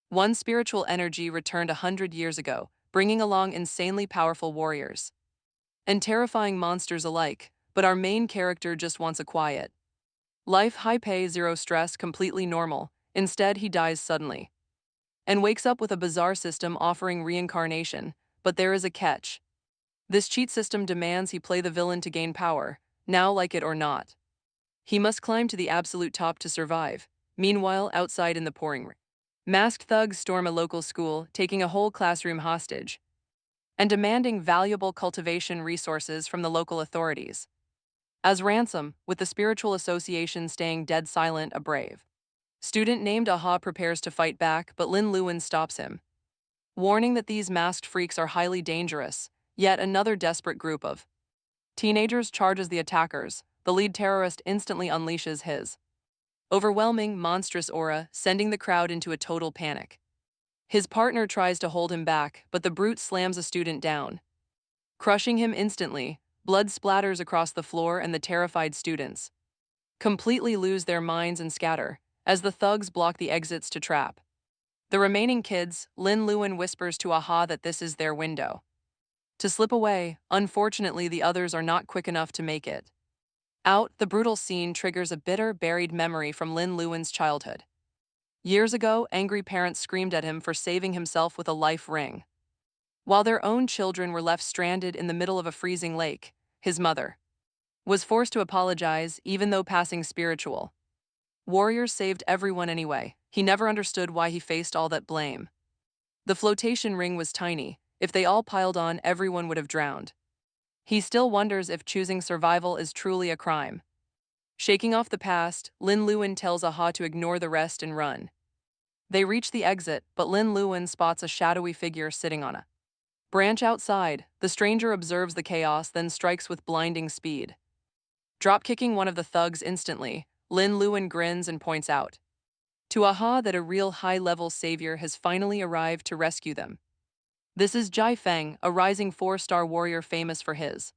One spiritual energy returned 100 years ago, bringing along insanely powerful warriors and terrifying monsters alike, but our main character just wants a quiet life, high pay, zero stress, completely normal. Instead, he dies suddenly and wakes up with a bizarre system offering reincarnation, but there is a catch. This cheat system demands he play the villain to gain power, now like it or not. He must climb to the absolute top to survive. Meanwhile, outside in the pouring rain, masked thugs storm a local school, taking a whole classroom hostage and demanding valuable cultivation resources from the local authorities. As ransom, with the spiritual association staying dead silent, a brave student named Aha prepares to fight back, but Lin Luan stops him, warning that these masked freaks are highly dangerous. Yet another desperate group of teenagers charges the attackers. The lead terrorist instantly unleashes his overwhelming, monstrous aura, sending the crowd into a total panic. His partner tries to hold him back, but the brute slams a student down, crushing him instantly. Blood splatters across the floor, and the terrified students completely lose their minds and scatter as the thugs block the exits to trap the remaining kids. Lin Luan whispers to Aha that this is their window to slip away. Unfortunately, the others are not quick enough to make it out. The brutal scene triggers a bitter, buried memory from Lin Luan's childhood. Years ago, angry parents screamed at him for saving himself with a life ring, while their own children were left stranded in the middle of a freezing lake. His mother was forced to apologize, even though passing spiritual warriors saved everyone anyway. He never understood why he faced all that blame. The flotation ring was tiny. If they all piled on, everyone would have drowned. He still wonders if choosing survival is truly a crime. Shaking off the past, Lin Luan tells Aha to ignore the rest and run. They reach the exit, but Lin Luan spots a shadowy figure sitting on a branch outside. The stranger observes the chaos, then strikes with blinding speed, drop-kicking one of the thugs instantly. Lin Luan grins and points out to Aha that a real high-level savior has finally arrived to rescue them. This is Jai Feng, a rising 4-star warrior famous for his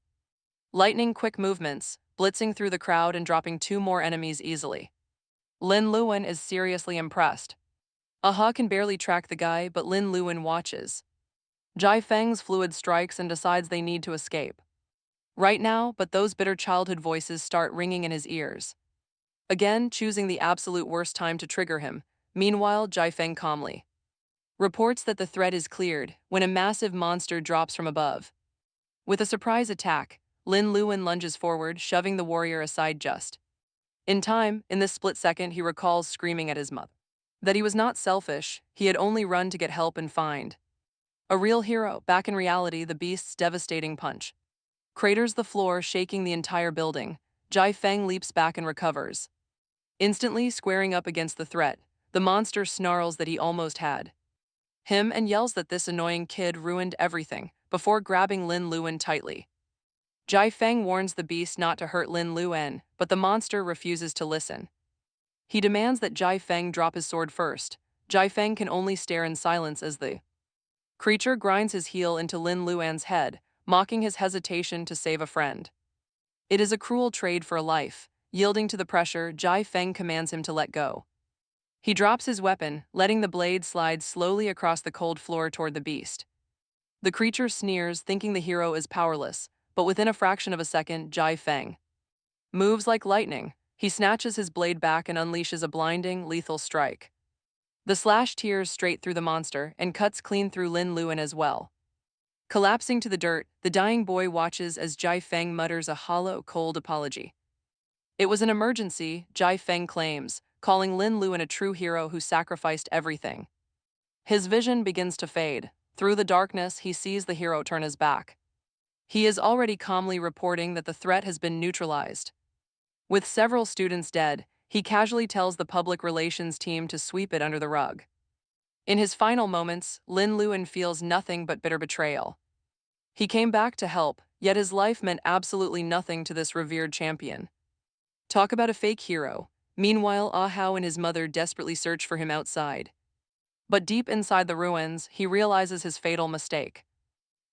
lightning-quick movements, blitzing through the crowd and dropping 2 more enemies easily. Lin Luan is seriously impressed. Aha can barely track the guy, but Lin Luan watches Jai Feng's fluid strikes and decides they need to escape right now, but those bitter childhood voices start ringing in his ears, again choosing the absolute worst time to trigger him. Meanwhile, Jai Feng calmly reports that the threat is cleared when a massive monster drops from above. With a surprise attack, Lin Luan lunges forward, shoving the warrior aside just in time. In this split second, he recalls screaming at his mother that he was not selfish, he had only run to get help and find a real hero. Back in reality, the beast's devastating punch craters the floor, shaking the entire building. Jai Feng leaps back and recovers, instantly squaring up against the threat. The monster snarls that he almost had him and yells that this annoying kid ruined everything before grabbing Lin Luan tightly. Jai Feng warns the beast not to hurt Lin Luan, but the monster refuses to listen. He demands that Jai Feng drop his sword first. Jai Feng can only stare in silence as the creature grinds his heel into Lin Luan's head, mocking his hesitation to save a friend. It is a cruel trade for a life. Yielding to the pressure, Jai Feng commands him to let go. He drops his weapon, letting the blade slide slowly across the cold floor toward the beast. The creature sneers, thinking the hero is powerless, but within a fraction of a second, Jai Feng moves like lightning. He snatches his blade back and unleashes a blinding, lethal strike. The slash tears straight through the monster and cuts clean through Lin Luan as well. Collapsing to the dirt, the dying boy watches as Jai Feng mutters a hollow, cold apology. It was an emergency, Jai Feng claims, calling Lin Luan a true hero who sacrificed everything. His vision begins to fade. Through the darkness, he sees the hero turn his back. He is already calmly reporting that the threat has been neutralized. With several students dead, he casually tells the public relations team to sweep it under the rug. In his final moments, Lin Luan feels nothing but bitter betrayal. He came back to help, yet his life meant absolutely nothing to this revered champion. Talk about a fake hero. Meanwhile, Ah Hao and his mother desperately search for him outside. But deep inside the ruins, he realizes his fatal mistake.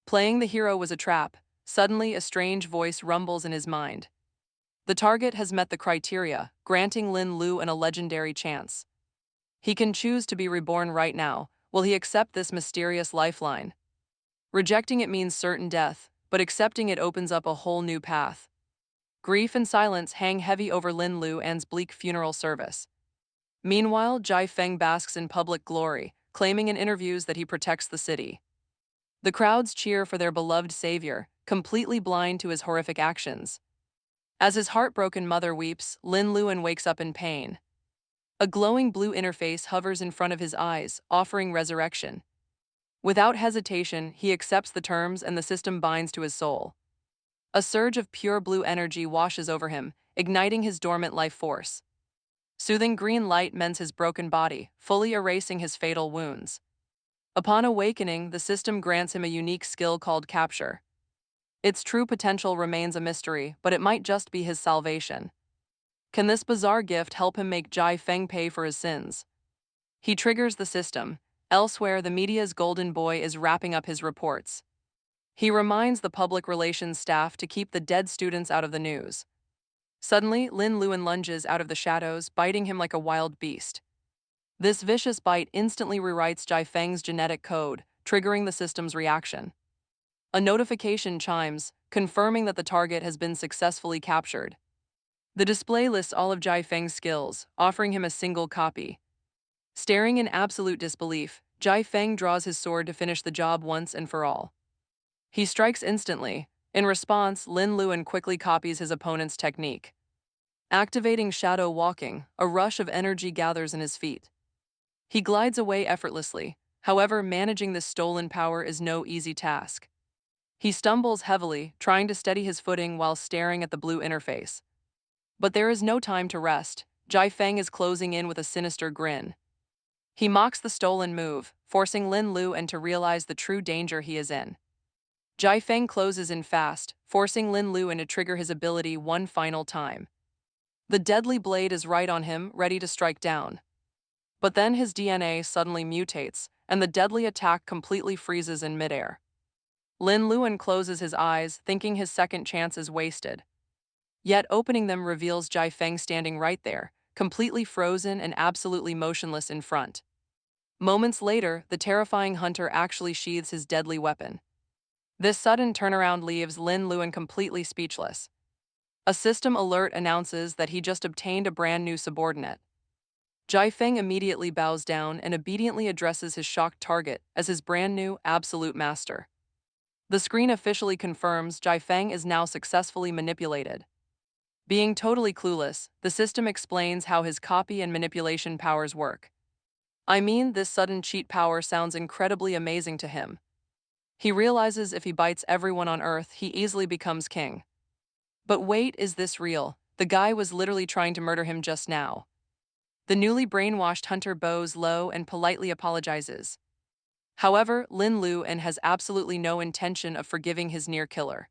Playing the hero was a trap. Suddenly, a strange voice rumbles in his mind. The target has met the criteria, granting Lin Luan a legendary chance. He can choose to be reborn right now. Will he accept this mysterious lifeline? Rejecting it means certain death, but accepting it opens up a whole new path. Grief and silence hang heavy over Lin Luan's bleak funeral service. Meanwhile, Jai Feng basks in public glory, claiming in interviews that he protects the city. The crowds cheer for their beloved savior, completely blind to his horrific actions. As his heartbroken mother weeps, Lin Luan wakes up in pain. A glowing blue interface hovers in front of his eyes, offering resurrection. Without hesitation, he accepts the terms and the system binds to his soul. A surge of pure blue energy washes over him, igniting his dormant life force. Soothing green light mends his broken body, fully erasing his fatal wounds. Upon awakening, the system grants him a unique skill called capture. Its true potential remains a mystery, but it might just be his salvation. Can this bizarre gift help him make Jai Feng pay for his sins? He triggers the system. Elsewhere, the media's golden boy is wrapping up his reports. He reminds the public relations staff to keep the dead students out of the news. Suddenly, Lin Luan lunges out of the shadows, biting him like a wild beast. This vicious bite instantly rewrites Jai Feng's genetic code, triggering the system's reaction. A notification chimes, confirming that the target has been successfully captured. The display lists all of Jai Feng's skills, offering him a single copy. Staring in absolute disbelief, Jai Feng draws his sword to finish the job once and for all. He strikes instantly. In response, Lin Luan quickly copies his opponent's technique. Activating shadow walking, a rush of energy gathers in his feet. He glides away effortlessly. However, managing this stolen power is no easy task. He stumbles heavily, trying to steady his footing while staring at the blue interface. But there is no time to rest. Jai Feng is closing in with a sinister grin. He mocks the stolen move, forcing Lin Luan to realize the true danger he is in. Jai Feng closes in fast, forcing Lin Luan to trigger his ability one final time. The deadly blade is right on him, ready to strike down. But then his DNA suddenly mutates, and the deadly attack completely freezes in midair. Lin Luan closes his eyes, thinking his second chance is wasted. Yet opening them reveals Jai Feng standing right there, completely frozen and absolutely motionless in front. Moments later, the terrifying hunter actually sheathes his deadly weapon. This sudden turnaround leaves Lin Luan completely speechless. A system alert announces that he just obtained a brand new subordinate. Jai Feng immediately bows down and obediently addresses his shocked target as his brand new absolute master. The screen officially confirms Jai Feng is now successfully manipulated. Being totally clueless, the system explains how his copy and manipulation powers work. I mean, this sudden cheat power sounds incredibly amazing to him. He realizes if he bites everyone on Earth, he easily becomes king. But wait, is this real? The guy was literally trying to murder him just now. The newly brainwashed hunter bows low and politely apologizes. However, Lin Luan has absolutely no intention of forgiving his near killer.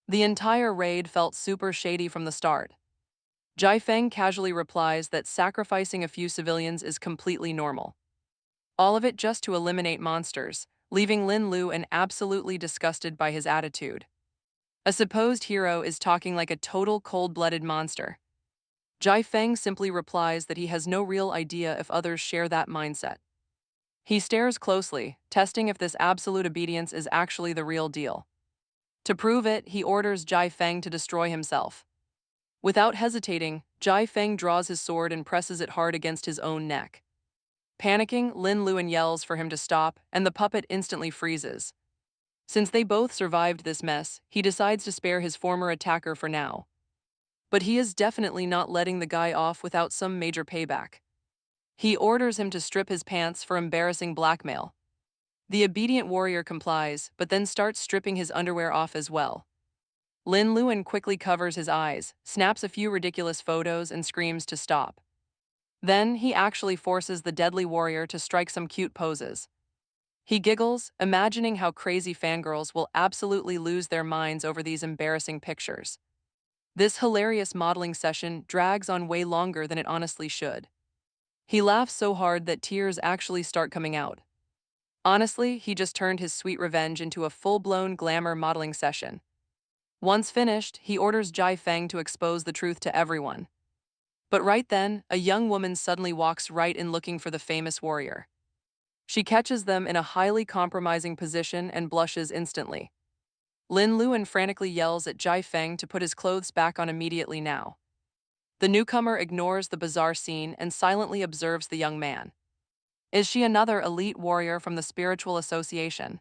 The entire raid felt super shady from the start. Jai Feng casually replies that sacrificing a few civilians is completely normal. All of it just to eliminate monsters, leaving Lin Luan absolutely disgusted by his attitude. A supposed hero is talking like a total cold-blooded monster. Jai Feng simply replies that he has no real idea if others share that mindset. He stares closely, testing if this absolute obedience is actually the real deal. To prove it, he orders Jai Feng to destroy himself. Without hesitating, Jai Feng draws his sword and presses it hard against his own neck. Panicking, Lin Luan yells for him to stop, and the puppet instantly freezes. Since they both survived this mess, he decides to spare his former attacker for now. But he is definitely not letting the guy off without some major payback. He orders him to strip his pants for embarrassing blackmail. The obedient warrior complies, but then starts stripping his underwear off as well. Lin Luan quickly covers his eyes, snaps a few ridiculous photos, and screams to stop. Then, he actually forces the deadly warrior to strike some cute poses. He giggles, imagining how crazy fangirls will absolutely lose their minds over these embarrassing pictures. This hilarious modeling session drags on way longer than it honestly should. He laughs so hard that tears actually start coming out. Honestly, he just turned his sweet revenge into a full-blown glamour modeling session. Once finished, he orders Jai Feng to expose the truth to everyone. But right then, a young woman suddenly walks right in looking for the famous warrior. She catches them in a highly compromising position and blushes instantly. Lin Luan frantically yells at Jai Feng to put his clothes back on immediately now. The newcomer ignores the bizarre scene and silently observes the young man. Is she another elite warrior from the spiritual association?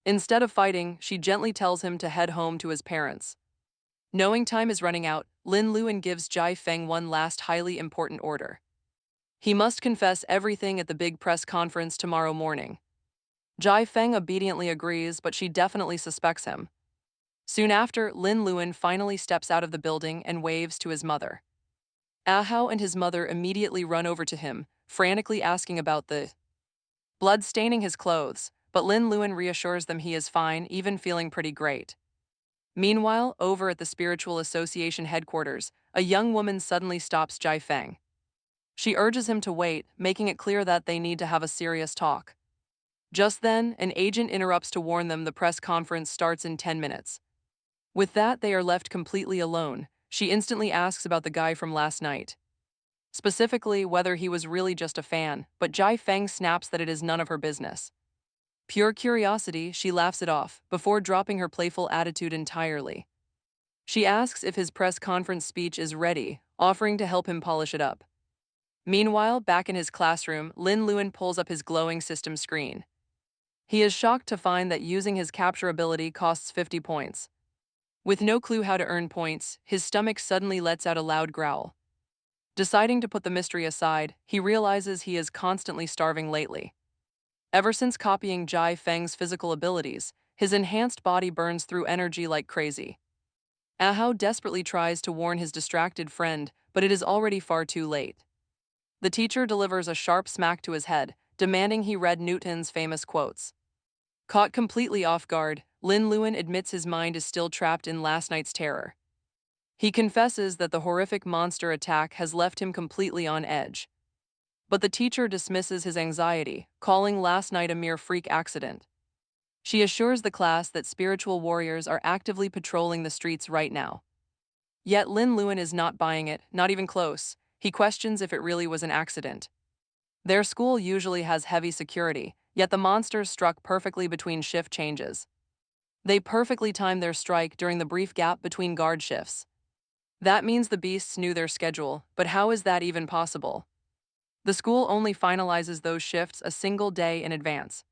Instead of fighting, she gently tells him to head home to his parents. Knowing time is running out, Lin Luan gives Jai Feng one last highly important order. He must confess everything at the big press conference tomorrow morning. Jai Feng obediently agrees, but she definitely suspects him. Soon after, Lin Luan finally steps out of the building and waves to his mother. Ahao and his mother immediately run over to him, frantically asking about the blood staining his clothes, but Lin Luan reassures them he is fine, even feeling pretty great. Meanwhile, over at the Spiritual Association headquarters, a young woman suddenly stops Jai Feng. She urges him to wait, making it clear that they need to have a serious talk. Just then, an agent interrupts to warn them the press conference starts in 10 minutes. With that, they are left completely alone. She instantly asks about the guy from last night. Specifically, whether he was really just a fan, but Jai Feng snaps that it is none of her business. Pure curiosity, she laughs it off, before dropping her playful attitude entirely. She asks if his press conference speech is ready, offering to help him polish it up. Meanwhile, back in his classroom, Lin Luan pulls up his glowing system screen. He is shocked to find that using his capture ability costs 50 points. With no clue how to earn points, his stomach suddenly lets out a loud growl. Deciding to put the mystery aside, he realizes he is constantly starving lately. Ever since copying Jai Feng's physical abilities, his enhanced body burns through energy like crazy. Ahao desperately tries to warn his distracted friend, but it is already far too late. The teacher delivers a sharp smack to his head, demanding he read Newton's famous quotes. Caught completely off guard, Lin Luan admits his mind is still trapped in last night's terror. He confesses that the horrific monster attack has left him completely on edge. But the teacher dismisses his anxiety, calling last night a mere freak accident. She assures the class that spiritual warriors are actively patrolling the streets right now. Yet Lin Luan is not buying it, not even close. He questions if it really was an accident. Their school usually has heavy security, yet the monsters struck perfectly between shift changes. They perfectly timed their strike during the brief gap between guard shifts. That means the beasts knew their schedule, but how is that even possible? The school only finalizes those shifts a single day in advance.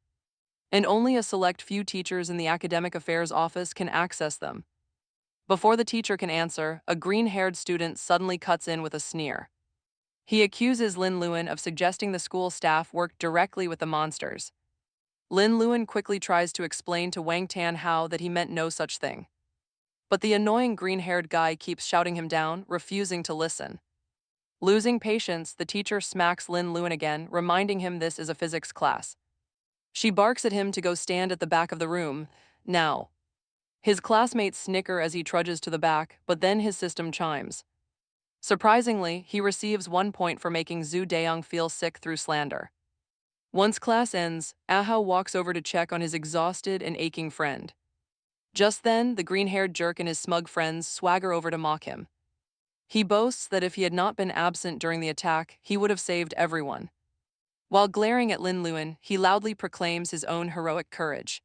And only a select few teachers in the academic affairs office can access them. Before the teacher can answer, a green-haired student suddenly cuts in with a sneer. He accuses Lin Luan of suggesting the school staff worked directly with the monsters. Lin Luan quickly tries to explain to Wang Tanhao that he meant no such thing. But the annoying green-haired guy keeps shouting him down, refusing to listen. Losing patience, the teacher smacks Lin Luan again, reminding him this is a physics class. She barks at him to go stand at the back of the room, now. His classmates snicker as he trudges to the back, but then his system chimes. Surprisingly, he receives 1 point for making Zhu Deong feel sick through slander. Once class ends, Ahao walks over to check on his exhausted and aching friend. Just then, the green-haired jerk and his smug friends swagger over to mock him. He boasts that if he had not been absent during the attack, he would have saved everyone. While glaring at Lin Luan, he loudly proclaims his own heroic courage.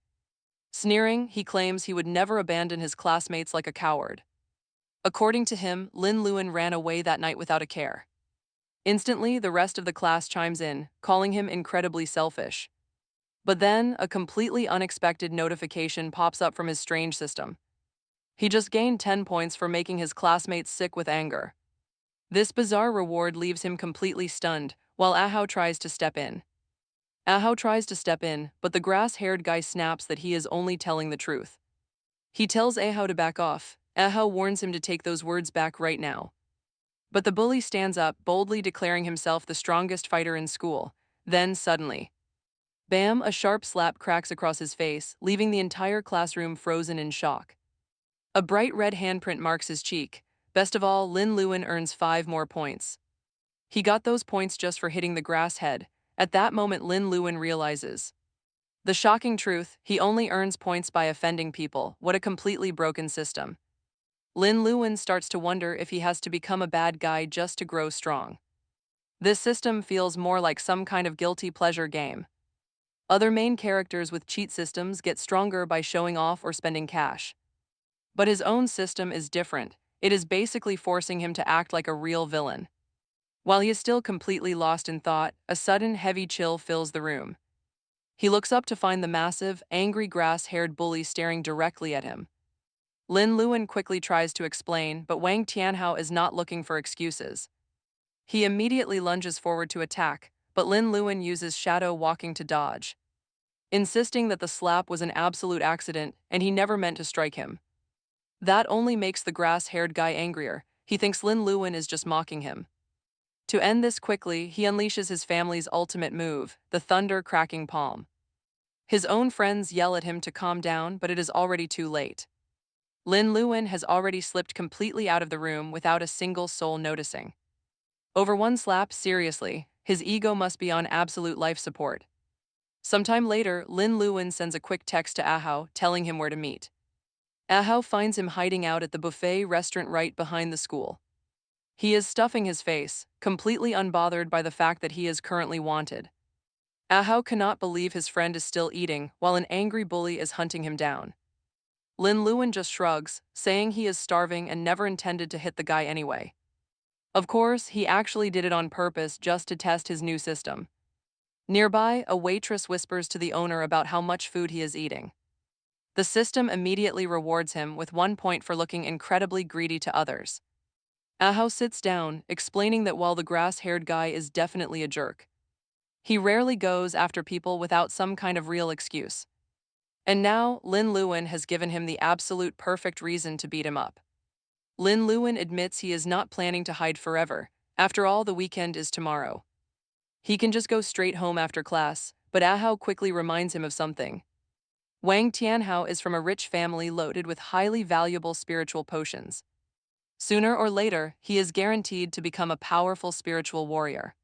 Sneering, he claims he would never abandon his classmates like a coward. According to him, Lin Luan ran away that night without a care. Instantly, the rest of the class chimes in, calling him incredibly selfish. But then, a completely unexpected notification pops up from his strange system. He just gained 10 points for making his classmates sick with anger. This bizarre reward leaves him completely stunned, while Ahao tries to step in. But the grass-haired guy snaps that he is only telling the truth. He tells Ahao to back off. Ahao warns him to take those words back right now. But the bully stands up, boldly declaring himself the strongest fighter in school. Then, suddenly, bam, a sharp slap cracks across his face, leaving the entire classroom frozen in shock. A bright red handprint marks his cheek. Best of all, Lin Luan earns 5 more points. He got those points just for hitting the grass head. At that moment, Lin Luan realizes the shocking truth: he only earns points by offending people. What a completely broken system. Lin Luan starts to wonder if he has to become a bad guy just to grow strong. This system feels more like some kind of guilty pleasure game. Other main characters with cheat systems get stronger by showing off or spending cash. But his own system is different. It is basically forcing him to act like a real villain. While he is still completely lost in thought, a sudden heavy chill fills the room. He looks up to find the massive, angry grass-haired bully staring directly at him. Lin Luan quickly tries to explain, but Wang Tianhao is not looking for excuses. He immediately lunges forward to attack, but Lin Luan uses shadow walking to dodge, insisting that the slap was an absolute accident and he never meant to strike him. That only makes the grass-haired guy angrier. He thinks Lin Luan is just mocking him. To end this quickly, he unleashes his family's ultimate move, the thunder-cracking palm. His own friends yell at him to calm down, but it is already too late. Lin Luan has already slipped completely out of the room without a single soul noticing. Over one slap, seriously, his ego must be on absolute life support. Sometime later, Lin Luan sends a quick text to Ahao telling him where to meet. Ahao finds him hiding out at the buffet restaurant right behind the school. He is stuffing his face, completely unbothered by the fact that he is currently wanted. Ahao cannot believe his friend is still eating while an angry bully is hunting him down. Lin Luan just shrugs, saying he is starving and never intended to hit the guy anyway. Of course, he actually did it on purpose just to test his new system. Nearby, a waitress whispers to the owner about how much food he is eating. The system immediately rewards him with 1 point for looking incredibly greedy to others. Ahao sits down, explaining that while the grass-haired guy is definitely a jerk, he rarely goes after people without some kind of real excuse. And now, Lin Luan has given him the absolute perfect reason to beat him up. Lin Luan admits he is not planning to hide forever. After all, the weekend is tomorrow. He can just go straight home after class, but Ahao quickly reminds him of something. Wang Tianhao is from a rich family loaded with highly valuable spiritual potions. Sooner or later, he is guaranteed to become a powerful spiritual warrior.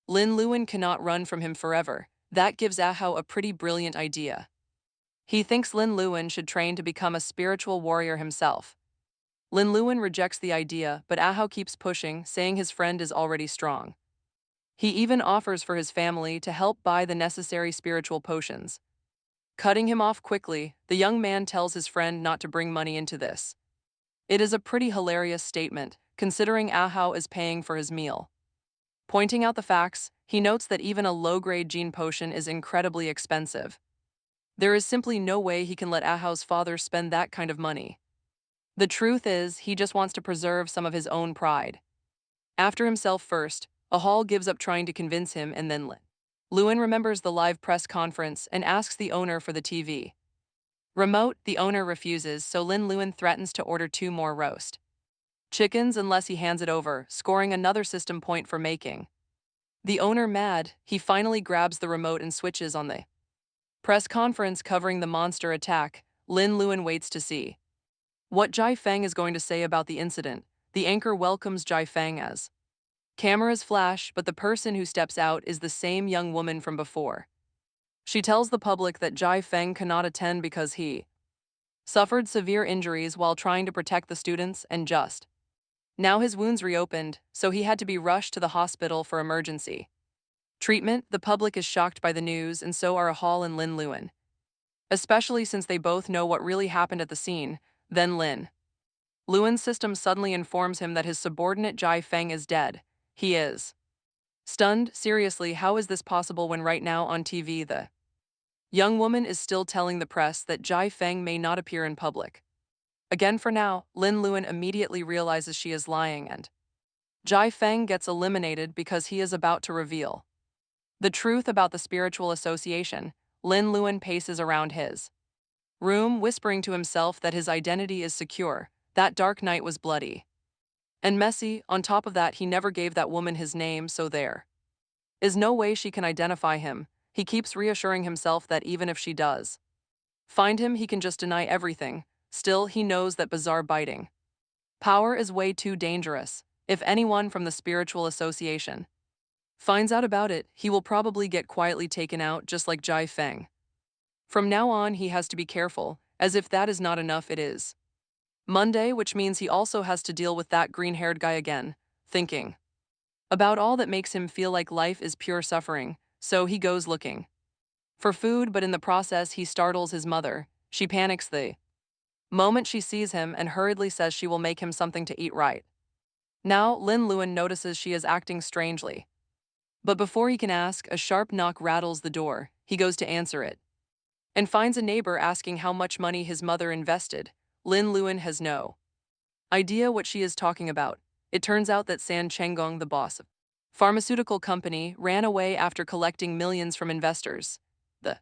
Lin Luan cannot run from him forever. That gives Ahao a pretty brilliant idea. He thinks Lin Luan should train to become a spiritual warrior himself. Lin Luan rejects the idea, but Ahao keeps pushing, saying his friend is already strong. He even offers for his family to help buy the necessary spiritual potions. Cutting him off quickly, the young man tells his friend not to bring money into this. It is a pretty hilarious statement, considering Ahao is paying for his meal. Pointing out the facts, he notes that even a low-grade gene potion is incredibly expensive. There is simply no way he can let Ahao's father spend that kind of money. The truth is, he just wants to preserve some of his own pride. After himself first, Ahao gives up trying to convince him, and then Luan remembers the live press conference and asks the owner for the TV remote. The owner refuses, so Lin Luan threatens to order 2 more roast chickens unless he hands it over, scoring another system point for making. The owner mad, he finally grabs the remote and switches on the press conference covering the monster attack. Lin Luan waits to see what Jai Feng is going to say about the incident. The anchor welcomes Jai Feng as cameras flash, but the person who steps out is the same young woman from before. She tells the public that Jai Feng cannot attend because he suffered severe injuries while trying to protect the students and just now his wounds reopened, so he had to be rushed to the hospital for emergency treatment. The public is shocked by the news, and so are Ahao and Lin Luan, especially since they both know what really happened at the scene. Then Lin Luan's system suddenly informs him that his subordinate Jai Feng is dead. He is stunned. Seriously, how is this possible when right now on TV the young woman is still telling the press that Jai Feng may not appear in public? Again for now, Lin Luan immediately realizes she is lying, and Jai Feng gets eliminated because he is about to reveal the truth about the spiritual association. Lin Luan paces around his room, whispering to himself that his identity is secure. That dark night was bloody and messy. On top of that, he never gave that woman his name, so there is no way she can identify him. He keeps reassuring himself that even if she does find him, he can just deny everything. Still, he knows that bizarre biting power is way too dangerous. If anyone from the spiritual association finds out about it, he will probably get quietly taken out, just like Jai Feng. From now on, he has to be careful, as if that is not enough, it is Monday, which means he also has to deal with that green-haired guy again, thinking about all that makes him feel like life is pure suffering, so he goes looking for food, but in the process he startles his mother. She panics the moment she sees him and hurriedly says she will make him something to eat right. Now, Lin Luan notices she is acting strangely. But before he can ask, a sharp knock rattles the door. He goes to answer it and finds a neighbor asking how much money his mother invested. Lin Luan has no idea what she is talking about. It turns out that San Chenggong, the boss of pharmaceutical company, ran away after collecting millions from investors. The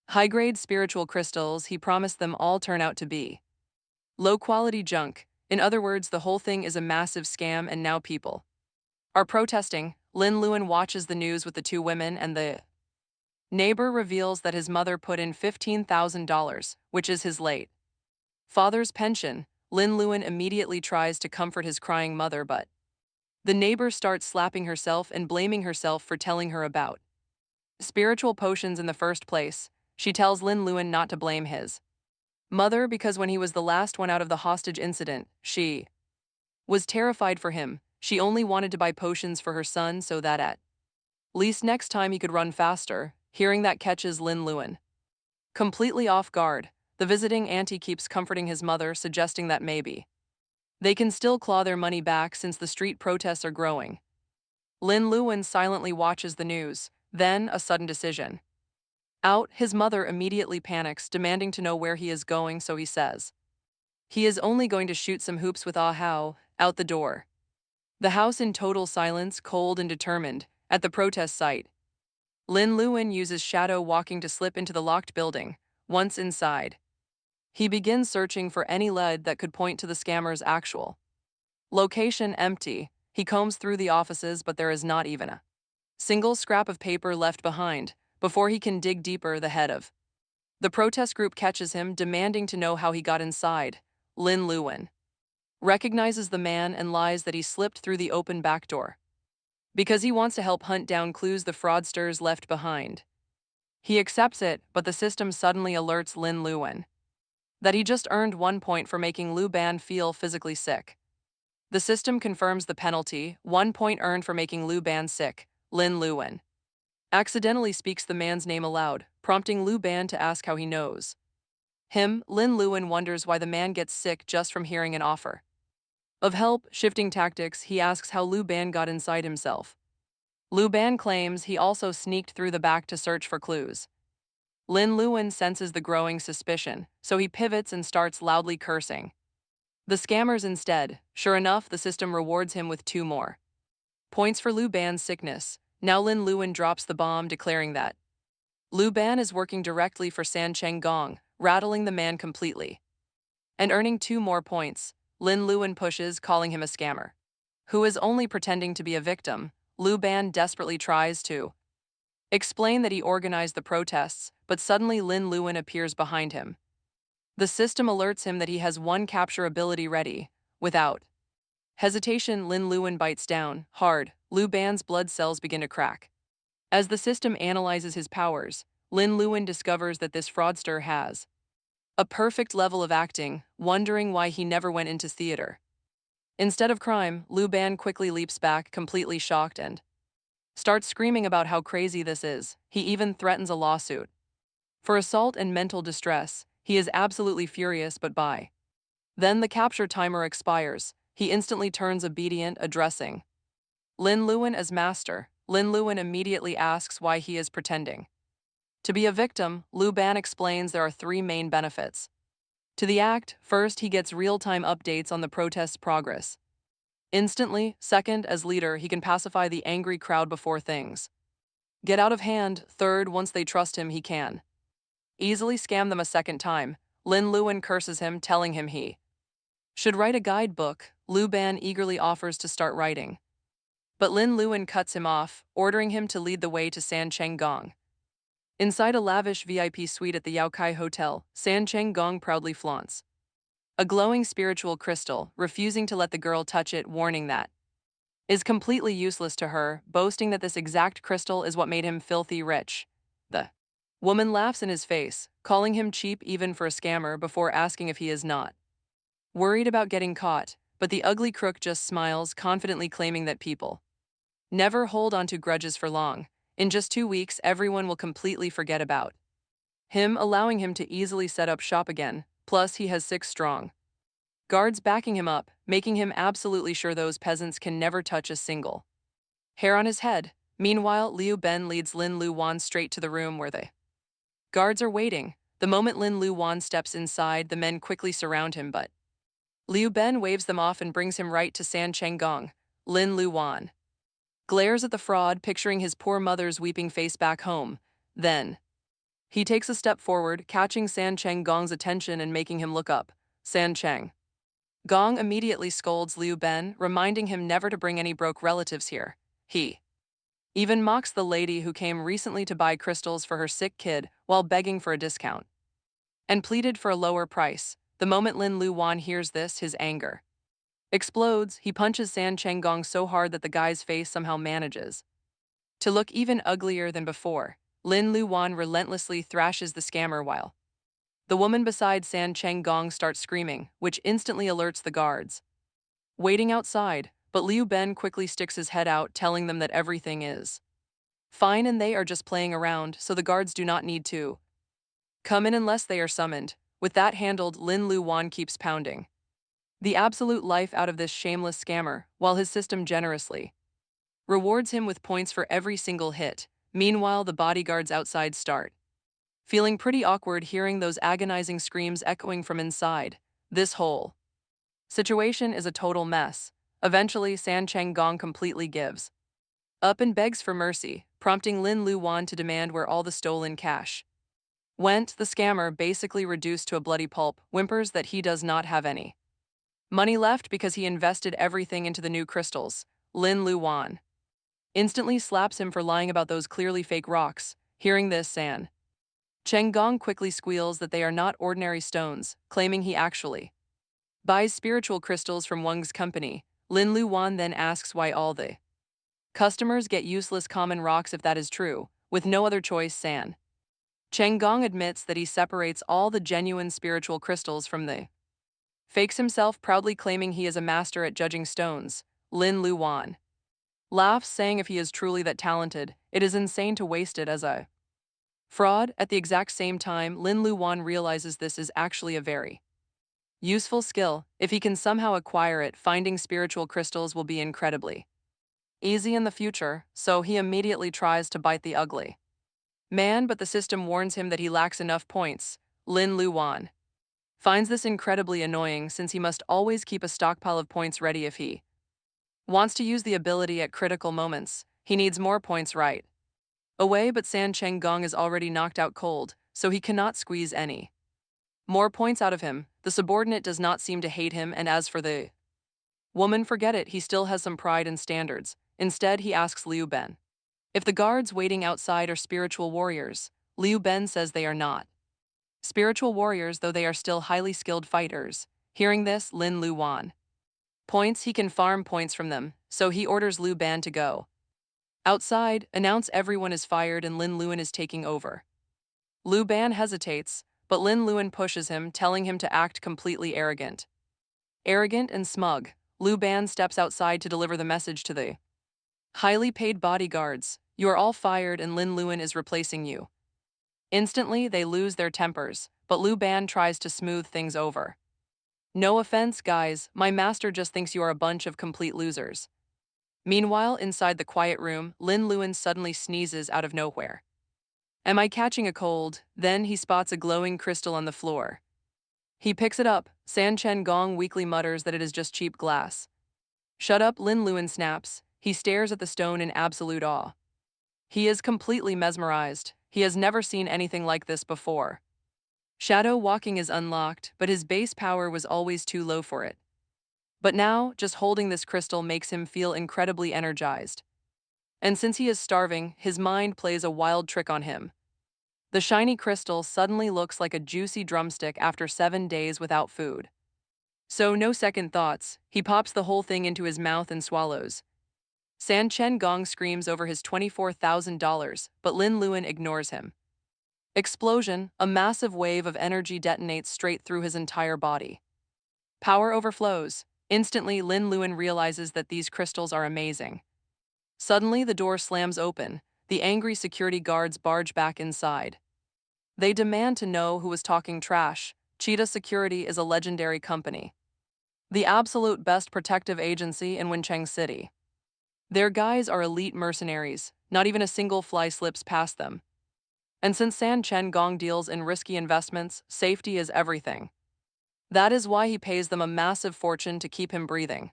high-grade spiritual crystals he promised them all turn out to be low-quality junk. In other words, the whole thing is a massive scam, and now people are protesting. Lin Luan watches the news with the two women, and the neighbor reveals that his mother put in $15,000, which is his late father's pension. Lin Luan immediately tries to comfort his crying mother, but the neighbor starts slapping herself and blaming herself for telling her about spiritual potions in the first place. She tells Lin Luan not to blame his mother because when he was the last one out of the hostage incident, she was terrified for him. She only wanted to buy potions for her son so that at least next time he could run faster. Hearing that catches Lin Luan completely off guard. The visiting auntie keeps comforting his mother, suggesting that maybe they can still claw their money back since the street protests are growing. Lin Luan silently watches the news, then a sudden decision. His mother immediately panics, demanding to know where he is going, so he says he is only going to shoot some hoops with Ah Hao out the door. The house in total silence, cold and determined, at the protest site. Lin Luan uses shadow walking to slip into the locked building. Once inside, he begins searching for any lead that could point to the scammer's actual location. Empty. He combs through the offices, but there is not even a single scrap of paper left behind. Before he can dig deeper, the head of the protest group catches him, demanding to know how he got inside. Lin Luan recognizes the man and lies that he slipped through the open back door because he wants to help hunt down clues the fraudsters left behind. He accepts it, but the system suddenly alerts Lin Luan that he just earned 1 point for making Lu Ban feel physically sick. The system confirms the penalty, 1 point earned for making Lu Ban sick. Lin Luan accidentally speaks the man's name aloud, prompting Lu Ban to ask how he knows him. Lin Luan wonders why the man gets sick just from hearing an offer of help. Shifting tactics, he asks how Lu Ban got inside himself. Lu Ban claims he also sneaked through the back to search for clues. Lin Luan senses the growing suspicion, so he pivots and starts loudly cursing the scammers instead. Sure enough, the system rewards him with 2 more points for Lu Ban's sickness. Now Lin Luan drops the bomb, declaring that Lu Ban is working directly for San Chenggong, rattling the man completely and earning 2 more points. Lin Luan pushes, calling him a scammer who is only pretending to be a victim. Lu Ban desperately tries to explain that he organized the protests, but suddenly Lin Luan appears behind him. The system alerts him that he has one capture ability ready. Without hesitation, Lin Luan bites down hard. Lu Ban's blood cells begin to crack. As the system analyzes his powers, Lin Luan discovers that this fraudster has a perfect level of acting, wondering why he never went into theater instead of crime. Lu Ban quickly leaps back, completely shocked, and starts screaming about how crazy this is. He even threatens a lawsuit for assault and mental distress. He is absolutely furious, but by then the capture timer expires. He instantly turns obedient, addressing Lin Luan as master. Lin Luan immediately asks why he is pretending to be a victim. Lu Ban explains there are 3 main benefits to the act. First, he gets real-time updates on the protest's progress instantly. Second, as leader, he can pacify the angry crowd before things get out of hand. Third, once they trust him, he can easily scam them a second time. Lin Luan curses him, telling him he should write a guidebook. Lu Ban eagerly offers to start writing, but Lin Luan cuts him off, ordering him to lead the way to San Chenggong. Inside a lavish VIP suite at the Yaokai Hotel, San Chenggong proudly flaunts a glowing spiritual crystal, refusing to let the girl touch it, warning that is completely useless to her, boasting that this exact crystal is what made him filthy rich. The woman laughs in his face, calling him cheap even for a scammer, before asking if he is not worried about getting caught, but the ugly crook just smiles, confidently claiming that people never hold onto grudges for long. In just 2 weeks, everyone will completely forget about him, allowing him to easily set up shop again. Plus, he has 6 strong guards backing him up, making him absolutely sure those peasants can never touch a single hair on his head. Meanwhile, Liu Ben leads Lin Lu Wan straight to the room where the guards are waiting. The moment Lin Lu Wan steps inside, the men quickly surround him, but Liu Ben waves them off and brings him right to San Cheng Gong. Lin Lu Wan glares at the fraud, picturing his poor mother's weeping face back home. Then he takes a step forward, catching San Cheng Gong's attention and making him look up. San Cheng Gong immediately scolds Liu Ben, reminding him never to bring any broke relatives here. He even mocks the lady who came recently to buy crystals for her sick kid while begging for a discount and pleaded for a lower price. The moment Lin Lu Wan hears this, his anger explodes. He punches San Cheng Gong so hard that the guy's face somehow manages to look even uglier than before. Lin Lu Wan relentlessly thrashes the scammer while the woman beside San Cheng Gong starts screaming, which instantly alerts the guards waiting outside, but Liu Ben quickly sticks his head out, telling them that everything is fine and they are just playing around, so the guards do not need to come in unless they are summoned. With that handled, Lin Lu Wan keeps pounding the absolute life out of this shameless scammer, while his system generously rewards him with points for every single hit. Meanwhile, the bodyguards outside start feeling pretty awkward, hearing those agonizing screams echoing from inside. This whole situation is a total mess. Eventually, San Cheng Gong completely gives up and begs for mercy, prompting Lin Lu Wan to demand where all the stolen cash went. The scammer, basically reduced to a bloody pulp, whimpers that he does not have any money left because he invested everything into the new crystals. Lin Lu Wan instantly slaps him for lying about those clearly fake rocks. Hearing this, San Cheng Gong quickly squeals that they are not ordinary stones, claiming he actually buys spiritual crystals from Wang's company. Lin Lu Wan then asks why all the customers get useless common rocks if that is true. With no other choice, San Cheng Gong admits that he separates all the genuine spiritual crystals from the fakes himself, proudly claiming he is a master at judging stones. Lin Lu Wan laughs, saying if he is truly that talented, it is insane to waste it as a fraud. At the exact same time, Lin Lu Wan realizes this is actually a very useful skill. If he can somehow acquire it, finding spiritual crystals will be incredibly easy in the future, so he immediately tries to bite the ugly man, but the system warns him that he lacks enough points. Lin Lu Wan finds this incredibly annoying, since he must always keep a stockpile of points ready if he wants to use the ability at critical moments. He needs more points right away, but San Cheng Gong is already knocked out cold, so he cannot squeeze any more points out of him. The subordinate does not seem to hate him, and as for the woman, forget it, he still has some pride and standards. Instead, he asks Liu Ben if the guards waiting outside are spiritual warriors. Liu Ben says they are not spiritual warriors, though they are still highly skilled fighters. Hearing this, Lin Lu Wan points he can farm points from them, so he orders Liu Ben to go outside, announce everyone is fired and Lin Luan is taking over. Liu Ben hesitates, but Lin Luan pushes him, telling him to act completely arrogant and smug. Liu Ben steps outside to deliver the message to the highly paid bodyguards: you are all fired and Lin Luan is replacing you. Instantly, they lose their tempers, but Liu Ben tries to smooth things over. No offense, guys, my master just thinks you are a bunch of complete losers. Meanwhile, inside the quiet room, Lin Luan suddenly sneezes out of nowhere. Am I catching a cold? Then he spots a glowing crystal on the floor. He picks it up. San Chen Gong weakly mutters that it is just cheap glass. Shut up, Lin Luan snaps. He stares at the stone in absolute awe. He is completely mesmerized. He has never seen anything like this before. Shadow walking is unlocked, but his base power was always too low for it. But now, just holding this crystal makes him feel incredibly energized. And since he is starving, his mind plays a wild trick on him. The shiny crystal suddenly looks like a juicy drumstick after 7 days without food. So no second thoughts, he pops the whole thing into his mouth and swallows. San Chen Gong screams over his $24,000, but Lin Luan ignores him. Explosion, a massive wave of energy detonates straight through his entire body. Power overflows. Instantly, Lin Luan realizes that these crystals are amazing. Suddenly, the door slams open. The angry security guards barge back inside. They demand to know who was talking trash. Cheetah Security is a legendary company, the absolute best protective agency in Wencheng City. Their guys are elite mercenaries, not even a single fly slips past them. And since San Chen Gong deals in risky investments, safety is everything. That is why he pays them a massive fortune to keep him breathing.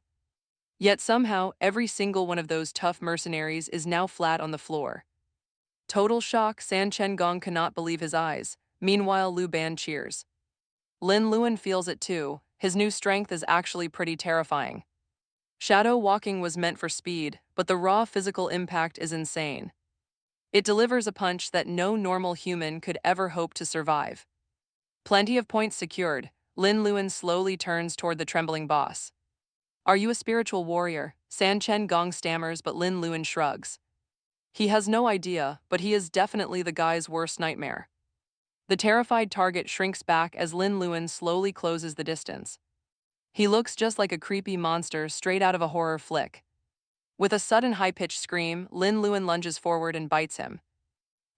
Yet somehow, every single one of those tough mercenaries is now flat on the floor. Total shock, San Chen Gong cannot believe his eyes. Meanwhile, Lu Ban cheers. Lin Luan feels it too. His new strength is actually pretty terrifying. Shadow walking was meant for speed, but the raw physical impact is insane. It delivers a punch that no normal human could ever hope to survive. Plenty of points secured, Lin Luan slowly turns toward the trembling boss. Are you a spiritual warrior? San Chen Gong stammers, but Lin Luan shrugs. He has no idea, but he is definitely the guy's worst nightmare. The terrified target shrinks back as Lin Luan slowly closes the distance. He looks just like a creepy monster straight out of a horror flick. With a sudden high-pitched scream, Lin Luan lunges forward and bites him.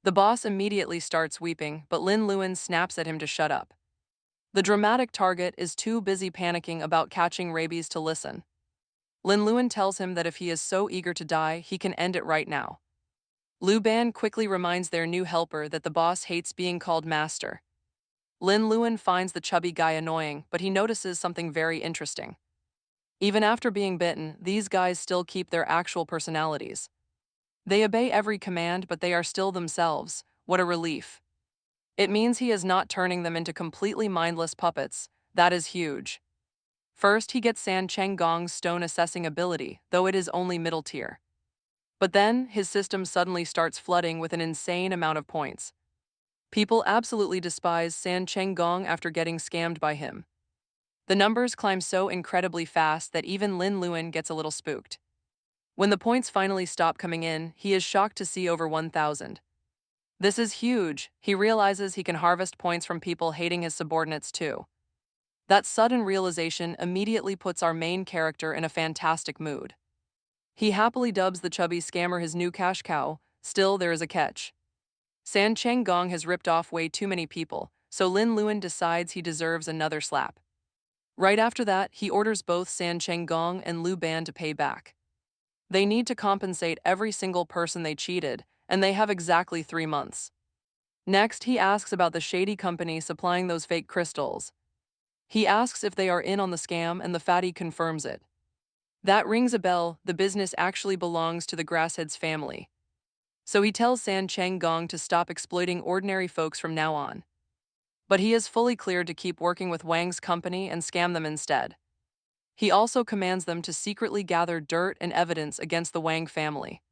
The boss immediately starts weeping, but Lin Luan snaps at him to shut up. The dramatic target is too busy panicking about catching rabies to listen. Lin Luan tells him that if he is so eager to die, he can end it right now. Lu Ban quickly reminds their new helper that the boss hates being called master. Lin Luan finds the chubby guy annoying, but he notices something very interesting. Even after being bitten, these guys still keep their actual personalities. They obey every command, but they are still themselves. What a relief. It means he is not turning them into completely mindless puppets. That is huge. First, he gets San Cheng Gong's stone assessing ability, though it is only middle tier. But then, his system suddenly starts flooding with an insane amount of points. People absolutely despise San Cheng Gong after getting scammed by him. The numbers climb so incredibly fast that even Lin Luan gets a little spooked. When the points finally stop coming in, he is shocked to see over 1,000. This is huge. He realizes he can harvest points from people hating his subordinates too. That sudden realization immediately puts our main character in a fantastic mood. He happily dubs the chubby scammer his new cash cow. Still, there is a catch. San Cheng Gong has ripped off way too many people, so Lin Luan decides he deserves another slap. Right after that, he orders both San Cheng Gong and Lu Ban to pay back. They need to compensate every single person they cheated, and they have exactly 3 months. Next, he asks about the shady company supplying those fake crystals. He asks if they are in on the scam, and the fatty confirms it. That rings a bell. The business actually belongs to the Grassheads family. So he tells San Cheng Gong to stop exploiting ordinary folks from now on. But he is fully cleared to keep working with Wang's company and scam them instead. He also commands them to secretly gather dirt and evidence against the Wang family.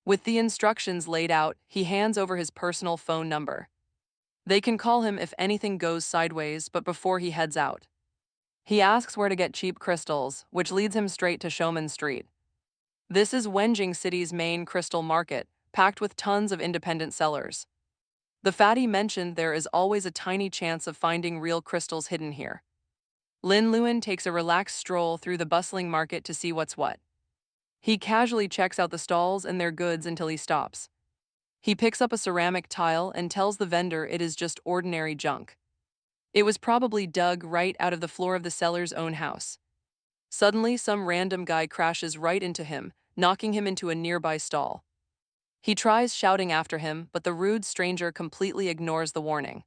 With the instructions laid out, he hands over his personal phone number. They can call him if anything goes sideways, but before he heads out, he asks where to get cheap crystals, which leads him straight to Shouman Street. This is Wenjing City's main crystal market, packed with tons of independent sellers. The fatty mentioned there is always a tiny chance of finding real crystals hidden here. Lin Luan takes a relaxed stroll through the bustling market to see what's what. He casually checks out the stalls and their goods until he stops. He picks up a ceramic tile and tells the vendor it is just ordinary junk. It was probably dug right out of the floor of the seller's own house. Suddenly, some random guy crashes right into him, knocking him into a nearby stall. He tries shouting after him, but the rude stranger completely ignores the warning.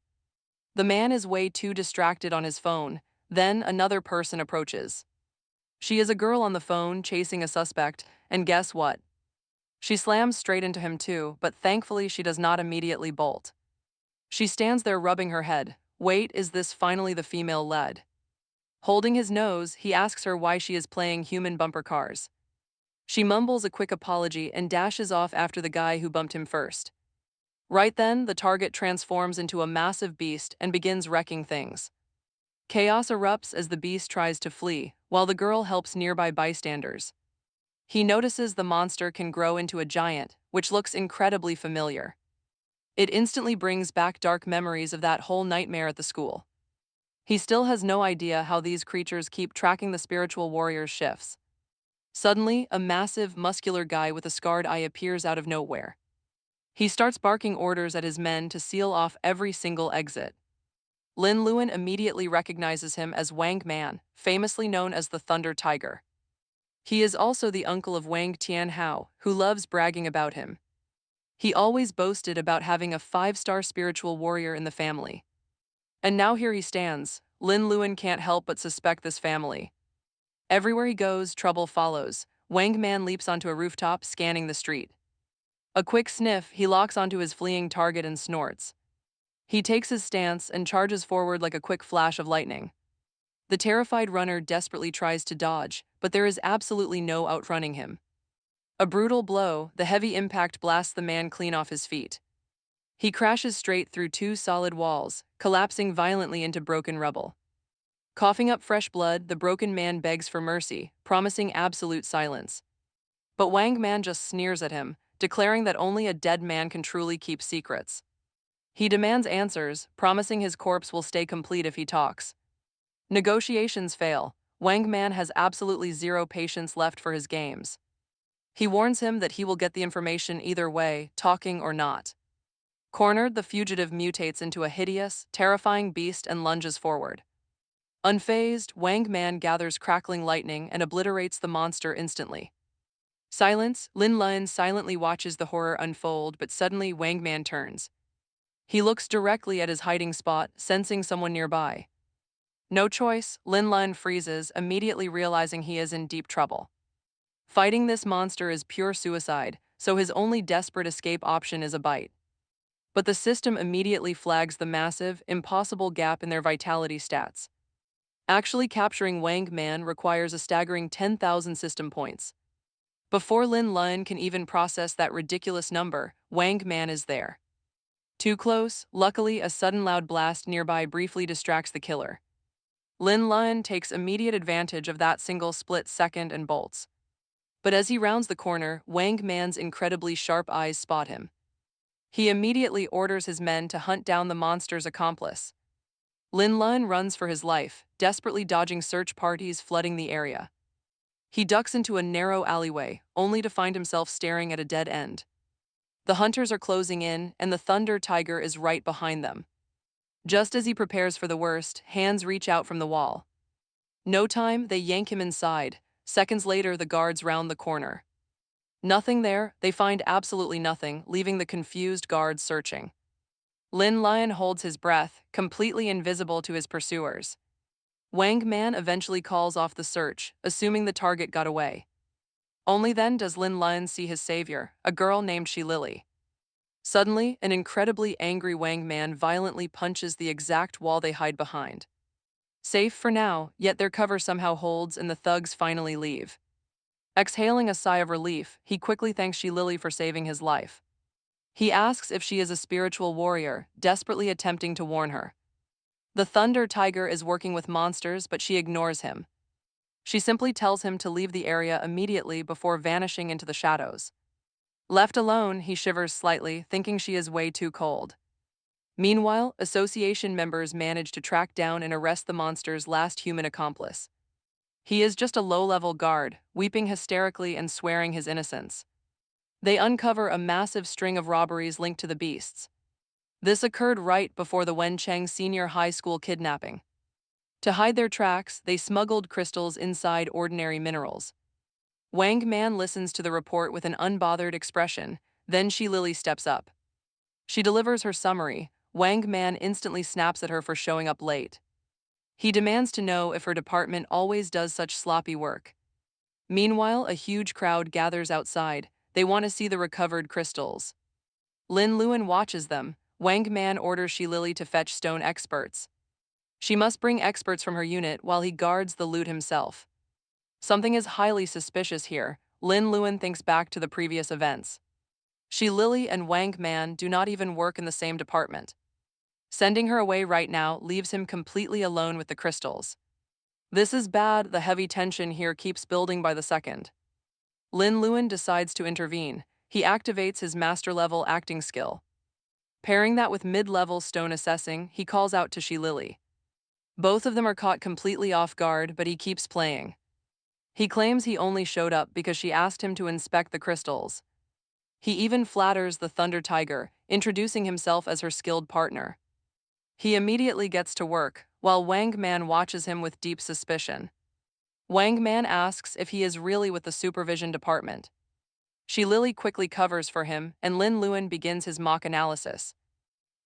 The man is way too distracted on his phone. Then another person approaches. She is a girl on the phone chasing a suspect, and guess what? She slams straight into him too, but thankfully she does not immediately bolt. She stands there rubbing her head. Wait, is this finally the female lead? Holding his nose, he asks her why she is playing human bumper cars. She mumbles a quick apology and dashes off after the guy who bumped him first. Right then, the target transforms into a massive beast and begins wrecking things. Chaos erupts as the beast tries to flee, while the girl helps nearby bystanders. He notices the monster can grow into a giant, which looks incredibly familiar. It instantly brings back dark memories of that whole nightmare at the school. He still has no idea how these creatures keep tracking the spiritual warrior's shifts. Suddenly, a massive, muscular guy with a scarred eye appears out of nowhere. He starts barking orders at his men to seal off every single exit. Lin Luan immediately recognizes him as Wang Man, famously known as the Thunder Tiger. He is also the uncle of Wang Tianhao, who loves bragging about him. He always boasted about having a 5-star spiritual warrior in the family. And now here he stands. Lin Luan can't help but suspect this family. Everywhere he goes, trouble follows. Wang Man leaps onto a rooftop, scanning the street. A quick sniff, he locks onto his fleeing target and snorts. He takes his stance and charges forward like a quick flash of lightning. The terrified runner desperately tries to dodge, but there is absolutely no outrunning him. A brutal blow, the heavy impact blasts the man clean off his feet. He crashes straight through 2 solid walls, collapsing violently into broken rubble. Coughing up fresh blood, the broken man begs for mercy, promising absolute silence. But Wang Man just sneers at him, declaring that only a dead man can truly keep secrets. He demands answers, promising his corpse will stay complete if he talks. Negotiations fail. Wang Man has absolutely zero patience left for his games. He warns him that he will get the information either way, talking or not. Cornered, the fugitive mutates into a hideous, terrifying beast and lunges forward. Unfazed, Wang Man gathers crackling lightning and obliterates the monster instantly. Silence, Lin Lun silently watches the horror unfold, but suddenly Wang Man turns. He looks directly at his hiding spot, sensing someone nearby. No choice, Lin Lun freezes, immediately realizing he is in deep trouble. Fighting this monster is pure suicide, so his only desperate escape option is a bite. But the system immediately flags the massive, impossible gap in their vitality stats. Actually capturing Wang Man requires a staggering 10,000 system points. Before Lin Lun can even process that ridiculous number, Wang Man is there. Too close, luckily a sudden loud blast nearby briefly distracts the killer. Lin Lun takes immediate advantage of that single split second and bolts. But as he rounds the corner, Wang Man's incredibly sharp eyes spot him. He immediately orders his men to hunt down the monster's accomplice. Lin Lun runs for his life, desperately dodging search parties flooding the area. He ducks into a narrow alleyway, only to find himself staring at a dead end. The hunters are closing in, and the Thunder Tiger is right behind them. Just as he prepares for the worst, hands reach out from the wall. No time, they yank him inside. Seconds later, the guards round the corner. Nothing there, they find absolutely nothing, leaving the confused guards searching. Lin Lion holds his breath, completely invisible to his pursuers. Wang Man eventually calls off the search, assuming the target got away. Only then does Lin Lion see his savior, a girl named Shi Lily. Suddenly, an incredibly angry Wang Man violently punches the exact wall they hide behind. Safe for now, yet their cover somehow holds and the thugs finally leave. Exhaling a sigh of relief, he quickly thanks Shi Lily for saving his life. He asks if she is a spiritual warrior, desperately attempting to warn her. The Thunder Tiger is working with monsters, but she ignores him. She simply tells him to leave the area immediately before vanishing into the shadows. Left alone, he shivers slightly, thinking she is way too cold. Meanwhile, association members manage to track down and arrest the monster's last human accomplice. He is just a low-level guard, weeping hysterically and swearing his innocence. They uncover a massive string of robberies linked to the beasts. This occurred right before the Wencheng Senior High School kidnapping. To hide their tracks, they smuggled crystals inside ordinary minerals. Wang Man listens to the report with an unbothered expression, then Shi Lily steps up. She delivers her summary. Wang Man instantly snaps at her for showing up late. He demands to know if her department always does such sloppy work. Meanwhile, a huge crowd gathers outside. They want to see the recovered crystals. Lin Luan watches them. Wang Man orders Shi Lily to fetch stone experts. She must bring experts from her unit while he guards the loot himself. Something is highly suspicious here. Lin Luan thinks back to the previous events. Shi Lily and Wang Man do not even work in the same department. Sending her away right now leaves him completely alone with the crystals. This is bad, the heavy tension here keeps building by the second. Lin Luan decides to intervene. He activates his master-level acting skill. Pairing that with mid-level stone assessing, he calls out to Shi Lily. Both of them are caught completely off guard, but he keeps playing. He claims he only showed up because she asked him to inspect the crystals. He even flatters the Thunder Tiger, introducing himself as her skilled partner. He immediately gets to work, while Wang Man watches him with deep suspicion. Wang Man asks if he is really with the supervision department. Shi Lily quickly covers for him, and Lin Luan begins his mock analysis.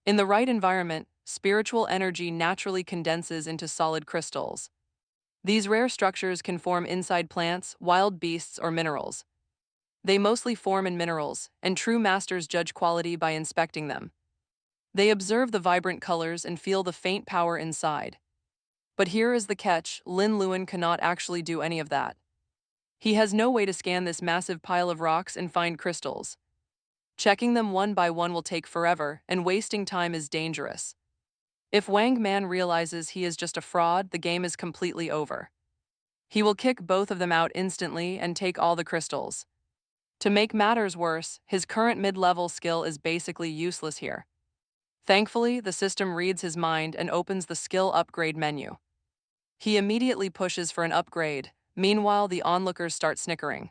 In the right environment, spiritual energy naturally condenses into solid crystals. These rare structures can form inside plants, wild beasts, or minerals. They mostly form in minerals, and true masters judge quality by inspecting them. They observe the vibrant colors and feel the faint power inside. But here is the catch: Lin Luan cannot actually do any of that. He has no way to scan this massive pile of rocks and find crystals. Checking them one by one will take forever, and wasting time is dangerous. If Wang Man realizes he is just a fraud, the game is completely over. He will kick both of them out instantly and take all the crystals. To make matters worse, his current mid-level skill is basically useless here. Thankfully, the system reads his mind and opens the skill upgrade menu. He immediately pushes for an upgrade. Meanwhile, the onlookers start snickering.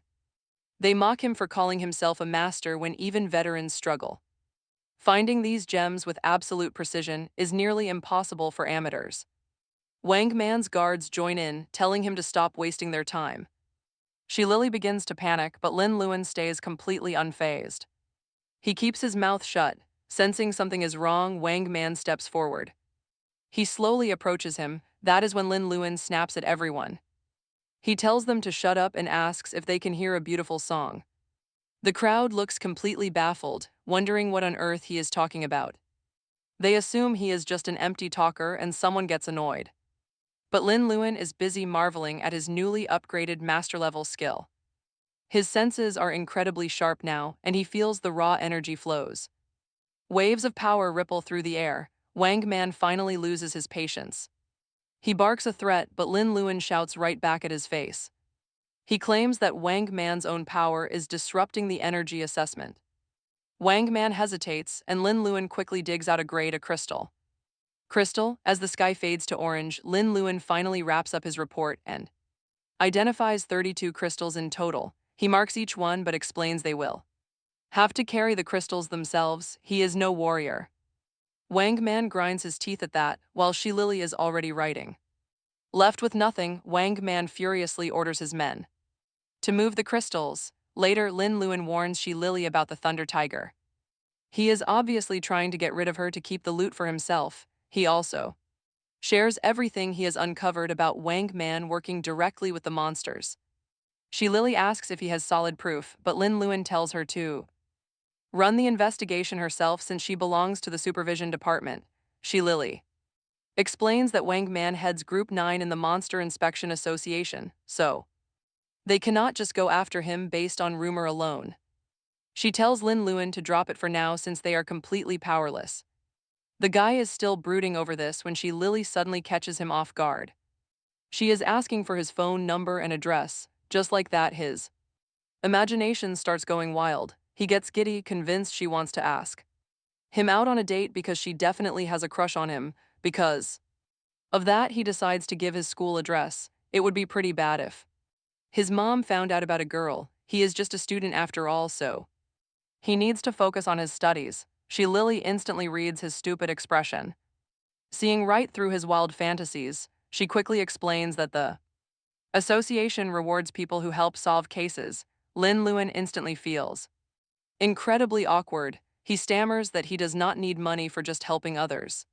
They mock him for calling himself a master when even veterans struggle. Finding these gems with absolute precision is nearly impossible for amateurs. Wang Man's guards join in, telling him to stop wasting their time. Shi Lily begins to panic, but Lin Luan stays completely unfazed. He keeps his mouth shut. Sensing something is wrong, Wang Man steps forward. He slowly approaches him. That is when Lin Luan snaps at everyone. He tells them to shut up and asks if they can hear a beautiful song. The crowd looks completely baffled, wondering what on earth he is talking about. They assume he is just an empty talker and someone gets annoyed. But Lin Luan is busy marveling at his newly upgraded master-level skill. His senses are incredibly sharp now, and he feels the raw energy flows. Waves of power ripple through the air. Wang Man finally loses his patience. He barks a threat, but Lin Luan shouts right back at his face. He claims that Wang Man's own power is disrupting the energy assessment. Wang Man hesitates, and Lin Luan quickly digs out a crystal. As the sky fades to orange, Lin Luan finally wraps up his report and identifies 32 crystals in total. He marks each one but explains they will have to carry the crystals themselves. He is no warrior. Wang Man grinds his teeth at that, while Shi Lily is already writing. Left with nothing, Wang Man furiously orders his men to move the crystals. Later, Lin Luan warns Shi Lily about the Thunder Tiger. He is obviously trying to get rid of her to keep the loot for himself. He also shares everything he has uncovered about Wang Man working directly with the monsters. Shi Lily asks if he has solid proof, but Lin Luan tells her to run the investigation herself since she belongs to the supervision department. Shi Lily explains that Wang Man heads Group 9 in the Monster Inspection Association, so they cannot just go after him based on rumor alone. She tells Lin Luan to drop it for now since they are completely powerless. The guy is still brooding over this when Shi Lily suddenly catches him off guard. She is asking for his phone number and address. Just like that, his imagination starts going wild. He gets giddy, convinced she wants to ask him out on a date because she definitely has a crush on him. Because of that, he decides to give his school address. It would be pretty bad if his mom found out about a girl. He is just a student after all, so he needs to focus on his studies. Shi Lily instantly reads his stupid expression. Seeing right through his wild fantasies, she quickly explains that the association rewards people who help solve cases. Lin Luan instantly feels incredibly awkward. He stammers that he does not need money for just helping others.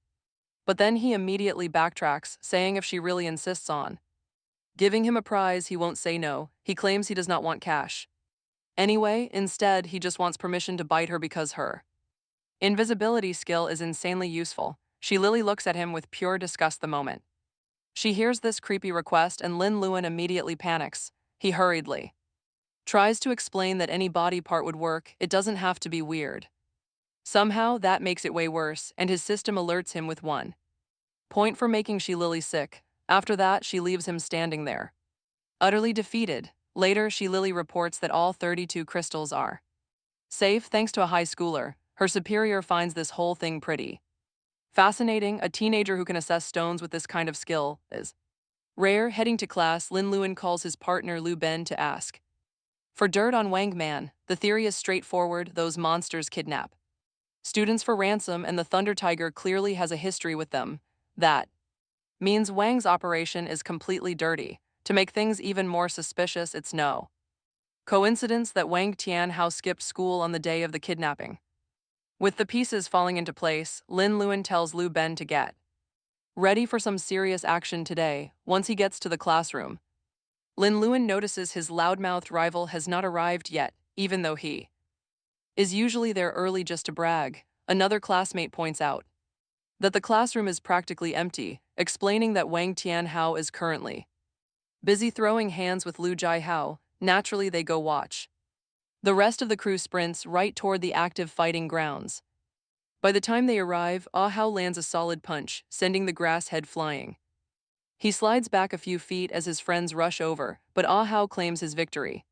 But then he immediately backtracks, saying if she really insists on giving him a prize, he won't say no. He claims he does not want cash. Anyway, instead, he just wants permission to bite her because her invisibility skill is insanely useful. Shi Lily looks at him with pure disgust the moment she hears this creepy request, and Lin Luan immediately panics. He hurriedly tries to explain that any body part would work. It doesn't have to be weird. Somehow, that makes it way worse, and his system alerts him with one point for making Shi Lily sick. After that, she leaves him standing there, utterly defeated. Later, Shi Lily reports that all 32 crystals are safe thanks to a high schooler. Her superior finds this whole thing pretty Fascinating, a teenager who can assess stones with this kind of skill is rare. Heading to class, Lin Luan calls his partner Lu Ben to ask for dirt on Wang Man. The theory is straightforward: those monsters kidnap students for ransom, and the Thunder Tiger clearly has a history with them. That means Wang's operation is completely dirty. To make things even more suspicious, it's no coincidence that Wang Tianhao skipped school on the day of the kidnapping. With the pieces falling into place, Lin Luan tells Lu Ben to get ready for some serious action today. Once he gets to the classroom, Lin Luan notices his loudmouthed rival has not arrived yet, even though he is usually there early just to brag. Another classmate points out that the classroom is practically empty, explaining that Wang Tianhao is currently busy throwing hands with Lu Jiahao. Naturally, they go watch. The rest of the crew sprints right toward the active fighting grounds. By the time they arrive, Ah Hao lands a solid punch, sending the grass head flying. He slides back a few feet as his friends rush over, but Ah Hao claims his victory.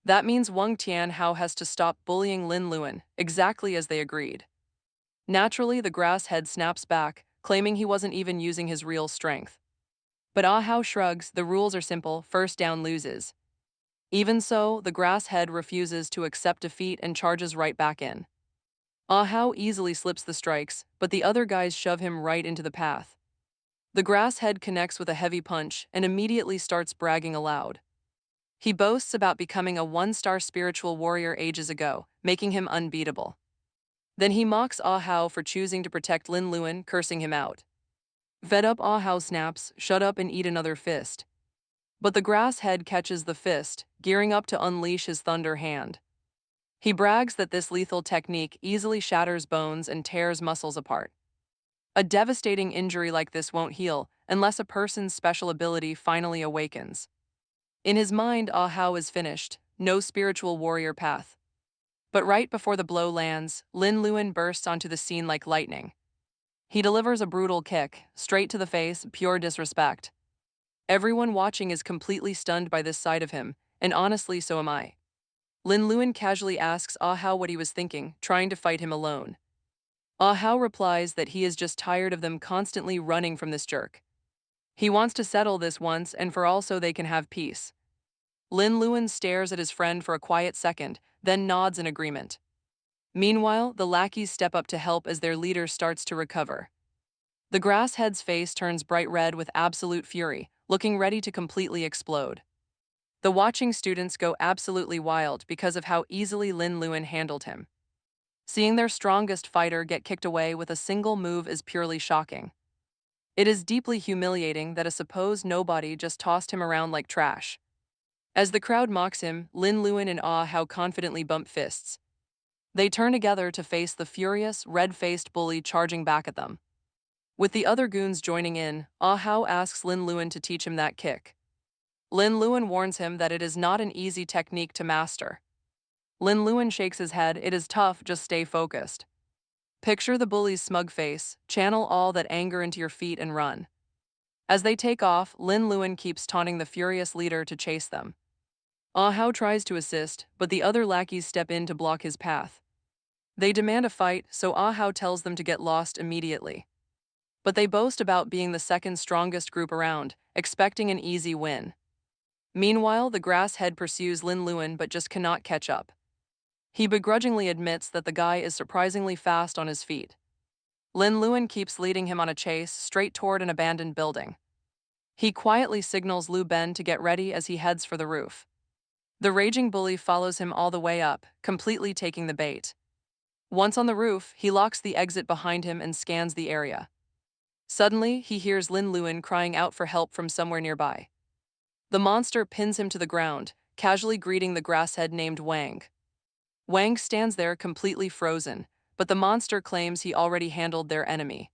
That means Wang Tianhao has to stop bullying Lin Luan, exactly as they agreed. Naturally, the grass head snaps back, claiming he wasn't even using his real strength. But Ah Hao shrugs. The rules are simple: first down loses. Even so, the grass head refuses to accept defeat and charges right back in. Ah Hao easily slips the strikes, but the other guys shove him right into the path. The grass head connects with a heavy punch and immediately starts bragging aloud. He boasts about becoming a one-star spiritual warrior ages ago, making him unbeatable. Then he mocks Ah Hao for choosing to protect Lin Luan, cursing him out. Fed up, Ah Hao snaps, "Shut up and eat another fist." But the grass head catches the fist, gearing up to unleash his thunder hand. He brags that this lethal technique easily shatters bones and tears muscles apart. A devastating injury like this won't heal unless a person's special ability finally awakens. In his mind, Ah Hao is finished, no spiritual warrior path. But right before the blow lands, Lin Luan bursts onto the scene like lightning. He delivers a brutal kick, straight to the face, pure disrespect. Everyone watching is completely stunned by this side of him, and honestly, so am I. Lin Luan casually asks Ah Hao what he was thinking, trying to fight him alone. Ah Hao replies that he is just tired of them constantly running from this jerk. He wants to settle this once and for all so they can have peace. Lin Luan stares at his friend for a quiet second, then nods in agreement. Meanwhile, the lackeys step up to help as their leader starts to recover. The grass head's face turns bright red with absolute fury, looking ready to completely explode. The watching students go absolutely wild because of how easily Lin Luan handled him. Seeing their strongest fighter get kicked away with a single move is purely shocking. It is deeply humiliating that a supposed nobody just tossed him around like trash. As the crowd mocks him, Lin Luan and Ah Hao confidently bump fists. They turn together to face the furious, red-faced bully charging back at them. With the other goons joining in, Ah Hao asks Lin Luan to teach him that kick. Lin Luan warns him that it is not an easy technique to master. Lin Luan shakes his head. It is tough, just stay focused. Picture the bully's smug face, channel all that anger into your feet and run. As they take off, Lin Luan keeps taunting the furious leader to chase them. Ah Hao tries to assist, but the other lackeys step in to block his path. They demand a fight, so Ah Hao tells them to get lost immediately. But they boast about being the second strongest group around, expecting an easy win. Meanwhile, the grass head pursues Lin Luan but just cannot catch up. He begrudgingly admits that the guy is surprisingly fast on his feet. Lin Luan keeps leading him on a chase straight toward an abandoned building. He quietly signals Lu Ben to get ready as he heads for the roof. The raging bully follows him all the way up, completely taking the bait. Once on the roof, he locks the exit behind him and scans the area. Suddenly, he hears Lin Luan crying out for help from somewhere nearby. The monster pins him to the ground, casually greeting the grasshead named Wang. Wang stands there completely frozen, but the monster claims he already handled their enemy.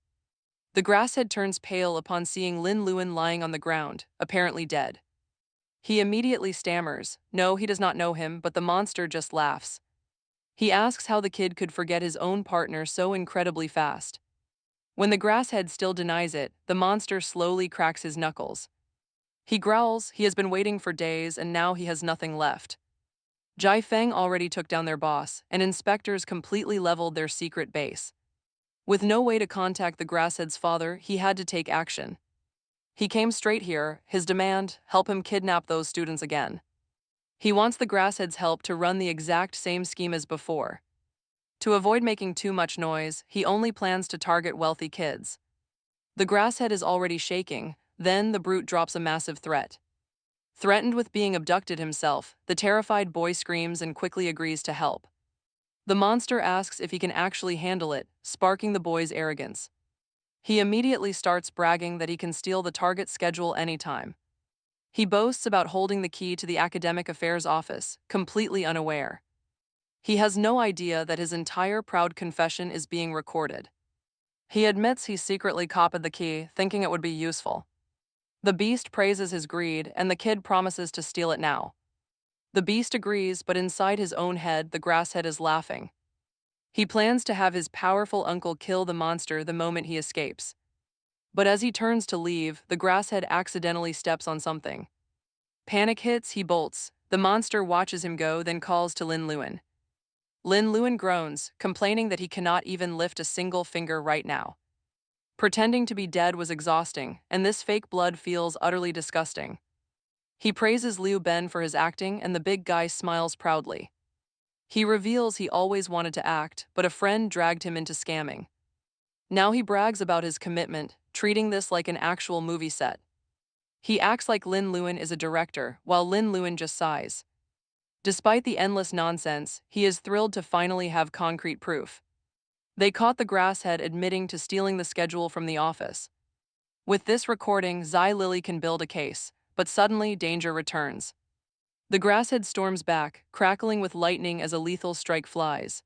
The grasshead turns pale upon seeing Lin Luan lying on the ground, apparently dead. He immediately stammers. No, he does not know him, but the monster just laughs. He asks how the kid could forget his own partner so incredibly fast. When the grasshead still denies it, the monster slowly cracks his knuckles. He growls. He has been waiting for days and now he has nothing left. Jai Feng already took down their boss, and inspectors completely leveled their secret base. With no way to contact the grasshead's father, he had to take action. He came straight here, his demand, help him kidnap those students again. He wants the grasshead's help to run the exact same scheme as before. To avoid making too much noise, he only plans to target wealthy kids. The grasshead is already shaking, then the brute drops a massive threat. Threatened with being abducted himself, the terrified boy screams and quickly agrees to help. The monster asks if he can actually handle it, sparking the boy's arrogance. He immediately starts bragging that he can steal the target schedule anytime. He boasts about holding the key to the academic affairs office, completely unaware. He has no idea that his entire proud confession is being recorded. He admits he secretly copied the key, thinking it would be useful. The beast praises his greed, and the kid promises to steal it now. The beast agrees, but inside his own head, the grasshead is laughing. He plans to have his powerful uncle kill the monster the moment he escapes. But as he turns to leave, the grasshead accidentally steps on something. Panic hits, he bolts. The monster watches him go, then calls to Lin Luan. Lin Luan groans, complaining that he cannot even lift a single finger right now. Pretending to be dead was exhausting, and this fake blood feels utterly disgusting. He praises Liu Ben for his acting, and the big guy smiles proudly. He reveals he always wanted to act, but a friend dragged him into scamming. Now he brags about his commitment, treating this like an actual movie set. He acts like Lin Luan is a director, while Lin Luan just sighs. Despite the endless nonsense, he is thrilled to finally have concrete proof. They caught the grasshead admitting to stealing the schedule from the office. With this recording, Zai Lily can build a case, but suddenly danger returns. The grasshead storms back, crackling with lightning as a lethal strike flies.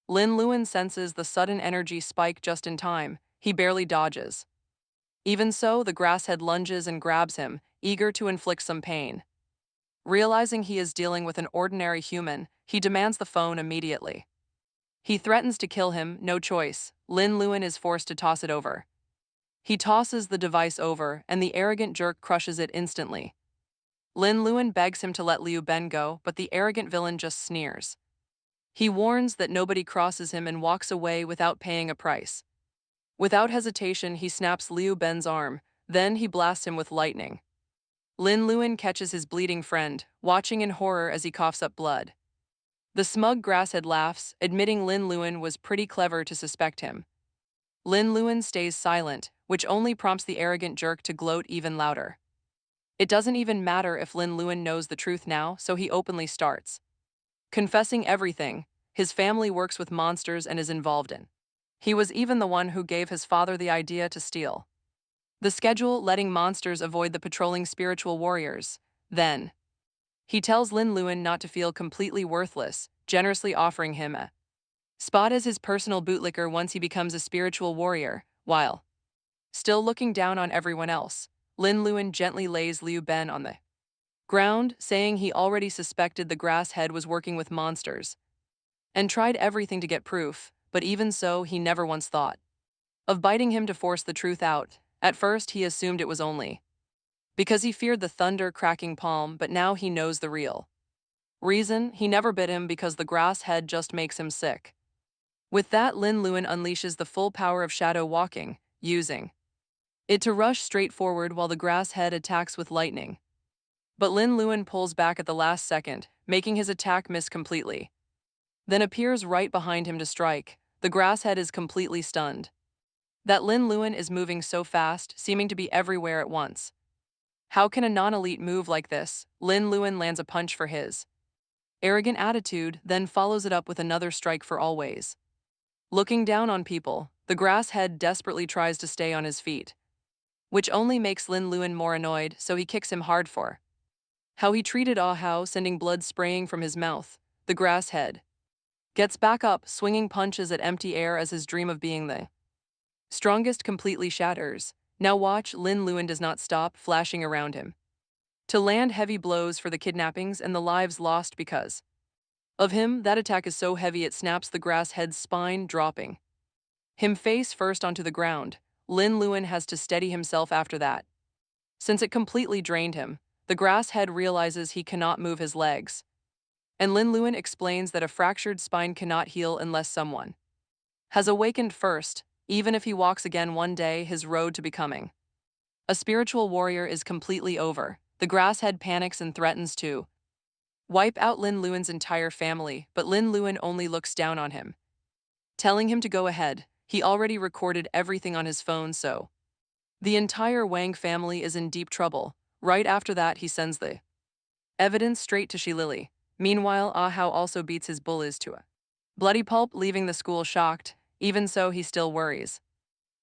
Lin Luan senses the sudden energy spike just in time. He barely dodges. Even so, the grasshead lunges and grabs him, eager to inflict some pain. Realizing he is dealing with an ordinary human, he demands the phone immediately. He threatens to kill him, no choice. Lin Luan is forced to toss it over. He tosses the device over, and the arrogant jerk crushes it instantly. Lin Luan begs him to let Liu Ben go, but the arrogant villain just sneers. He warns that nobody crosses him and walks away without paying a price. Without hesitation, he snaps Liu Ben's arm, then he blasts him with lightning. Lin Luan catches his bleeding friend, watching in horror as he coughs up blood. The smug grasshead laughs, admitting Lin Luan was pretty clever to suspect him. Lin Luan stays silent, which only prompts the arrogant jerk to gloat even louder. It doesn't even matter if Lin Luan knows the truth now, so he openly starts. Confessing everything, his family works with monsters and is involved in. He was even the one who gave his father the idea to steal the schedule, letting monsters avoid the patrolling spiritual warriors. Then, he tells Lin Luan not to feel completely worthless, generously offering him a spot as his personal bootlicker once he becomes a spiritual warrior, while still looking down on everyone else. Lin Luan gently lays Liu Ben on the ground, saying he already suspected the grasshead was working with monsters, and tried everything to get proof, but even so, he never once thought of biting him to force the truth out. At first, he assumed it was only because he feared the thunder-cracking palm, but now he knows the real reason. He never bit him because the grasshead just makes him sick. With that, Lin Luan unleashes the full power of shadow walking, using it to rush straight forward while the grasshead attacks with lightning. But Lin Luan pulls back at the last second, making his attack miss completely. Then appears right behind him to strike. The grasshead is completely stunned. That Lin Luan is moving so fast, seeming to be everywhere at once. How can a non-elite move like this? Lin Luan lands a punch for his arrogant attitude, then follows it up with another strike for always. Looking down on people, the grasshead desperately tries to stay on his feet, which only makes Lin Luan more annoyed, so he kicks him hard for how he treated Ah Hao, sending blood spraying from his mouth. The grasshead gets back up, swinging punches at empty air as his dream of being the strongest completely shatters. Now watch, Lin Luan does not stop, flashing around him to land heavy blows for the kidnappings and the lives lost because of him. That attack is so heavy it snaps the grasshead's spine, dropping him face first onto the ground. Lin Luan has to steady himself after that. Since it completely drained him, the grasshead realizes he cannot move his legs. And Lin Luan explains that a fractured spine cannot heal unless someone has awakened first, even if he walks again one day his road to becoming a spiritual warrior is completely over. The grass head panics and threatens to wipe out Lin Luan's entire family, but Lin Luan only looks down on him, telling him to go ahead. He already recorded everything on his phone, so the entire Wang family is in deep trouble. Right after that, he sends the evidence straight to Shilili. Meanwhile, Ah Hao also beats his bullies to a bloody pulp, leaving the school shocked. Even so, he still worries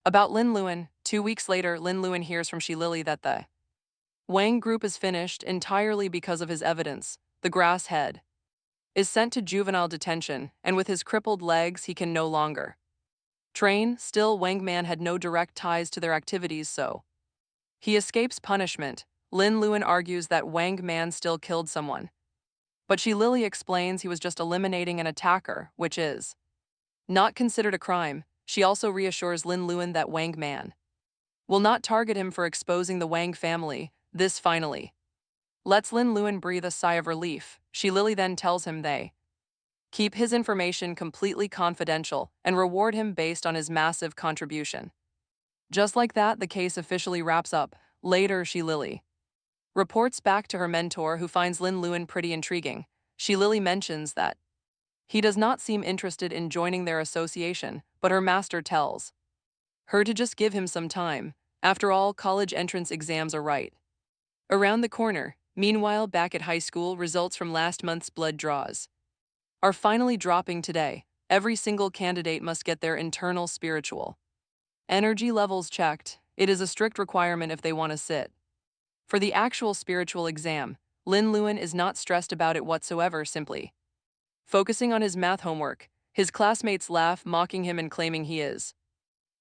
about Lin Luan. 2 weeks later, Lin Luan hears from Shilili that the Wang group is finished entirely because of his evidence. The grass head is sent to juvenile detention, and with his crippled legs, he can no longer train. Still, Wang Man had no direct ties to their activities, so he escapes punishment. Lin Luan argues that Wang Man still killed someone, but Shilili explains he was just eliminating an attacker, which is not considered a crime. She also reassures Lin Luan that Wang Man will not target him for exposing the Wang family. This finally lets Lin Luan breathe a sigh of relief. Shilili then tells him they keep his information completely confidential and reward him based on his massive contribution. Just like that, the case officially wraps up. Later, Shilili reports back to her mentor, who finds Lin Luan pretty intriguing. Shilili mentions that he does not seem interested in joining their association, but her master tells her to just give him some time. After all, college entrance exams are right around the corner. Meanwhile, back at high school, results from last month's blood draws are finally dropping today. Every single candidate must get their internal spiritual energy levels checked. It is a strict requirement if they want to sit for the actual spiritual exam. Lin Luan is not stressed about it whatsoever, simply focusing on his math homework. His classmates laugh, mocking him and claiming he is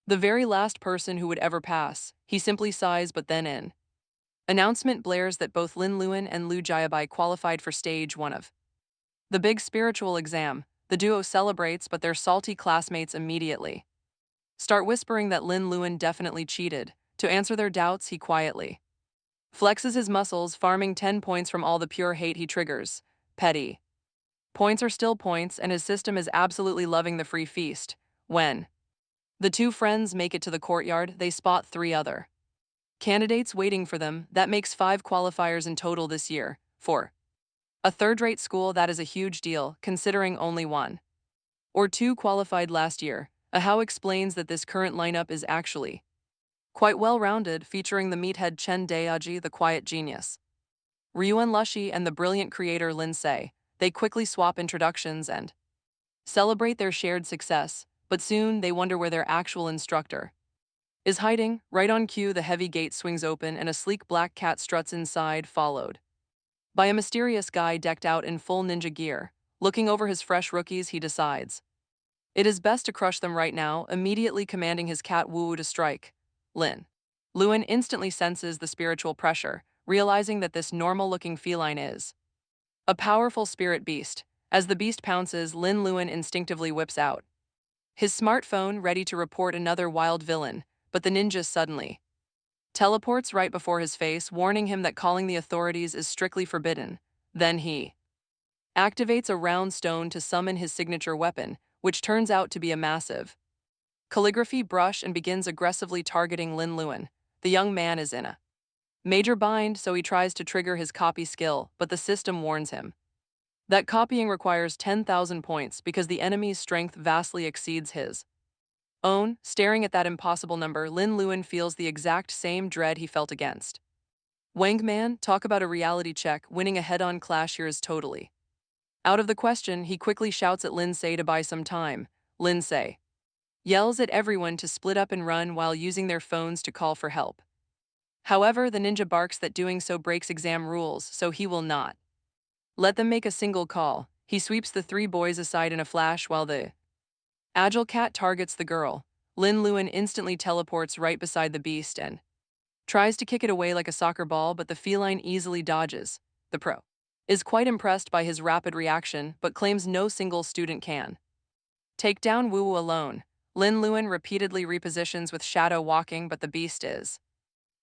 the very last person who would ever pass. He simply sighs, but then an announcement blares that both Lin Luan and Lu Jiabai qualified for stage 1 of the big spiritual exam. The duo celebrates, but their salty classmates immediately start whispering that Lin Luan definitely cheated. To answer their doubts, he quietly flexes his muscles, farming 10 points from all the pure hate he triggers. Petty points are still points, and his system is absolutely loving the free feast. When the two friends make it to the courtyard, they spot 3 other candidates waiting for them. That makes 5 qualifiers in total this year. For a third-rate school, that is a huge deal, considering only 1 or 2 qualified last year. Ahao explains that this current lineup is actually quite well-rounded, featuring the meathead Chen Daoji, the quiet genius Ryuan Lushi, and the brilliant creator Lin Se. They quickly swap introductions and celebrate their shared success, but soon they wonder where their actual instructor is hiding. Right on cue, the heavy gate swings open and a sleek black cat struts inside, followed by a mysterious guy decked out in full ninja gear. Looking over his fresh rookies, he decides it is best to crush them right now, immediately commanding his cat Wu to strike. Lin Luan instantly senses the spiritual pressure, realizing that this normal-looking feline is a powerful spirit beast. As the beast pounces, Lin Luan instinctively whips out his smartphone, ready to report another wild villain, but the ninja suddenly teleports right before his face, warning him that calling the authorities is strictly forbidden. Then he activates a round stone to summon his signature weapon, which turns out to be a massive calligraphy brush, and begins aggressively targeting Lin Luan. The young man is in a major bind, so he tries to trigger his copy skill, but the system warns him that copying requires 10,000 points because the enemy's strength vastly exceeds his own. Staring at that impossible number, Lin Luan feels the exact same dread he felt against Wang Man. Talk about a reality check. Winning a head-on clash here is totally out of the question. He quickly shouts at Lin Se to buy some time. Lin Se yells at everyone to split up and run while using their phones to call for help. However, the ninja barks that doing so breaks exam rules, so he will not let them make a single call. He sweeps the 3 boys aside in a flash while the agile cat targets the girl. Lin Luan instantly teleports right beside the beast and tries to kick it away like a soccer ball, but the feline easily dodges. The pro is quite impressed by his rapid reaction, but claims no single student can take down Wu Wu alone. Lin Luan repeatedly repositions with shadow walking, but the beast is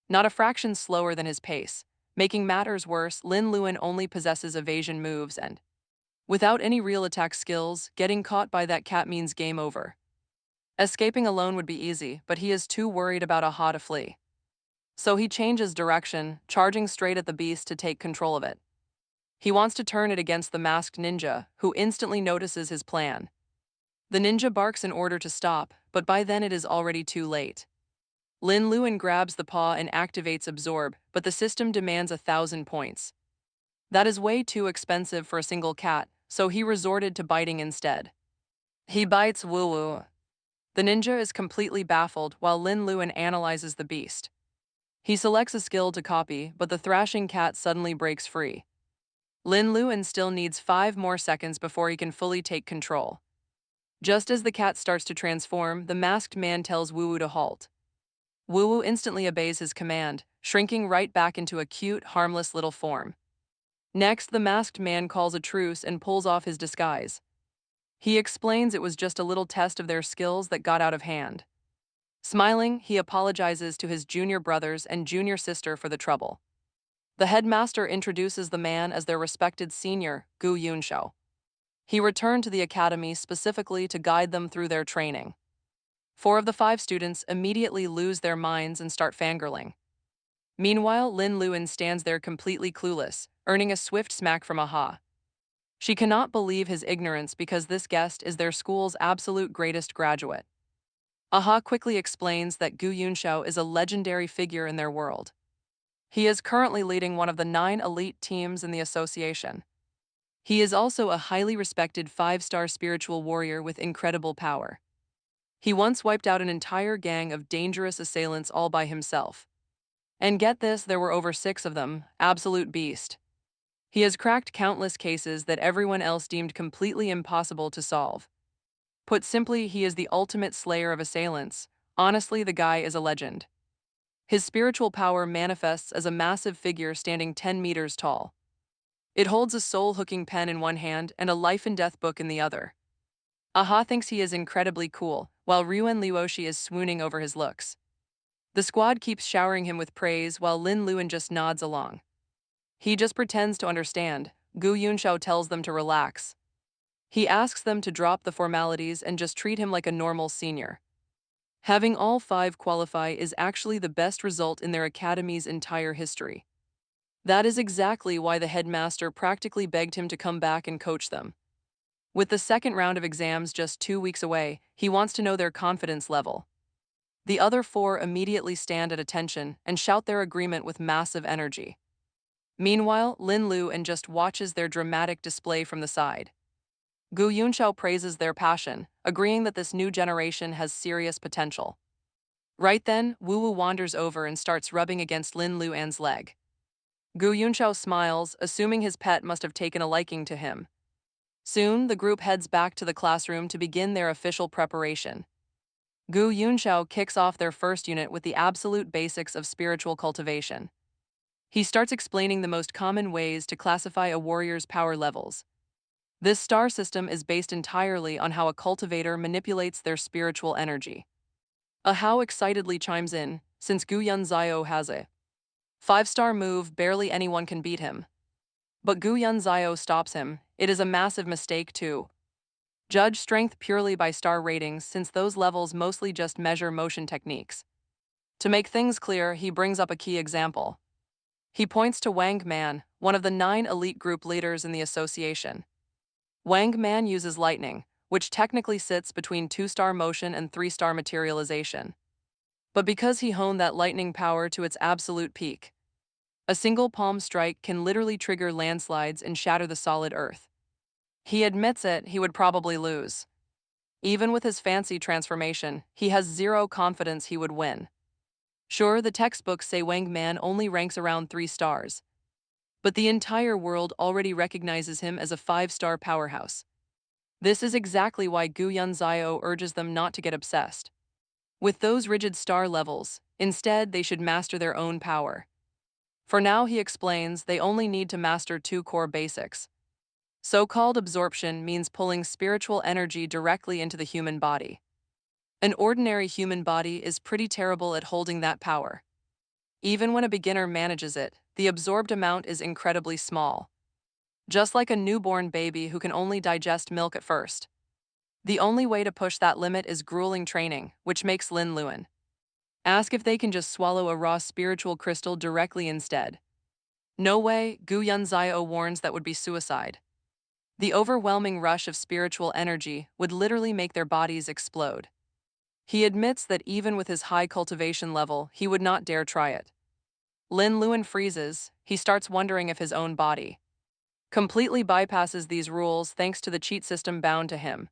not a fraction slower than his pace. Making matters worse, Lin Luan only possesses evasion moves, and without any real attack skills, getting caught by that cat means game over. Escaping alone would be easy, but he is too worried about Aha to flee. So he changes direction, charging straight at the beast to take control of it. He wants to turn it against the masked ninja, who instantly notices his plan. The ninja barks in order to stop, but by then it is already too late. Lin Luan grabs the paw and activates Absorb, but the system demands 1,000 points. That is way too expensive for a single cat, so he resorted to biting instead. He bites Woo Woo. The ninja is completely baffled while Lin Luan analyzes the beast. He selects a skill to copy, but the thrashing cat suddenly breaks free. Lin Luan still needs 5 more seconds before he can fully take control. Just as the cat starts to transform, the masked man tells Woo Woo to halt. Woo Woo instantly obeys his command, shrinking right back into a cute, harmless little form. Next, the masked man calls a truce and pulls off his disguise. He explains it was just a little test of their skills that got out of hand. Smiling, he apologizes to his junior brothers and junior sister for the trouble. The headmaster introduces the man as their respected senior, Gu Yunshao. He returned to the academy specifically to guide them through their training. 4 of the 5 students immediately lose their minds and start fangirling. Meanwhile, Lin Luan stands there completely clueless, earning a swift smack from Aha. She cannot believe his ignorance because this guest is their school's absolute greatest graduate. Aha quickly explains that Gu Yunshao is a legendary figure in their world. He is currently leading one of the 9 elite teams in the association. He is also a highly respected 5-star spiritual warrior with incredible power. He once wiped out an entire gang of dangerous assailants all by himself. And get this, there were over 6 of them, absolute beast. He has cracked countless cases that everyone else deemed completely impossible to solve. Put simply, he is the ultimate slayer of assailants. Honestly, the guy is a legend. His spiritual power manifests as a massive figure standing 10 meters tall. It holds a soul-hooking pen in one hand and a life-and-death book in the other. Aha thinks he is incredibly cool, while Ryuan Liuoshi is swooning over his looks. The squad keeps showering him with praise while Lin Luan just nods along. He just pretends to understand. Gu Yunshao tells them to relax. He asks them to drop the formalities and just treat him like a normal senior. Having all 5 qualify is actually the best result in their academy's entire history. That is exactly why the headmaster practically begged him to come back and coach them. With the second round of exams just 2 weeks away, he wants to know their confidence level. The other 4 immediately stand at attention and shout their agreement with massive energy. Meanwhile, Lin Luan just watches their dramatic display from the side. Gu Yunshao praises their passion, agreeing that this new generation has serious potential. Right then, Wu Wu wanders over and starts rubbing against Lin Luan's leg. Gu Yunshao smiles, assuming his pet must have taken a liking to him. Soon, the group heads back to the classroom to begin their official preparation. Gu Yunshao kicks off their first unit with the absolute basics of spiritual cultivation. He starts explaining the most common ways to classify a warrior's power levels. This star system is based entirely on how a cultivator manipulates their spiritual energy. A How excitedly chimes in, since Gu Yunzio has a 5-star move, barely anyone can beat him. But Gu Yunzio stops him. It is a massive mistake to judge strength purely by star ratings, since those levels mostly just measure motion techniques. To make things clear, he brings up a key example. He points to Wang Man, one of the 9 elite group leaders in the association. Wang Man uses lightning, which technically sits between 2-star motion and 3-star materialization. But because he honed that lightning power to its absolute peak, a single palm strike can literally trigger landslides and shatter the solid earth. He admits it, he would probably lose. Even with his fancy transformation, he has 0 confidence he would win. Sure, the textbooks say Wang Man only ranks around 3 stars. But the entire world already recognizes him as a 5-star powerhouse. This is exactly why Gu Yunzio urges them not to get obsessed with those rigid star levels. Instead, they should master their own power. For now, he explains, they only need to master 2 core basics. So-called absorption means pulling spiritual energy directly into the human body. An ordinary human body is pretty terrible at holding that power. Even when a beginner manages it, the absorbed amount is incredibly small. Just like a newborn baby who can only digest milk at first. The only way to push that limit is grueling training, which makes Lin Luan ask if they can just swallow a raw spiritual crystal directly instead. No way, Gu Yunzio warns that would be suicide. The overwhelming rush of spiritual energy would literally make their bodies explode. He admits that even with his high cultivation level, he would not dare try it. Lin Luan freezes. He starts wondering if his own body completely bypasses these rules thanks to the cheat system bound to him.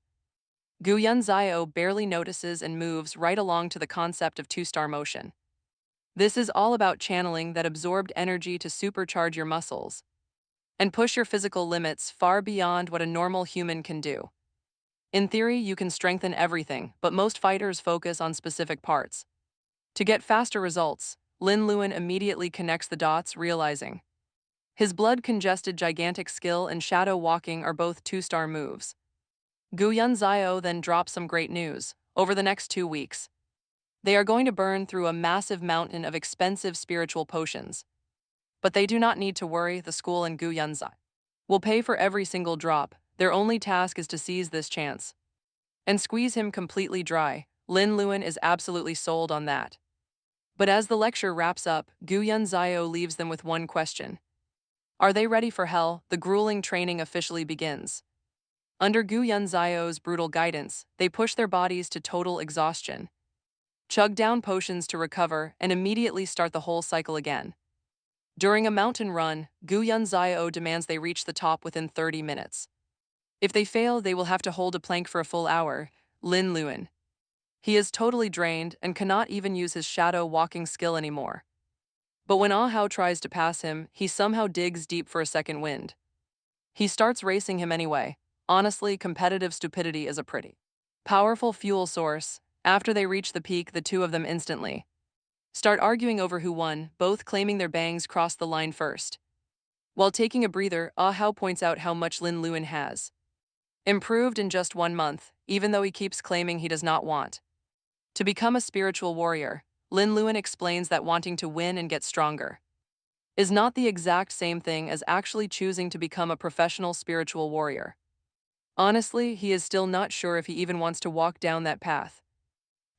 Gu Yunzio barely notices and moves right along to the concept of two-star motion. This is all about channeling that absorbed energy to supercharge your muscles and push your physical limits far beyond what a normal human can do. In theory, you can strengthen everything, but most fighters focus on specific parts. To get faster results, Lin Luan immediately connects the dots, realizing his blood-congested gigantic skill and shadow walking are both two-star moves. Gu Yunzio then drops some great news. Over the next 2 weeks, they are going to burn through a massive mountain of expensive spiritual potions. But they do not need to worry, the school and Gu Yunzai will pay for every single drop. Their only task is to seize this chance and squeeze him completely dry. Lin Luan is absolutely sold on that. But as the lecture wraps up, Gu Yunzio leaves them with one question. Are they ready for hell? The grueling training officially begins. Under Gu Yunzio's brutal guidance, they push their bodies to total exhaustion, chug down potions to recover, and immediately start the whole cycle again. During a mountain run, Gu Yunzio demands they reach the top within 30 minutes. If they fail, they will have to hold a plank for a full hour. Lin Luan. He is totally drained and cannot even use his shadow walking skill anymore. But when Ah Hao tries to pass him, he somehow digs deep for a second wind. He starts racing him anyway. Honestly, competitive stupidity is a pretty powerful fuel source. After they reach the peak, the two of them instantly start arguing over who won, both claiming their bangs crossed the line first. While taking a breather, Ah Hao points out how much Lin Luan has improved in just 1 month, even though he keeps claiming he does not want to become a spiritual warrior. Lin Luan explains that wanting to win and get stronger is not the exact same thing as actually choosing to become a professional spiritual warrior. Honestly, he is still not sure if he even wants to walk down that path.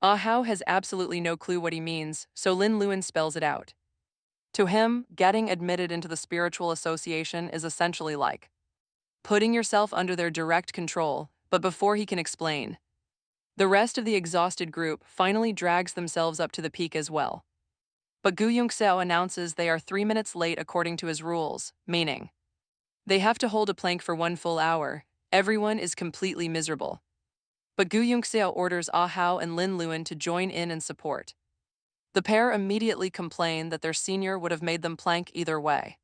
Ah Hao has absolutely no clue what he means, so Lin Luan spells it out. To him, getting admitted into the spiritual association is essentially like putting yourself under their direct control. But before he can explain, the rest of the exhausted group finally drags themselves up to the peak as well. But Gu Yunxiao announces they are 3 minutes late according to his rules, meaning they have to hold a plank for 1 full hour. Everyone is completely miserable. But Gu Yunxiao orders Ah Hao and Lin Luan to join in and support. The pair immediately complain that their senior would have made them plank either way.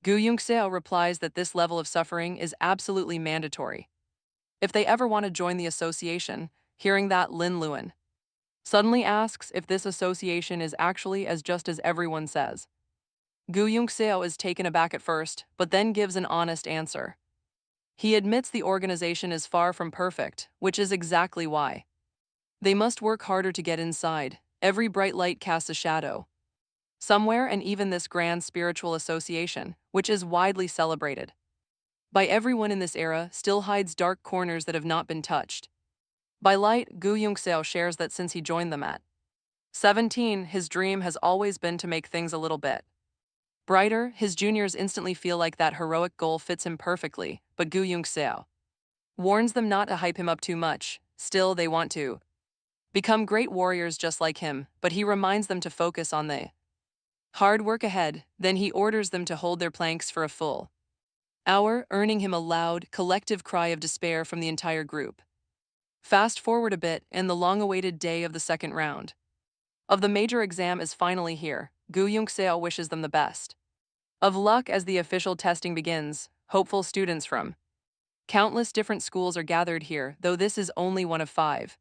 Gu Yunxiao replies that this level of suffering is absolutely mandatory if they ever want to join the association. Hearing that, Lin Luan suddenly asks if this association is actually as just as everyone says. Gu Yunxiao is taken aback at first, but then gives an honest answer. He admits the organization is far from perfect, which is exactly why they must work harder to get inside. Every bright light casts a shadow somewhere, and even this grand spiritual association, which is widely celebrated by everyone in this era, still hides dark corners that have not been touched by light. Gu Yunxiao shares that since he joined them at 17, his dream has always been to make things a little bit brighter. His juniors instantly feel like that heroic goal fits him perfectly, but Gu Yunxiao warns them not to hype him up too much. Still, they want to become great warriors just like him, but he reminds them to focus on the hard work ahead. Then he orders them to hold their planks for a full hour, earning him a loud, collective cry of despair from the entire group. Fast forward a bit, and the long-awaited day of the second round of the major exam is finally here. Gu Yunxiao wishes them the best of luck as the official testing begins. Hopeful students from countless different schools are gathered here, though this is only one of 5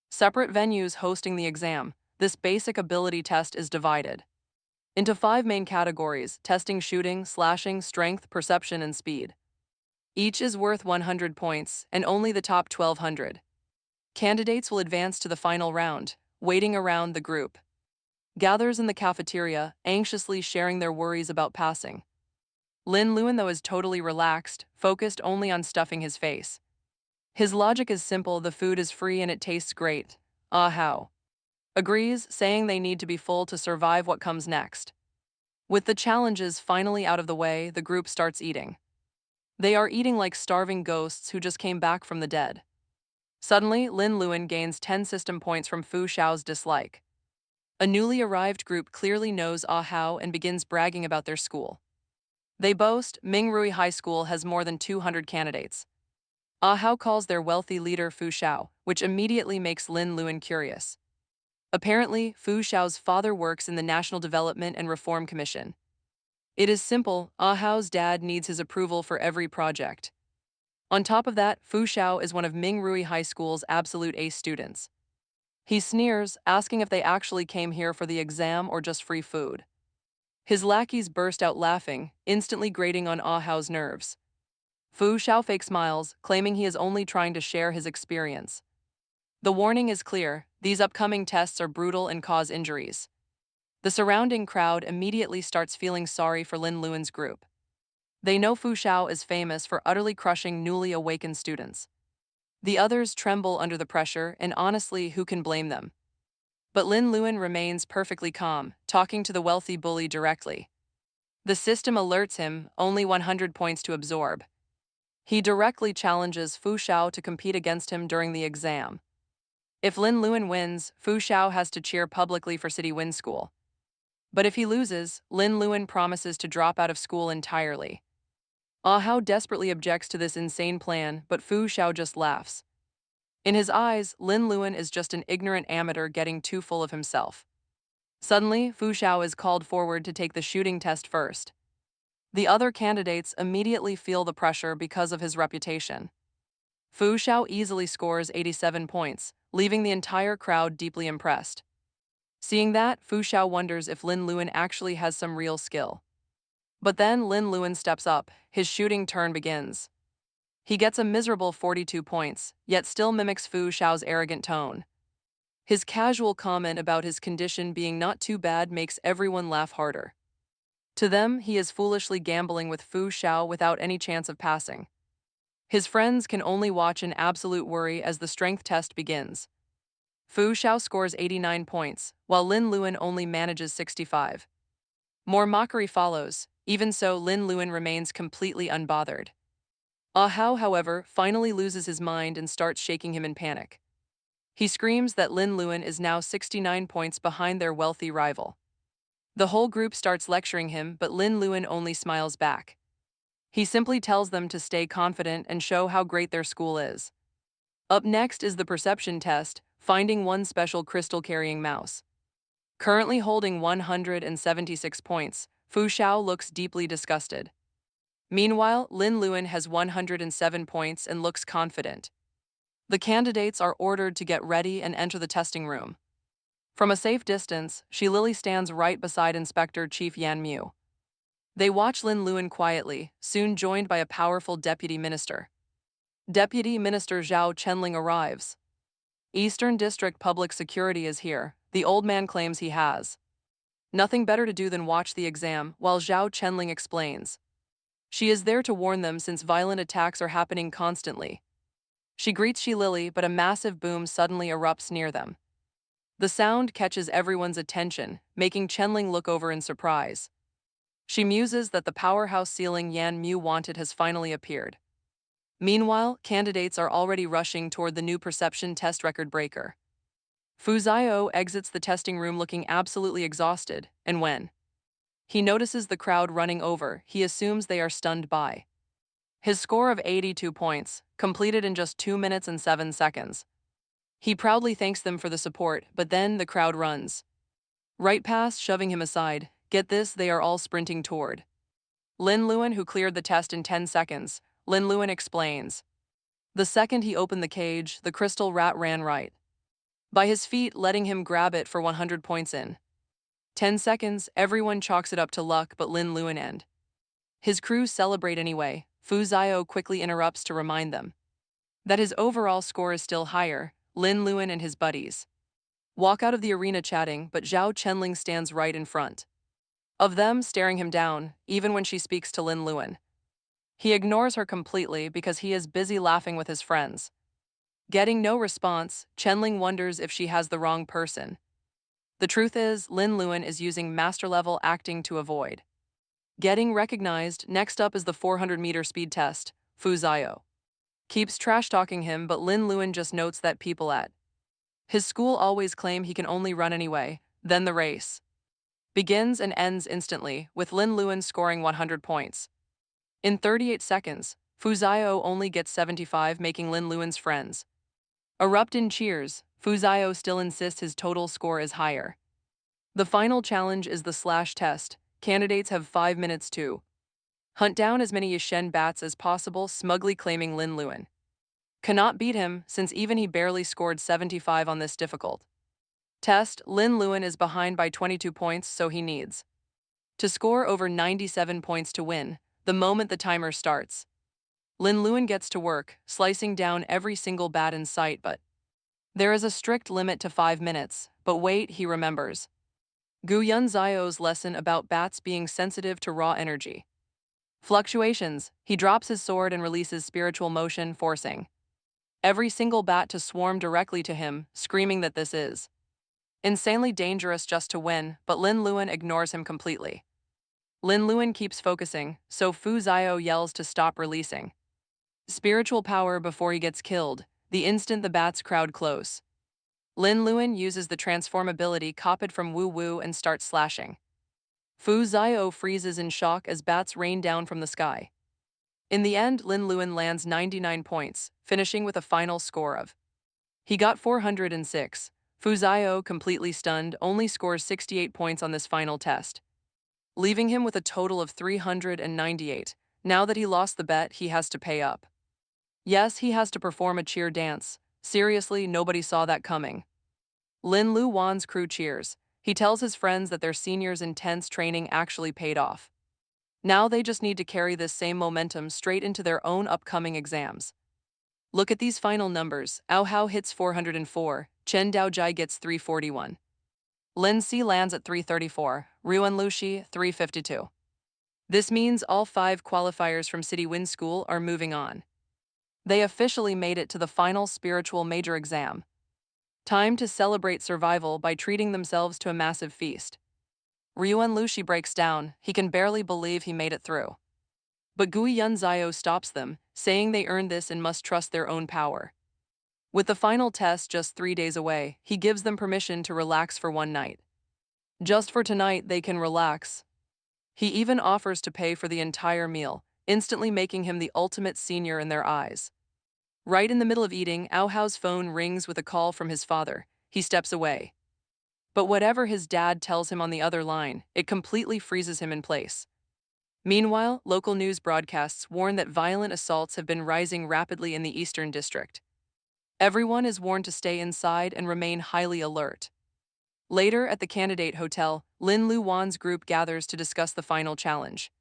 separate venues hosting the exam. This basic ability test is divided into 5 main categories: testing shooting, slashing, strength, perception, and speed. Each is worth 100 points, and only the top 1,200 candidates will advance to the final round. Waiting around, the group gathers in the cafeteria, anxiously sharing their worries about passing. Lin Luan, though, is totally relaxed, focused only on stuffing his face. His logic is simple: the food is free and it tastes great. Ah how. Agrees, saying they need to be full to survive what comes next. With the challenges finally out of the way, the group starts eating. They are eating like starving ghosts who just came back from the dead. Suddenly, Lin Luan gains 10 system points from Fu Xiao's dislike. A newly arrived group clearly knows Ah Hao and begins bragging about their school. They boast Mingrui High School has more than 200 candidates. Ah Hao calls their wealthy leader Fu Xiao, which immediately makes Lin Luan curious. Apparently, Fu Xiao's father works in the National Development and Reform Commission. It is simple: Ah Hao's dad needs his approval for every project. On top of that, Fu Xiao is one of Mingrui High School's absolute ace students. He sneers, asking if they actually came here for the exam or just free food. His lackeys burst out laughing, instantly grating on Ah Hao's nerves. Fu Xiao fake smiles, claiming he is only trying to share his experience. The warning is clear: these upcoming tests are brutal and cause injuries. The surrounding crowd immediately starts feeling sorry for Lin Luan's group. They know Fu Xiao is famous for utterly crushing newly awakened students. The others tremble under the pressure, and honestly, who can blame them? But Lin Luan remains perfectly calm, talking to the wealthy bully directly. The system alerts him, only 100 points to absorb. He directly challenges Fu Xiao to compete against him during the exam. If Lin Luan wins, Fu Xiao has to cheer publicly for City Wind School. But if he loses, Lin Luan promises to drop out of school entirely. Ah Hao desperately objects to this insane plan, but Fu Xiao just laughs. In his eyes, Lin Luan is just an ignorant amateur getting too full of himself. Suddenly, Fu Xiao is called forward to take the shooting test first. The other candidates immediately feel the pressure because of his reputation. Fu Xiao easily scores 87 points, leaving the entire crowd deeply impressed. Seeing that, Fu Xiao wonders if Lin Luan actually has some real skill. But then Lin Luan steps up, his shooting turn begins. He gets a miserable 42 points, yet still mimics Fu Xiao's arrogant tone. His casual comment about his condition being not too bad makes everyone laugh harder. To them, he is foolishly gambling with Fu Xiao without any chance of passing. His friends can only watch in absolute worry as the strength test begins. Fu Xiao scores 89 points, while Lin Luan only manages 65. More mockery follows. Even so, Lin Luan remains completely unbothered. Ah Hao, however, finally loses his mind and starts shaking him in panic. He screams that Lin Luan is now 69 points behind their wealthy rival. The whole group starts lecturing him, but Lin Luan only smiles back. He simply tells them to stay confident and show how great their school is. Up next is the perception test, finding one special crystal-carrying mouse. Currently holding 176 points, Fu Xiao looks deeply disgusted. Meanwhile, Lin Luan has 107 points and looks confident. The candidates are ordered to get ready and enter the testing room. From a safe distance, Shi Lily stands right beside Inspector Chief Yan Mu. They watch Lin Luan quietly, soon joined by a powerful deputy minister. Deputy Minister Zhao Chenling arrives. Eastern District Public Security is here, the old man claims he has nothing better to do than watch the exam, while Zhao Chenling explains. She is there to warn them since violent attacks are happening constantly. She greets Shi Lily, but a massive boom suddenly erupts near them. The sound catches everyone's attention, making Chenling look over in surprise. She muses that the powerhouse ceiling Yan Mu wanted has finally appeared. Meanwhile, candidates are already rushing toward the new perception test record breaker. Fu Zio exits the testing room looking absolutely exhausted, and when he notices the crowd running over, he assumes they are stunned by his score of 82 points, completed in just 2 minutes and 7 seconds. He proudly thanks them for the support, but then the crowd runs right past, shoving him aside. Get this, they are all sprinting toward Lin Luan, who cleared the test in 10 seconds. Lin Luan explains. The second he opened the cage, the crystal rat ran right by his feet, letting him grab it for 100 points in 10 seconds. Everyone chalks it up to luck but Lin Luan and his crew celebrate anyway. Fu Zio quickly interrupts to remind them that his overall score is still higher. Lin Luan and his buddies walk out of the arena chatting, but Zhao Chenling stands right in front of them, staring him down, even when she speaks to Lin Luan. He ignores her completely because he is busy laughing with his friends. Getting no response, Chenling wonders if she has the wrong person. The truth is, Lin Luan is using master-level acting to avoid getting recognized. Next up is the 400-meter speed test. Fu Ziyo keeps trash-talking him, but Lin Luan just notes that people at his school always claim he can only run anyway. Then the race begins and ends instantly, with Lin Luan scoring 100 points. In 38 seconds, Fu Ziyo only gets 75, making Lin Luan's friends erupt in cheers. Fu Ziyo still insists his total score is higher. The final challenge is the slash test. Candidates have 5 minutes to hunt down as many Yishen bats as possible, smugly claiming Lin Luan cannot beat him, since even he barely scored 75 on this difficult test. Lin Luan is behind by 22 points, so he needs to score over 97 points to win. The moment the timer starts, Lin Luan gets to work, slicing down every single bat in sight, but there is a strict limit to 5 minutes. But wait, he remembers Gu Yun Zio's lesson about bats being sensitive to raw energy fluctuations. He drops his sword and releases spiritual motion, forcing every single bat to swarm directly to him, screaming that this is insanely dangerous just to win, but Lin Luan ignores him completely. Lin Luan keeps focusing, so Fu Zio yells to stop releasing spiritual power before he gets killed, the instant the bats crowd close. Lin Luan uses the transform ability copied from Wu Wu and starts slashing. Fu Zio freezes in shock as bats rain down from the sky. In the end, Lin Luan lands 99 points, finishing with a final score of he got 406. Fu Zio, completely stunned, only scores 68 points on this final test, leaving him with a total of 398. Now that he lost the bet, he has to pay up. Yes, he has to perform a cheer dance. Seriously, nobody saw that coming. Lin Luan's crew cheers. He tells his friends that their seniors' intense training actually paid off. Now they just need to carry this same momentum straight into their own upcoming exams. Look at these final numbers. Ao Hao hits 404, Chen Daojai gets 341. Lin Si lands at 334, Ruan Lushi 352. This means all 5 qualifiers from City Wind School are moving on. They officially made it to the final spiritual major exam. Time to celebrate survival by treating themselves to a massive feast. Ryuan Lushi breaks down. He can barely believe he made it through. But Gui Yun Zio stops them, saying they earned this and must trust their own power. With the final test just 3 days away, he gives them permission to relax for one night. Just for tonight, they can relax. He even offers to pay for the entire meal, instantly making him the ultimate senior in their eyes. Right in the middle of eating, Ao Hao's phone rings with a call from his father. He steps away. But whatever his dad tells him on the other line, it completely freezes him in place. Meanwhile, local news broadcasts warn that violent assaults have been rising rapidly in the Eastern District. Everyone is warned to stay inside and remain highly alert. Later, at the candidate hotel, Lin Luan's group gathers to discuss the final challenge.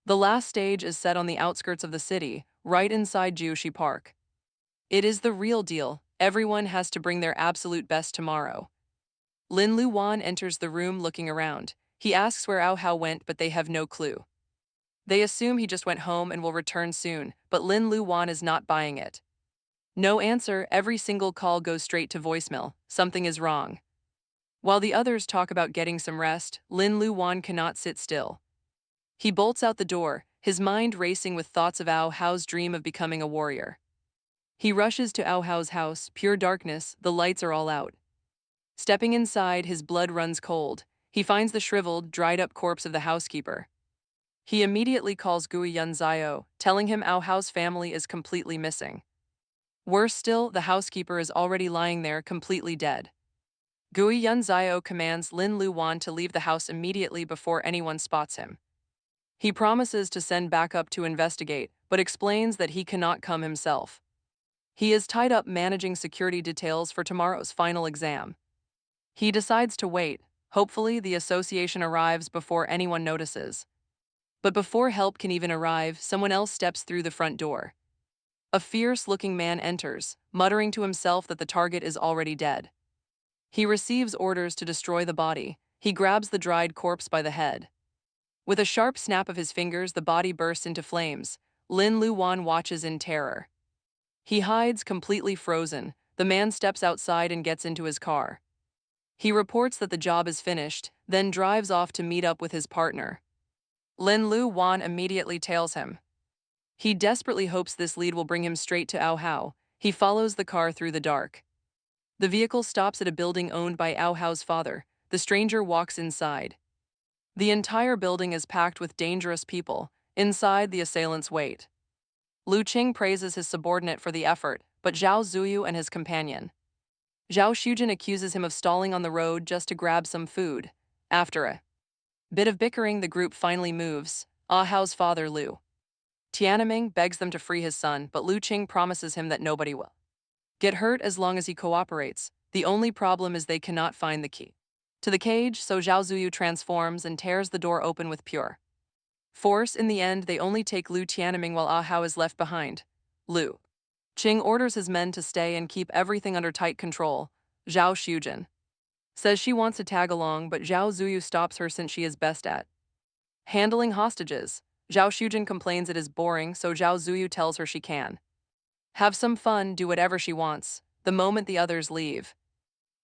The last stage is set on the outskirts of the city, right inside Jiushi Park. It is the real deal. Everyone has to bring their absolute best tomorrow. Lin Luan enters the room looking around. He asks where Ao Hao went, but they have no clue. They assume he just went home and will return soon, but Lin Luan is not buying it. No answer. Every single call goes straight to voicemail. Something is wrong. While the others talk about getting some rest, Lin Luan cannot sit still. He bolts out the door, his mind racing with thoughts of Ao Hao's dream of becoming a warrior. He rushes to Ao Hao's house, pure darkness, the lights are all out. Stepping inside, his blood runs cold. He finds the shriveled, dried-up corpse of the housekeeper. He immediately calls Gui Yun Zio, telling him Ao Hao's family is completely missing. Worse still, the housekeeper is already lying there, completely dead. Gui Yun Zio commands Lin Luan to leave the house immediately before anyone spots him. He promises to send backup to investigate, but explains that he cannot come himself. He is tied up managing security details for tomorrow's final exam. He decides to wait. Hopefully, the association arrives before anyone notices. But before help can even arrive, someone else steps through the front door. A fierce-looking man enters, muttering to himself that the target is already dead. He receives orders to destroy the body. He grabs the dried corpse by the head. With a sharp snap of his fingers, the body bursts into flames. Lin Luan watches in terror. He hides completely frozen. The man steps outside and gets into his car. He reports that the job is finished, then drives off to meet up with his partner. Lin Lu Wan immediately tails him. He desperately hopes this lead will bring him straight to Ao Hao. He follows the car through the dark. The vehicle stops at a building owned by Ao Hao's father. The stranger walks inside. The entire building is packed with dangerous people. Inside, the assailants wait. Lu Qing praises his subordinate for the effort, but Zhao Zuyu and his companion. Zhao Shujin accuses him of stalling on the road just to grab some food. After a bit of bickering, the group finally moves. Ah Hao's father, Lu Tianming, begs them to free his son, but Lu Qing promises him that nobody will get hurt as long as he cooperates. The only problem is they cannot find the key to the cage, so Zhao Zuyu transforms and tears the door open with pure force. In the end, they only take Lu Tianming while Ah Hao is left behind. Lu Qing orders his men to stay and keep everything under tight control. Zhao Shujin says she wants to tag along, but Zhao Zuyu stops her since she is best at handling hostages. Zhao Shujin complains it is boring, so Zhao Zuyu tells her she can have some fun, do whatever she wants. The moment the others leave,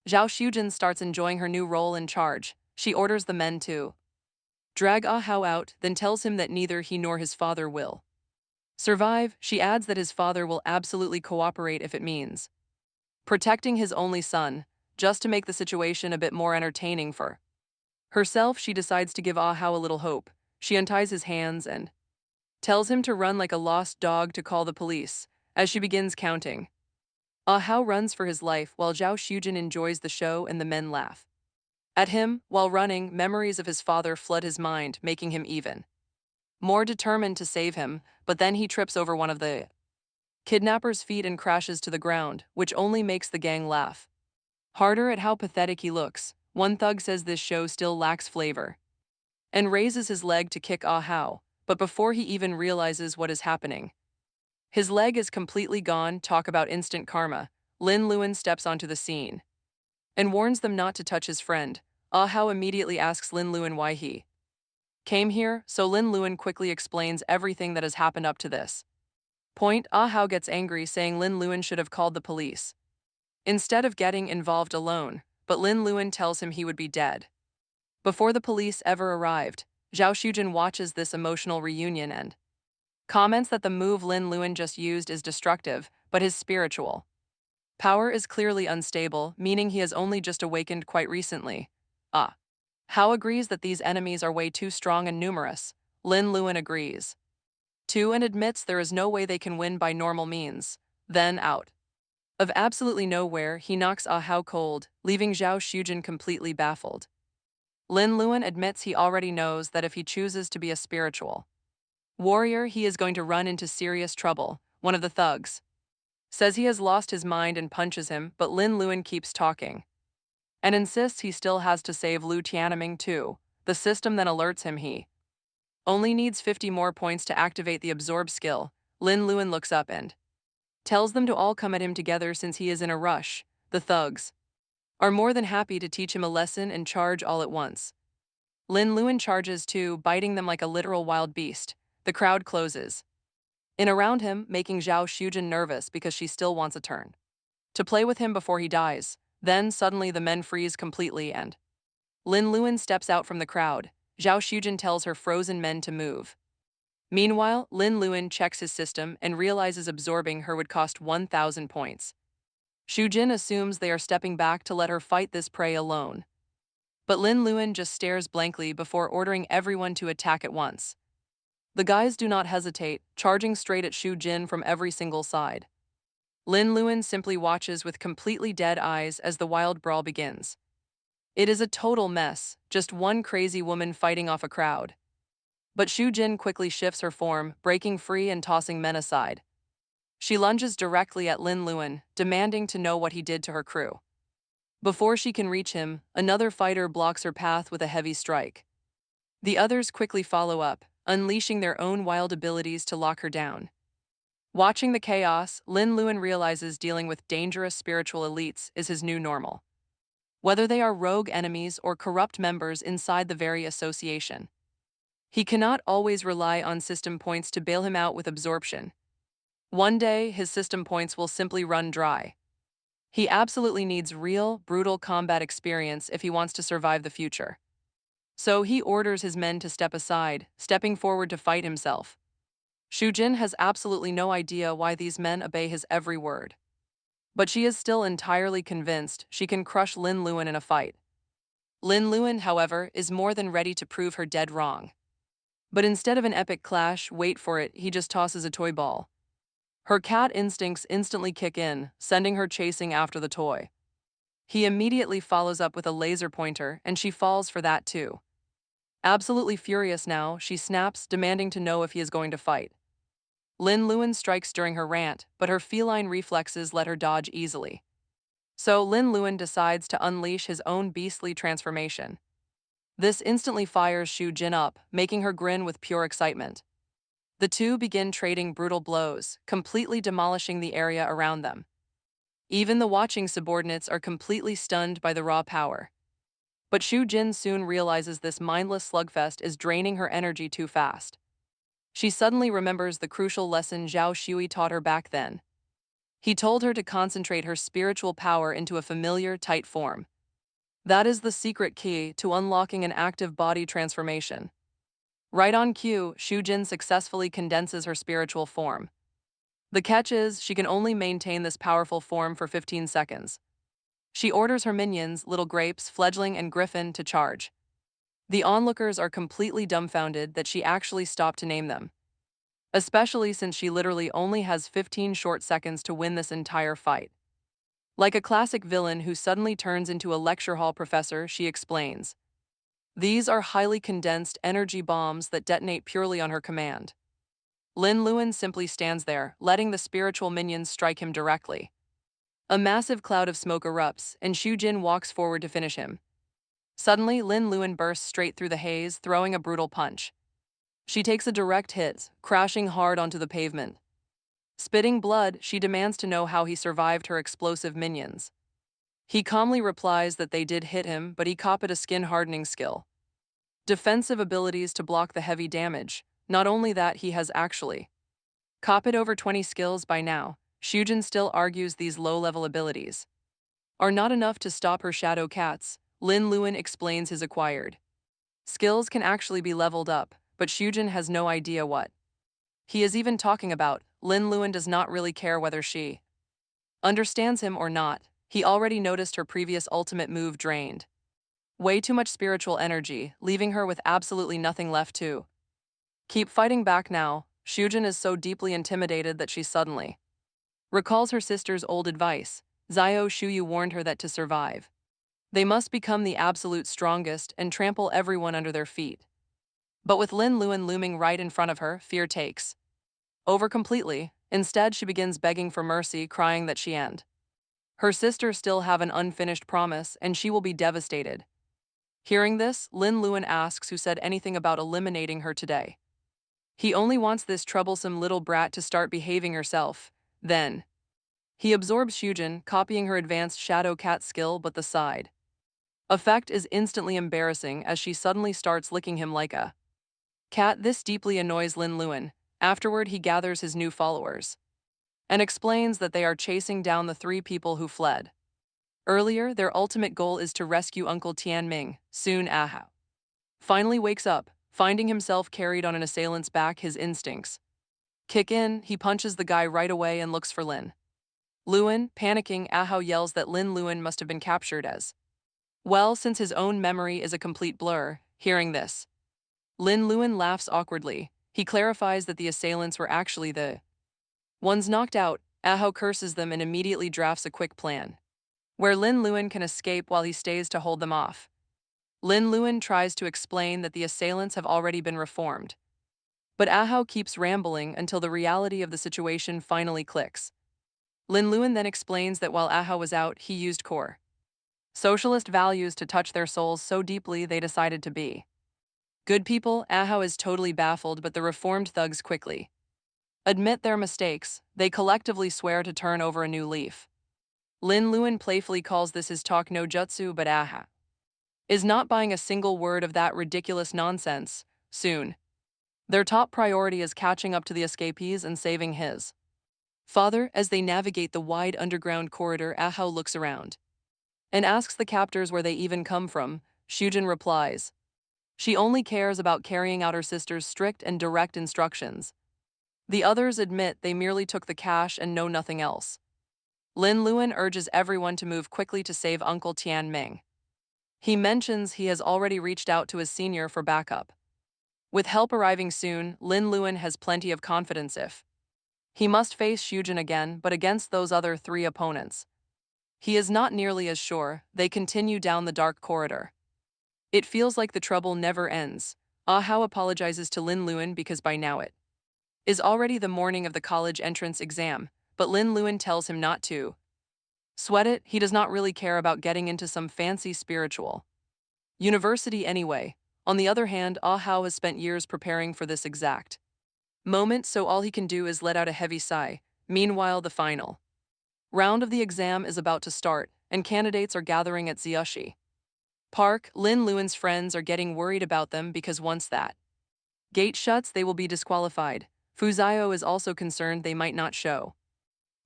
Zhao Shujin starts enjoying her new role in charge. She orders the men to drag Ah Hao out, then tells him that neither he nor his father will survive. She adds that his father will absolutely cooperate if it means protecting his only son. Just to make the situation a bit more entertaining for herself, she decides to give Ah Hao a little hope. She unties his hands and tells him to run like a lost dog to call the police. As she begins counting, Ah Hao runs for his life while Zhao Shujin enjoys the show and the men laugh at him. While running, memories of his father flood his mind, making him even more determined to save him, but then he trips over one of the kidnapper's feet and crashes to the ground, which only makes the gang laugh harder at how pathetic he looks. One thug says this show still lacks flavor and raises his leg to kick Ah Hao, but before he even realizes what is happening, his leg is completely gone. Talk about instant karma. Lin Luan steps onto the scene and warns them not to touch his friend. Ah Hao immediately asks Lin Luan why he came here, so Lin Luan quickly explains everything that has happened up to this point. Ah Hao gets angry, saying Lin Luan should have called the police instead of getting involved alone, but Lin Luan tells him he would be dead before the police ever arrived. Zhao Shujin watches this emotional reunion and comments that the move Lin Luan just used is destructive, but his spiritual power is clearly unstable, meaning he has only just awakened quite recently. Ah Hao agrees that these enemies are way too strong and numerous. Lin Luan agrees too and admits there is no way they can win by normal means. Then, out of absolutely nowhere, he knocks Ah Hao cold, leaving Zhao Shujin completely baffled. Lin Luan admits he already knows that if he chooses to be a spiritual warrior, he is going to run into serious trouble. One of the thugs says he has lost his mind and punches him, but Lin Luan keeps talking and insists he still has to save Lu Tianming too. The system then alerts him he only needs 50 more points to activate the absorb skill. Lin Luan looks up and tells them to all come at him together since he is in a rush. The thugs are more than happy to teach him a lesson and charge all at once. Lin Luan charges too, biting them like a literal wild beast. The crowd closes in around him, making Zhao Shujin nervous because she still wants a turn to play with him before he dies. Then suddenly the men freeze completely and Lin Luan steps out from the crowd. Zhao Shujin tells her frozen men to move. Meanwhile, Lin Luan checks his system and realizes absorbing her would cost 1,000 points. Shujin assumes they are stepping back to let her fight this prey alone. But Lin Luan just stares blankly before ordering everyone to attack at once. The guys do not hesitate, charging straight at Shujin from every single side. Lin Luan simply watches with completely dead eyes as the wild brawl begins. It is a total mess, just one crazy woman fighting off a crowd. But Shujin quickly shifts her form, breaking free and tossing men aside. She lunges directly at Lin Luan, demanding to know what he did to her crew. Before she can reach him, another fighter blocks her path with a heavy strike. The others quickly follow up, unleashing their own wild abilities to lock her down. Watching the chaos, Lin Luan realizes dealing with dangerous spiritual elites is his new normal. Whether they are rogue enemies or corrupt members inside the very association, he cannot always rely on system points to bail him out with absorption. One day, his system points will simply run dry. He absolutely needs real, brutal combat experience if he wants to survive the future. So he orders his men to step aside, stepping forward to fight himself. Shujin has absolutely no idea why these men obey his every word. But she is still entirely convinced she can crush Lin Luan in a fight. Lin Luan, however, is more than ready to prove her dead wrong. But instead of an epic clash, wait for it, he just tosses a toy ball. Her cat instincts instantly kick in, sending her chasing after the toy. He immediately follows up with a laser pointer, and she falls for that too. Absolutely furious now, she snaps, demanding to know if he is going to fight. Lin Luan strikes during her rant, but her feline reflexes let her dodge easily. So Lin Luan decides to unleash his own beastly transformation. This instantly fires Shu Jin up, making her grin with pure excitement. The two begin trading brutal blows, completely demolishing the area around them. Even the watching subordinates are completely stunned by the raw power. But Shu Jin soon realizes this mindless slugfest is draining her energy too fast. She suddenly remembers the crucial lesson Zhao Shui taught her back then. He told her to concentrate her spiritual power into a familiar, tight form. That is the secret key to unlocking an active body transformation. Right on cue, Shu Jin successfully condenses her spiritual form. The catch is, she can only maintain this powerful form for 15 seconds. She orders her minions, Little Grapes, Fledgling, and Griffin, to charge. The onlookers are completely dumbfounded that she actually stopped to name them. Especially since she literally only has 15 short seconds to win this entire fight. Like a classic villain who suddenly turns into a lecture hall professor, she explains. These are highly condensed energy bombs that detonate purely on her command. Lin Luan simply stands there, letting the spiritual minions strike him directly. A massive cloud of smoke erupts, and Shu Jin walks forward to finish him. Suddenly, Lin Luan bursts straight through the haze, throwing a brutal punch. She takes a direct hit, crashing hard onto the pavement. Spitting blood, she demands to know how he survived her explosive minions. He calmly replies that they did hit him, but he copied a skin-hardening skill. Defensive abilities to block the heavy damage. Not only that, he has actually copied over 20 skills by now. Shujin still argues these low-level abilities are not enough to stop her shadow cats. Lin Luan explains his acquired skills can actually be leveled up, but Shujin has no idea what he is even talking about. Lin Luan does not really care whether she understands him or not. He already noticed her previous ultimate move drained way too much spiritual energy, leaving her with absolutely nothing left to keep fighting back now. Shujin is so deeply intimidated that she suddenly recalls her sister's old advice. Zhao Shuyu warned her that to survive, they must become the absolute strongest and trample everyone under their feet. But with Lin Luan looming right in front of her, fear takes over completely. Instead, she begins begging for mercy, crying that she and her sister still have an unfinished promise and she will be devastated. Hearing this, Lin Luan asks who said anything about eliminating her today. He only wants this troublesome little brat to start behaving herself. Then he absorbs Shujin, copying her advanced Shadow Cat skill, but the side effect is instantly embarrassing as she suddenly starts licking him like a cat. This deeply annoys Lin Luan. Afterward, he gathers his new followers and explains that they are chasing down the three people who fled earlier. Their ultimate goal is to rescue Uncle Tianming. Soon Aha finally wakes up, finding himself carried on an assailant's back. His instincts kick in. He punches the guy right away and looks for Lin Luan. Panicking, Ahao yells that Lin Luan must have been captured as well, since his own memory is a complete blur. Hearing this, Lin Luan laughs awkwardly. He clarifies that the assailants were actually the ones knocked out. Ahao curses them and immediately drafts a quick plan where Lin Luan can escape while he stays to hold them off. Lin Luan tries to explain that the assailants have already been reformed, but Ahao keeps rambling until the reality of the situation finally clicks. Lin Luan then explains that while Ahao was out, he used core socialist values to touch their souls so deeply they decided to be good people. Ahao is totally baffled, but the reformed thugs quickly admit their mistakes. They collectively swear to turn over a new leaf. Lin Luan playfully calls this his talk no jutsu, but Ahao is not buying a single word of that ridiculous nonsense. Soon, their top priority is catching up to the escapees and saving his Father, as they navigate the wide underground corridor, Ahao looks around and asks the captors where they even come from. Shujin replies, she only cares about carrying out her sister's strict and direct instructions. The others admit they merely took the cash and know nothing else. Lin Luan urges everyone to move quickly to save Uncle Tian Ming. He mentions he has already reached out to his senior for backup. With help arriving soon, Lin Luan has plenty of confidence if he must face Shujin again, but against those other three opponents. He is not nearly as sure. They continue down the dark corridor. It feels like the trouble never ends. Ah Hao apologizes to Lin Luan because by now it is already the morning of the college entrance exam, but Lin Luan tells him not to sweat it. He does not really care about getting into some fancy spiritual university anyway. On the other hand, Ah Hao has spent years preparing for this exact moment, so all he can do is let out a heavy sigh. Meanwhile, the final round of the exam is about to start, and candidates are gathering at Ziyushi Park. Lin Luan's friends are getting worried about them because once that gate shuts, they will be disqualified. Fuzio is also concerned they might not show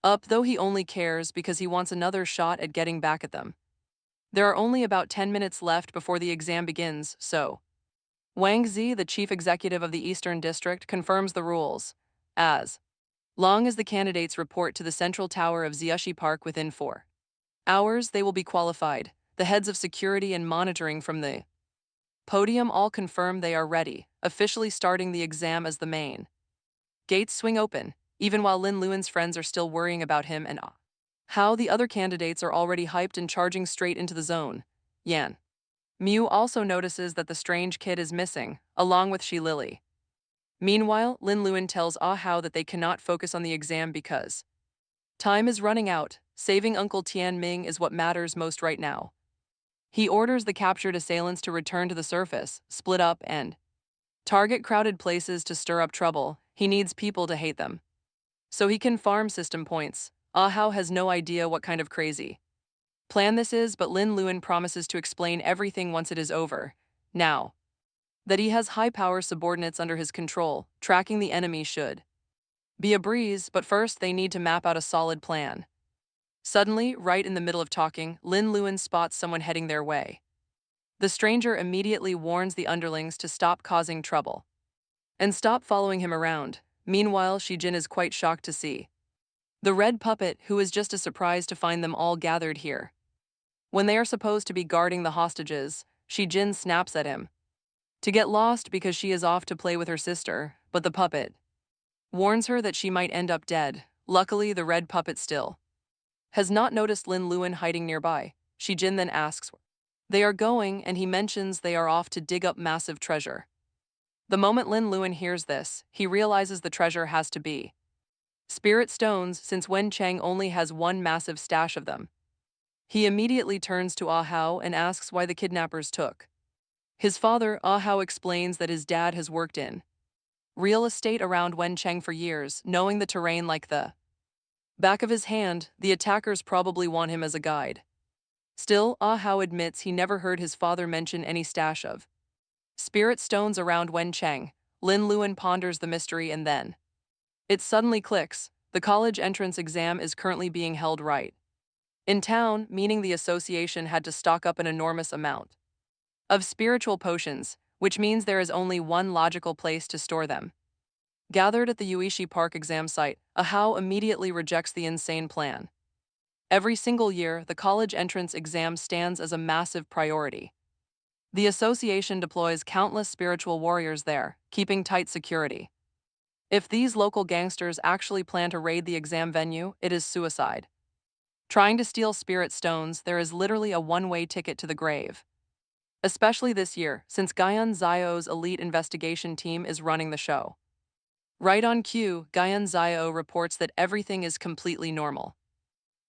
up, though he only cares because he wants another shot at getting back at them. There are only about 10 minutes left before the exam begins, so Wang Zi, the chief executive of the Eastern District, confirms the rules. As long as the candidates report to the central tower of Ziyushi Park within 4 hours, they will be qualified. The heads of security and monitoring from the podium all confirm they are ready, officially starting the exam as the main gates swing open, even while Lin Luan's friends are still worrying about him and how the other candidates are already hyped and charging straight into the zone. Yan Miu also notices that the strange kid is missing, along with Shi Lily. Meanwhile, Lin Luan tells Ah Hao that they cannot focus on the exam because time is running out. Saving Uncle Tian Ming is what matters most right now. He orders the captured assailants to return to the surface, split up, and target crowded places to stir up trouble. He needs people to hate them so he can farm system points. Ah Hao has no idea what kind of crazy plan this is, but Lin Luan promises to explain everything once it is over. Now that he has high-power subordinates under his control, tracking the enemy should be a breeze, but first they need to map out a solid plan. Suddenly, right in the middle of talking, Lin Luan spots someone heading their way. The stranger immediately warns the underlings to stop causing trouble and stop following him around. Meanwhile, Shi Jin is quite shocked to see the red puppet, who is just as surprised to find them all gathered here. When they are supposed to be guarding the hostages, Shi Jin snaps at him to get lost because she is off to play with her sister, but the puppet warns her that she might end up dead. Luckily, the red puppet still has not noticed Lin Luan hiding nearby. Shi Jin then asks where they are going, and he mentions they are off to dig up massive treasure. The moment Lin Luan hears this, he realizes the treasure has to be spirit stones, since Wen Cheng only has one massive stash of them. He immediately turns to Ah Hao and asks why the kidnappers took his father. Ah Hao explains that his dad has worked in real estate around Wen Cheng for years, knowing the terrain like the back of his hand. The attackers probably want him as a guide. Still, Ah Hao admits he never heard his father mention any stash of spirit stones around Wen Cheng. Lin Luan ponders the mystery, and then it suddenly clicks. The college entrance exam is currently being held right in town, meaning the association had to stock up an enormous amount of spiritual potions, which means there is only one logical place to store them. Gathered at the Yuishi Park exam site, Ah Hao immediately rejects the insane plan. Every single year, the college entrance exam stands as a massive priority. The association deploys countless spiritual warriors there, keeping tight security. If these local gangsters actually plan to raid the exam venue, it is suicide. Trying to steal spirit stones, there is literally a one-way ticket to the grave. Especially this year, since Guyan Zio's elite investigation team is running the show. Right on cue, Guyan Zio reports that everything is completely normal.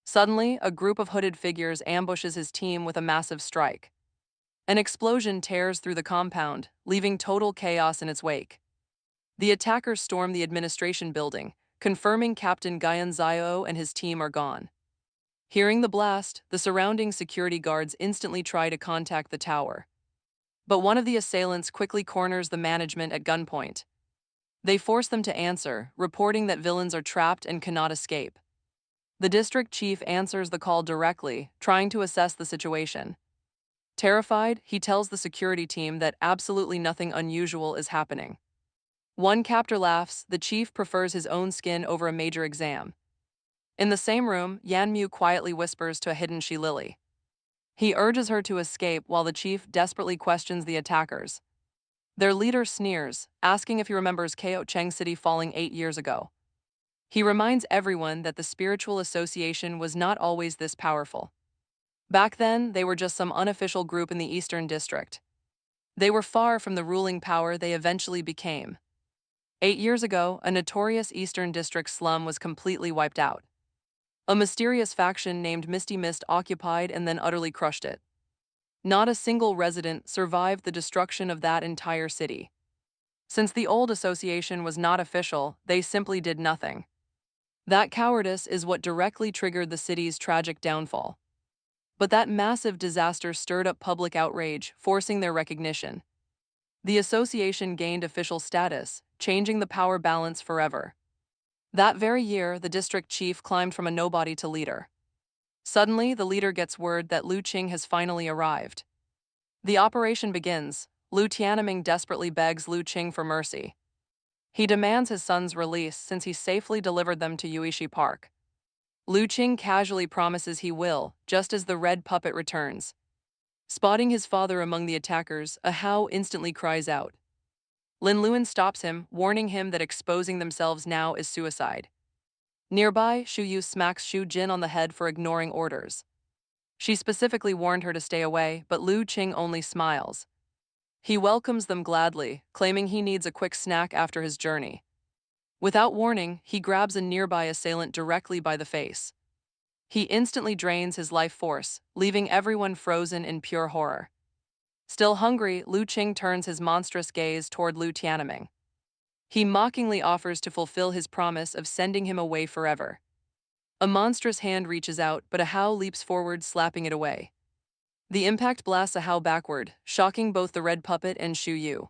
Suddenly, a group of hooded figures ambushes his team with a massive strike. An explosion tears through the compound, leaving total chaos in its wake. The attackers storm the administration building, confirming Captain Guyan Zio and his team are gone. Hearing the blast, the surrounding security guards instantly try to contact the tower. But one of the assailants quickly corners the management at gunpoint. They force them to answer, reporting that villains are trapped and cannot escape. The district chief answers the call directly, trying to assess the situation. Terrified, he tells the security team that absolutely nothing unusual is happening. One captor laughs, the chief prefers his own skin over a major exam. In the same room, Yanmu quietly whispers to a hidden Shi-Lily. He urges her to escape while the chief desperately questions the attackers. Their leader sneers, asking if he remembers Ko Cheng City falling 8 years ago. He reminds everyone that the spiritual association was not always this powerful. Back then, they were just some unofficial group in the Eastern District. They were far from the ruling power they eventually became. 8 years ago, a notorious Eastern District slum was completely wiped out. A mysterious faction named Misty Mist occupied and then utterly crushed it. Not a single resident survived the destruction of that entire city. Since the old association was not official, they simply did nothing. That cowardice is what directly triggered the city's tragic downfall. But that massive disaster stirred up public outrage, forcing their recognition. The association gained official status, changing the power balance forever. That very year, the district chief climbed from a nobody to leader. Suddenly, the leader gets word that Lu Qing has finally arrived. The operation begins. Lu Tianming desperately begs Lu Qing for mercy. He demands his son's release since he safely delivered them to Yuishi Park. Lu Qing casually promises he will, just as the red puppet returns. Spotting his father among the attackers, a Hao instantly cries out. Lin Luan stops him, warning him that exposing themselves now is suicide. Nearby, Shu Yu smacks Shu Jin on the head for ignoring orders. She specifically warned her to stay away, but Lu Qing only smiles. He welcomes them gladly, claiming he needs a quick snack after his journey. Without warning, he grabs a nearby assailant directly by the face. He instantly drains his life force, leaving everyone frozen in pure horror. Still hungry, Lu Qing turns his monstrous gaze toward Lu Tianming. He mockingly offers to fulfill his promise of sending him away forever. A monstrous hand reaches out, but a Hao leaps forward, slapping it away. The impact blasts a Hao backward, shocking both the red puppet and Shu Yu.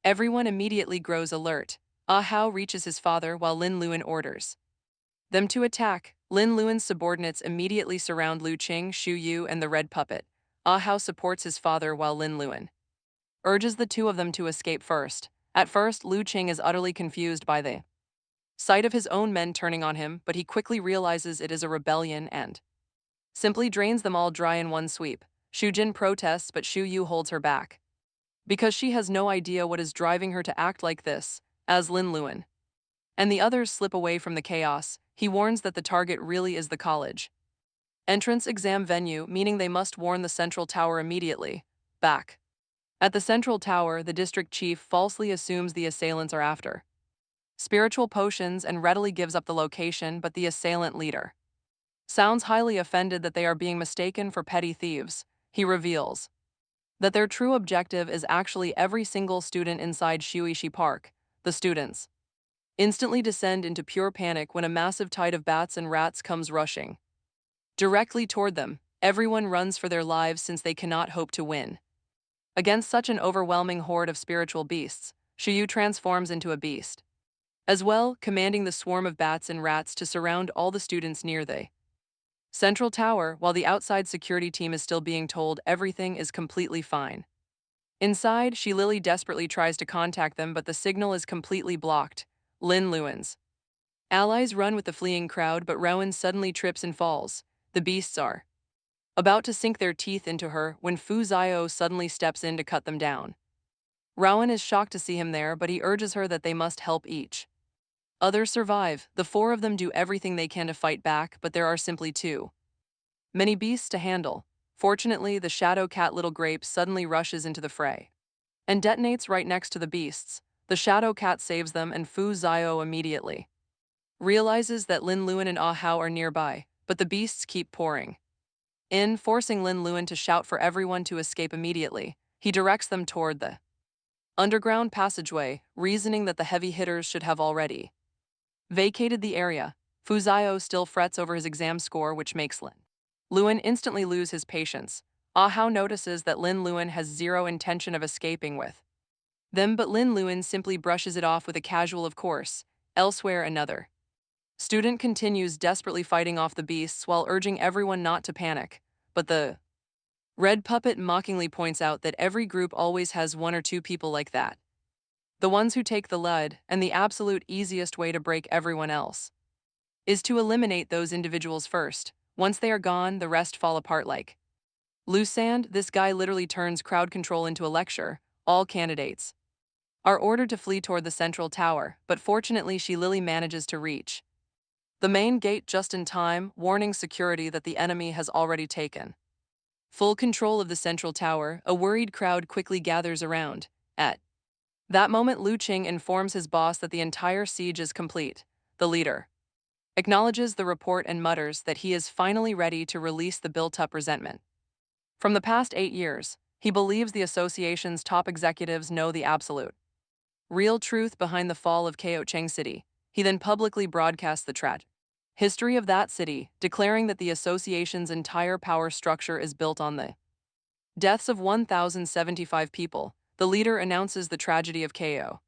Everyone immediately grows alert. Ah Hao reaches his father while Lin Luan orders them to attack. Lin Luan's subordinates immediately surround Lu Qing, Shu Yu, and the red puppet. Ah Hao supports his father while Lin Luan urges the two of them to escape first. At first, Lu Qing is utterly confused by the sight of his own men turning on him, but he quickly realizes it is a rebellion and simply drains them all dry in one sweep. Shu Jin protests, but Shu Yu holds her back. Because she has no idea what is driving her to act like this, as Lin Luan and the others slip away from the chaos, he warns that the target really is the college entrance exam venue, meaning they must warn the central tower immediately. Back at the central tower, the district chief falsely assumes the assailants are after spiritual potions and readily gives up the location, but the assailant leader sounds highly offended that they are being mistaken for petty thieves. He reveals that their true objective is actually every single student inside Shuishi Park. The students instantly descend into pure panic when a massive tide of bats and rats comes rushing directly toward them. Everyone runs for their lives since they cannot hope to win. Against such an overwhelming horde of spiritual beasts, Shuyu transforms into a beast as well, commanding the swarm of bats and rats to surround all the students near the central tower, while the outside security team is still being told everything is completely fine. Inside, Shi-Lily desperately tries to contact them, but the signal is completely blocked. Lin Luan's allies run with the fleeing crowd, but Rowan suddenly trips and falls. The beasts are about to sink their teeth into her when Fu Zio suddenly steps in to cut them down. Rowan is shocked to see him there, but he urges her that they must help each others survive. The four of them do everything they can to fight back, but there are simply too many beasts to handle. Fortunately, the shadow cat Little Grape suddenly rushes into the fray and detonates right next to the beasts. The shadow cat saves them, and Fu Zio immediately realizes that Lin Luan and Ah Hao are nearby, but the beasts keep pouring in, forcing Lin Luan to shout for everyone to escape immediately. He directs them toward the underground passageway, reasoning that the heavy hitters should have already vacated the area. Fu Zio still frets over his exam score, which makes Lin Luan instantly lose his patience. Ah Hao notices that Lin Luan has zero intention of escaping with But Lin Luan simply brushes it off with a casual of course. Elsewhere another student continues desperately fighting off the beasts while urging everyone not to panic. But the red puppet mockingly points out that every group always has one or two people like that. The ones who take the lead, and the absolute easiest way to break everyone else is to eliminate those individuals first. Once they are gone, the rest fall apart like loose sand. This guy literally turns crowd control into a lecture. All candidates are ordered to flee toward the central tower, but fortunately Lily manages to reach the main gate just in time, warning security that the enemy has already taken full control of the central tower. A worried crowd quickly gathers around. At that moment, Lu Qing informs his boss that the entire siege is complete. The leader acknowledges the report and mutters that he is finally ready to release the built-up resentment. From the past 8 years, he believes the association's top executives know the absolute real truth behind the fall of Cheng City. He then publicly broadcasts the history of that city, declaring that the association's entire power structure is built on the deaths of 1,075 people. The leader announces the tragedy of KO.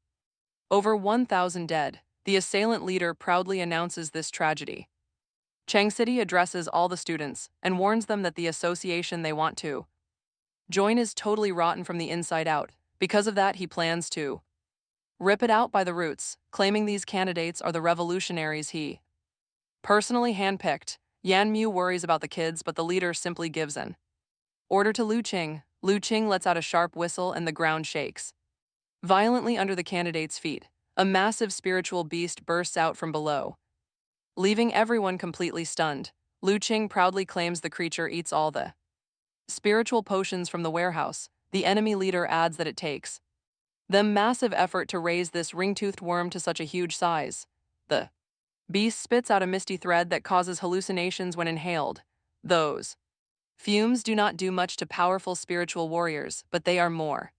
Over 1,000 dead. The assailant leader proudly announces this tragedy. Cheng City addresses all the students and warns them that the association they want to join is totally rotten from the inside out. Because of that, he plans to rip it out by the roots, claiming these candidates are the revolutionaries he personally handpicked. Yan Mu worries about the kids, but the leader simply gives an order to Lu Qing. Lu Qing lets out a sharp whistle and the ground shakes violently under the candidates' feet. A massive spiritual beast bursts out from below, leaving everyone completely stunned. Lu Qing proudly claims the creature eats all the spiritual potions from the warehouse. The enemy leader adds that it takes them massive effort to raise this ring-toothed worm to such a huge size. The beast spits out a misty thread that causes hallucinations when inhaled. Those fumes do not do much to powerful spiritual warriors, but they are more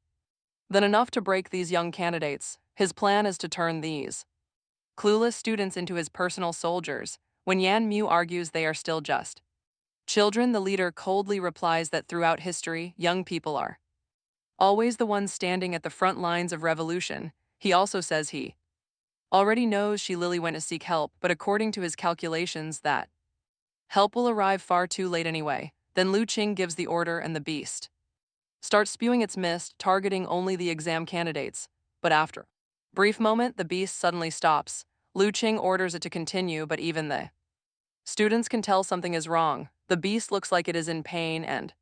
than enough to break these young candidates. His plan is to turn these clueless students into his personal soldiers. When Yan Mu argues they are still just children, the leader coldly replies that throughout history, young people are always the ones standing at the front lines of revolution. He also says he already knows Lily went to seek help, but according to his calculations that help will arrive far too late anyway. Then Lu Qing gives the order and the beast starts spewing its mist, targeting only the exam candidates. But after a brief moment, the beast suddenly stops. Lu Qing orders it to continue, but even the students can tell something is wrong. The beast looks like it is in pain, and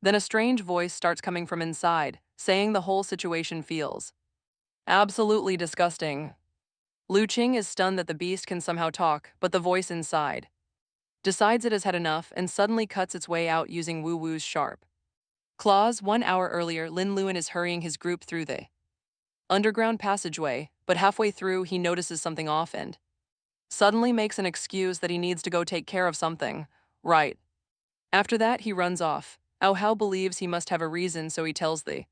then a strange voice starts coming from inside, saying the whole situation feels absolutely disgusting. Lu Qing is stunned that the beast can somehow talk, but the voice inside decides it has had enough and suddenly cuts its way out using Wu Wu's sharp claws. 1 hour earlier, Lin Luan is hurrying his group through the underground passageway, but halfway through he notices something off and suddenly makes an excuse that he needs to go take care of something. Right. After that, he runs off. Ao Hao believes he must have a reason, so he tells the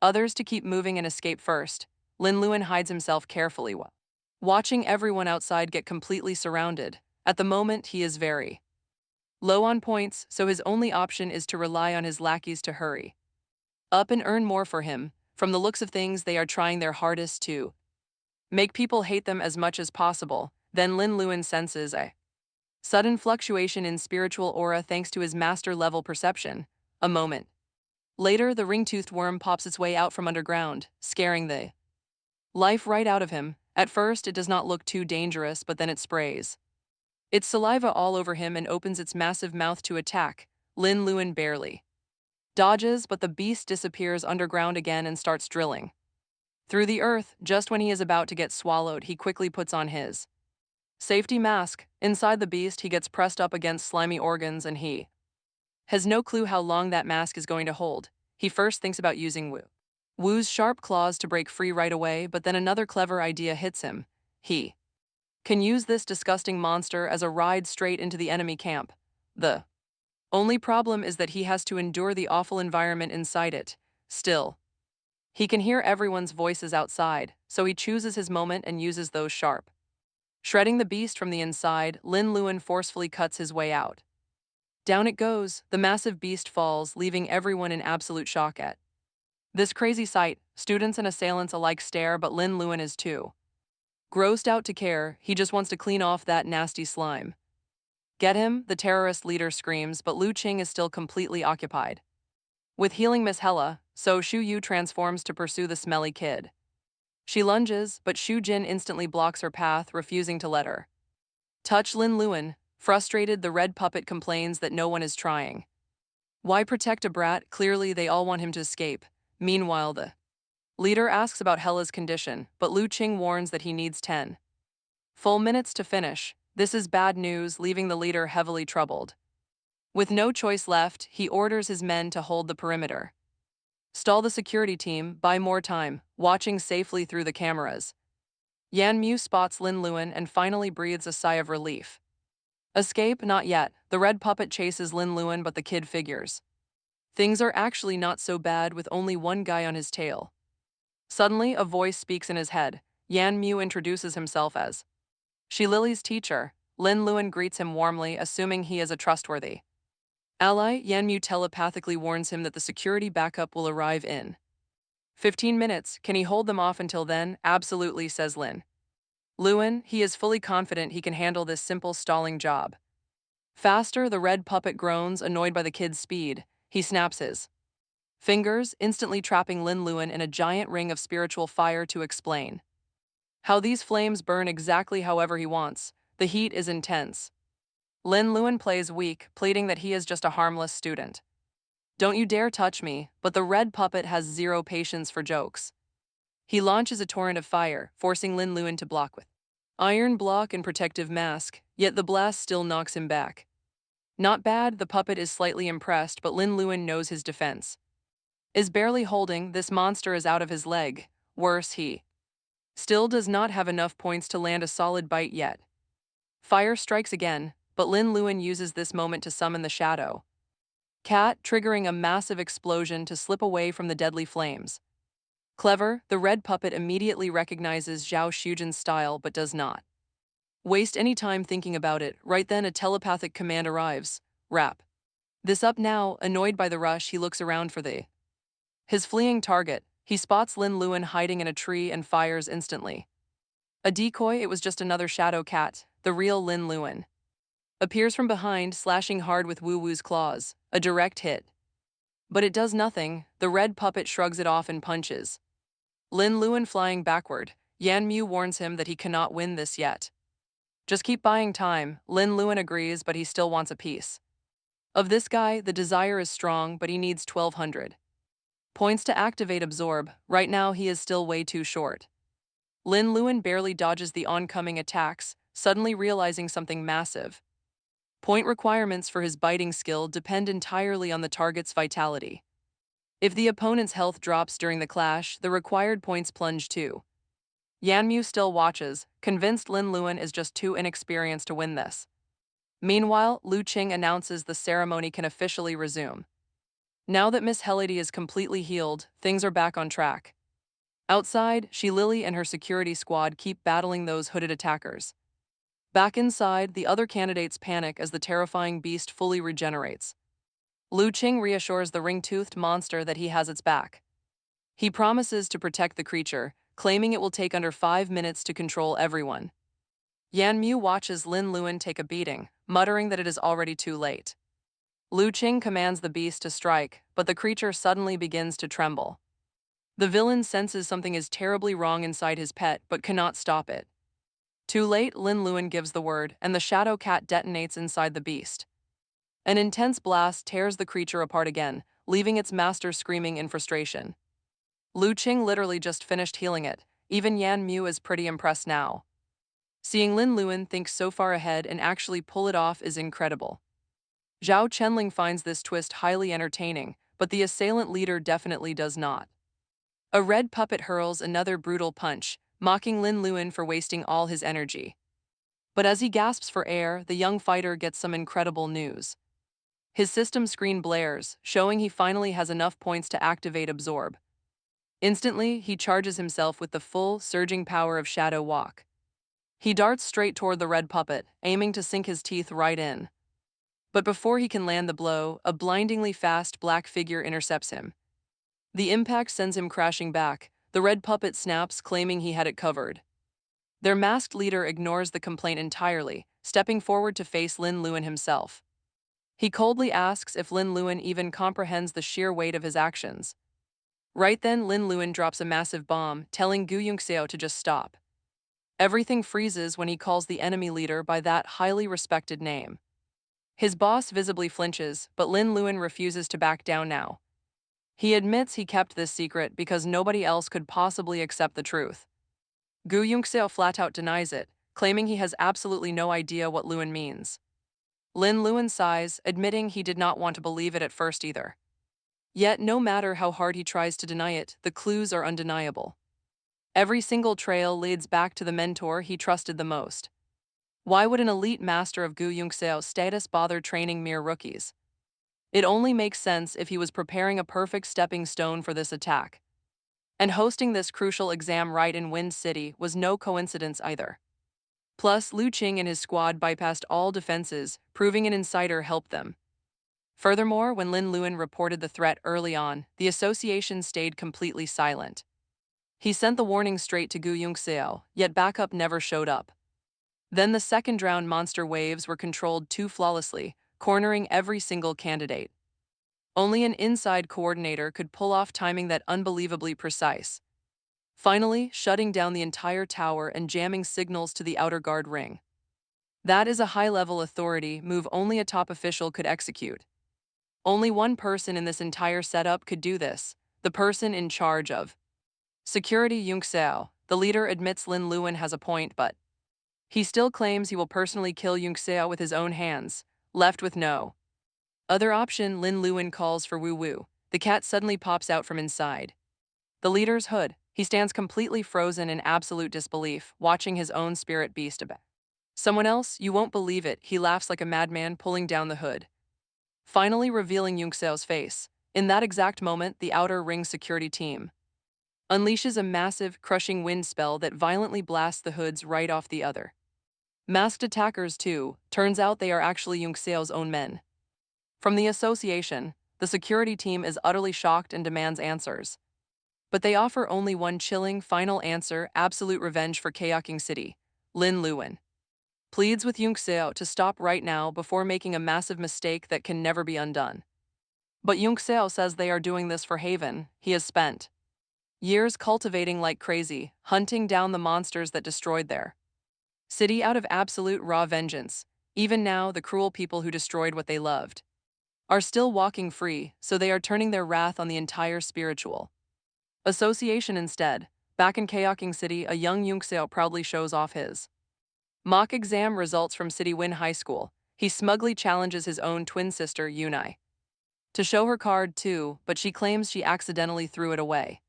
others to keep moving and escape first. Lin Luan hides himself carefully while watching everyone outside get completely surrounded. At the moment, he is very low on points, so his only option is to rely on his lackeys to hurry up and earn more for him. From the looks of things, they are trying their hardest to make people hate them as much as possible. Then Lin Luan senses a sudden fluctuation in spiritual aura thanks to his master-level perception. A moment later, the ring-toothed worm pops its way out from underground, scaring the life right out of him. At first, it does not look too dangerous, but then it sprays its saliva all over him and opens its massive mouth to attack. Lin Luan barely dodges, but the beast disappears underground again and starts drilling through the earth. Just when he is about to get swallowed, he quickly puts on his safety mask. Inside the beast, he gets pressed up against slimy organs and he has no clue how long that mask is going to hold. He first thinks about using Wu's sharp claws to break free right away, but then another clever idea hits him. He can use this disgusting monster as a ride straight into the enemy camp. The only problem is that he has to endure the awful environment inside it. Still, he can hear everyone's voices outside, so he chooses his moment and uses those sharp. Shredding the beast from the inside, Lin Luan forcefully cuts his way out. Down it goes. The massive beast falls, leaving everyone in absolute shock. At This crazy sight, students and assailants alike stare, but Lin Luan is too grossed out to care. He just wants to clean off that nasty slime. Get him, the terrorist leader screams, but Lu Qing is still completely occupied with healing Miss Hella, so Shu Yu transforms to pursue the smelly kid. She lunges, but Shu Jin instantly blocks her path, refusing to let her touch Lin Luan. Frustrated, the red puppet complains that no one is trying. Why protect a brat? Clearly, they all want him to escape. Meanwhile, the leader asks about Hella's condition, but Lu Qing warns that he needs 10 full minutes to finish. This is bad news, leaving the leader heavily troubled. With no choice left, he orders his men to hold the perimeter. Stall the security team, buy more time, watching safely through the cameras. Yan Mu spots Lin Luan and finally breathes a sigh of relief. Escape? Not yet. The red puppet chases Lin Luan, but the kid figures things are actually not so bad with only one guy on his tail. Suddenly, a voice speaks in his head. Yan Mu introduces himself as Shi Lily's teacher. Lin Luan greets him warmly, assuming he is a trustworthy ally. Yan Mu telepathically warns him that the security backup will arrive in 15 minutes. Can he hold them off until then? Absolutely, says Lin Luan. He is fully confident he can handle this simple stalling job. Faster, the red puppet groans, annoyed by the kid's speed. He snaps his fingers, instantly trapping Lin Luan in a giant ring of spiritual fire to explain how these flames burn exactly however he wants. The heat is intense. Lin Luan plays weak, pleading that he is just a harmless student. Don't you dare touch me, but the red puppet has zero patience for jokes. He launches a torrent of fire, forcing Lin Luan to block with iron block and protective mask, yet the blast still knocks him back. Not bad, the puppet is slightly impressed, but Lin Luan knows his defense is barely holding. This monster is out of his leg. Worse, he still does not have enough points to land a solid bite yet. Fire strikes again, but Lin Luan uses this moment to summon the shadow cat, triggering a massive explosion to slip away from the deadly flames. Clever, the red puppet immediately recognizes Zhao Shujin's style but does not waste any time thinking about it. Right then, a telepathic command arrives. Wrap this up now. Annoyed by the rush, he looks around for his fleeing target. He spots Lin Luan hiding in a tree and fires instantly. A decoy? It was just another shadow cat. The real Lin Luan appears from behind, slashing hard with Wu Wu's claws. A direct hit. But it does nothing. The red puppet shrugs it off and punches Lin Luan, flying backward. Yan Mu warns him that he cannot win this yet. Just keep buying time. Lin Luan agrees, but he still wants a piece of this guy. The desire is strong, but he needs 1200 points to activate absorb. Right now, he is still way too short. Lin Luan barely dodges the oncoming attacks, suddenly realizing something massive. Point requirements for his biting skill depend entirely on the target's vitality. If the opponent's health drops during the clash, the required points plunge too. Yanmu still watches, convinced Lin Luan is just too inexperienced to win this. Meanwhile, Lu Qing announces the ceremony can officially resume. Now that Miss Helody is completely healed, things are back on track. Outside, Shi Lily and her security squad keep battling those hooded attackers. Back inside, the other candidates panic as the terrifying beast fully regenerates. Lu Qing reassures the ring-toothed monster that he has its back. He promises to protect the creature, claiming it will take under 5 minutes to control everyone. Yan Mu watches Lin Luan take a beating, muttering that it is already too late. Lu Qing commands the beast to strike, but the creature suddenly begins to tremble. The villain senses something is terribly wrong inside his pet but cannot stop it. Too late, Lin Luan gives the word, and the shadow cat detonates inside the beast. An intense blast tears the creature apart again, leaving its master screaming in frustration. Lu Qing literally just finished healing it. Even Yan Mu is pretty impressed now. Seeing Lin Luan think so far ahead and actually pull it off is incredible. Zhao Chenling finds this twist highly entertaining, but the assailant leader definitely does not. A red puppet hurls another brutal punch, mocking Lin Luan for wasting all his energy. But as he gasps for air, the young fighter gets some incredible news. His system screen blares, showing he finally has enough points to activate absorb. Instantly, he charges himself with the full, surging power of Shadow Walk. He darts straight toward the red puppet, aiming to sink his teeth right in. But before he can land the blow, a blindingly fast black figure intercepts him. The impact sends him crashing back. The red puppet snaps, claiming he had it covered. Their masked leader ignores the complaint entirely, stepping forward to face Lin Luan himself. He coldly asks if Lin Luan even comprehends the sheer weight of his actions. Right then, Lin Luan drops a massive bomb, telling Gu Yunxiao to just stop. Everything freezes when he calls the enemy leader by that highly respected name. His boss visibly flinches, but Lin Luan refuses to back down now. He admits he kept this secret because nobody else could possibly accept the truth. Gu Yunxiao flat out denies it, claiming he has absolutely no idea what Luan means. Lin Luan sighs, admitting he did not want to believe it at first either. Yet no matter how hard he tries to deny it, the clues are undeniable. Every single trail leads back to the mentor he trusted the most. Why would an elite master of Gu Yunxiao's status bother training mere rookies? It only makes sense if he was preparing a perfect stepping stone for this attack. And hosting this crucial exam right in Wind City was no coincidence either. Plus, Lu Qing and his squad bypassed all defenses, proving an insider helped them. Furthermore, when Lin Luan reported the threat early on, the association stayed completely silent. He sent the warning straight to Gu Yunxiao, yet backup never showed up. Then the second round monster waves were controlled too flawlessly, cornering every single candidate. Only an inside coordinator could pull off timing that unbelievably precise. Finally, shutting down the entire tower and jamming signals to the outer guard ring. That is a high-level authority move only a top official could execute. Only one person in this entire setup could do this, the person in charge of security, Yunxiao. The leader admits Lin Luan has a point, but he still claims he will personally kill Yunxiao with his own hands, left with no other option. Lin Luan calls for Wu Wu. The cat suddenly pops out from inside the leader's hood. He stands completely frozen in absolute disbelief, watching his own spirit beast about. Someone else, you won't believe it, he laughs like a madman, pulling down the hood, finally revealing Yunxiao's face. In that exact moment, the outer ring security team unleashes a massive, crushing wind spell that violently blasts the hoods right off the other. Masked attackers, too. Turns out they are actually Yunxiao's own men. From the association, the security team is utterly shocked and demands answers. But they offer only one chilling, final answer: absolute revenge for Kayaking City. Lin Luan pleads with Yunxiao to stop right now before making a massive mistake that can never be undone. But Yunxiao says they are doing this for Haven. He has spent years cultivating like crazy, hunting down the monsters that destroyed their city out of absolute raw vengeance. Even now, the cruel people who destroyed what they loved are still walking free, so they are turning their wrath on the entire spiritual association instead. Back in Kayaking City, a young Yunxiao proudly shows off his mock exam results from City Win High School. He smugly challenges his own twin sister, Yunai, to show her card too, but she claims she accidentally threw it away.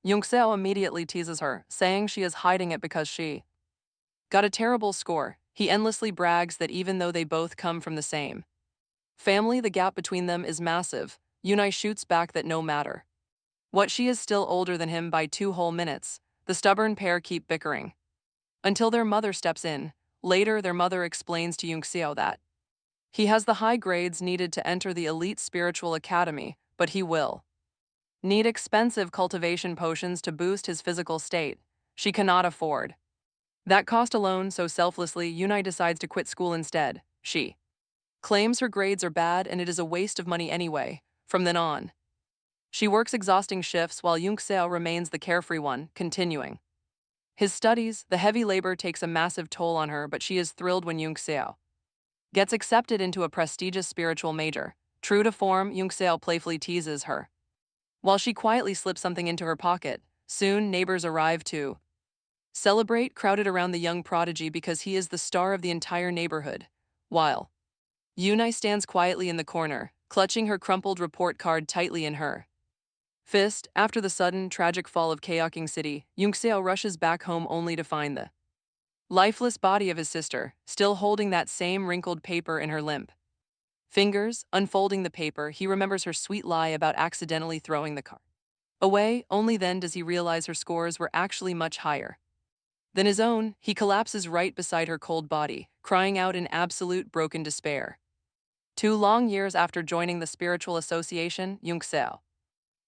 Yunxiao immediately teases her, saying she is hiding it because she got a terrible score. He endlessly brags that even though they both come from the same family, the gap between them is massive. Yunai shoots back that no matter what, she is still older than him by 2 whole minutes. The stubborn pair keep bickering until their mother steps in. Later, their mother explains to Yunxiao that he has the high grades needed to enter the elite spiritual academy, but he will need expensive cultivation potions to boost his physical state. She cannot afford that cost alone, so selflessly, Yunai decides to quit school instead. She claims her grades are bad and it is a waste of money anyway. From then on, she works exhausting shifts while Yunxiao remains the carefree one, continuing his studies. The heavy labor takes a massive toll on her, but she is thrilled when Yunxiao gets accepted into a prestigious spiritual major. True to form, Yunxiao playfully teases her, while she quietly slips something into her pocket. Soon, neighbors arrive to celebrate, crowded around the young prodigy because he is the star of the entire neighborhood, while Yunai stands quietly in the corner, clutching her crumpled report card tightly in her fist. After the sudden, tragic fall of Kayaking City, Yunxiao rushes back home only to find the lifeless body of his sister, still holding that same wrinkled paper in her limp fingers. Unfolding the paper, he remembers her sweet lie about accidentally throwing the card away. Only then does he realize her scores were actually much higher than his own. He collapses right beside her cold body, crying out in absolute broken despair. 2 long years after joining the spiritual association, Yunxiao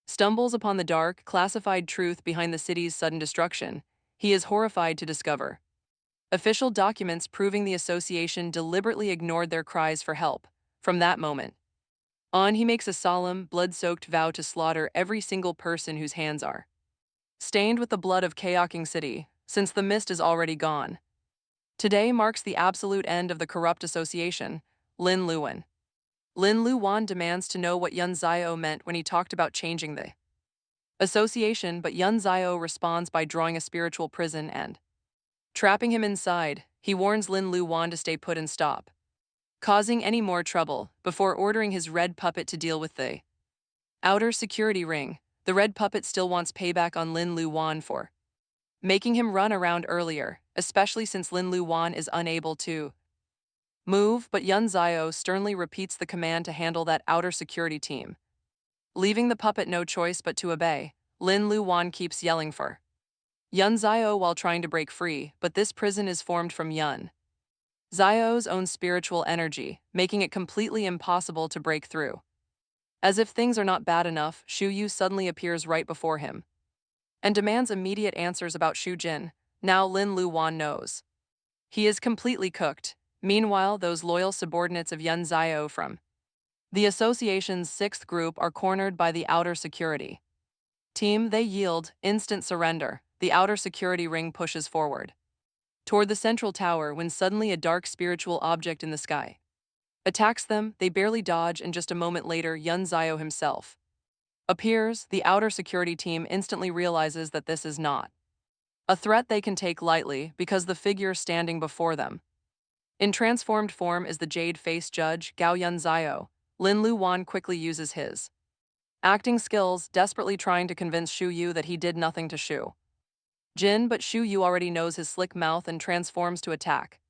stumbles upon the dark, classified truth behind the city's sudden destruction. He is horrified to discover official documents proving the association deliberately ignored their cries for help. From that moment on, he makes a solemn, blood-soaked vow to slaughter every single person whose hands are stained with the blood of Kaoking City, since the mist is already gone. Today marks the absolute end of the corrupt association. Lin Luan. Lin Luan demands to know what Yun Zio meant when he talked about changing the association, but Yun Zio responds by drawing a spiritual prison and trapping him inside. He warns Lin Luan to stay put and stop causing any more trouble before ordering his red puppet to deal with the outer security ring. The red puppet still wants payback on Lin Luan for making him run around earlier, especially since Lin Luan is unable to move, but Yun Zio sternly repeats the command to handle that outer security team. Leaving the puppet no choice but to obey, Lin Luan keeps yelling for Yun Zio while trying to break free, but this prison is formed from Yun Zio's own spiritual energy, making it completely impossible to break through. As if things are not bad enough, Shu Yu suddenly appears right before him and demands immediate answers about Shu Jin. Now Lin Luan knows he is completely cooked. Meanwhile, those loyal subordinates of Yun Zio from the association's sixth group are cornered by the outer security team. They yield, instant surrender. The outer security ring pushes forward toward the central tower when suddenly a dark spiritual object in the sky attacks them. They barely dodge, and just a moment later, Yun Zio himself appears. The outer security team instantly realizes that this is not a threat they can take lightly because the figure standing before them in transformed form is the jade-faced judge, Gao Yun Zio. Lin Luan quickly uses his acting skills, desperately trying to convince Shu Yu that he did nothing to Shu Jin, but Shu Yu already knows his slick mouth and transforms to attack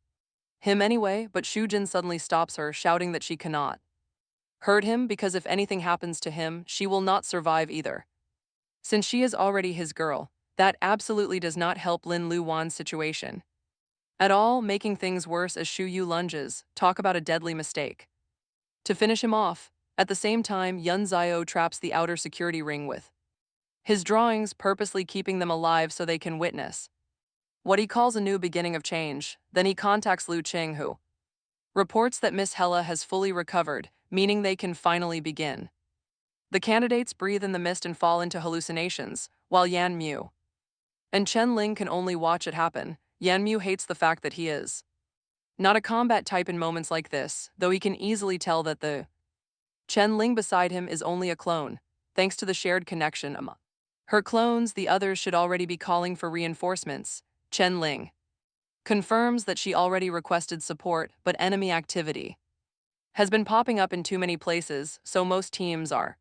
him anyway, but Shu Jin suddenly stops her, shouting that she cannot hurt him because if anything happens to him, she will not survive either. Since she is already his girl, that absolutely does not help Lin Luan's situation at all, making things worse as Shu Yu lunges. Talk about a deadly mistake to finish him off. At the same time, Yun Zio traps the outer security ring with his drawings, purposely keeping them alive so they can witness what he calls a new beginning of change. Then he contacts Lu Qing, who reports that Miss Hella has fully recovered, meaning they can finally begin. The candidates breathe in the mist and fall into hallucinations, while Yan Mu and Chen Ling can only watch it happen. Yan Mu hates the fact that he is not a combat type in moments like this, though he can easily tell that the Chen Ling beside him is only a clone, thanks to the shared connection among her clones. The others should already be calling for reinforcements. Chen Ling confirms that she already requested support, but enemy activity has been popping up in too many places, so most teams are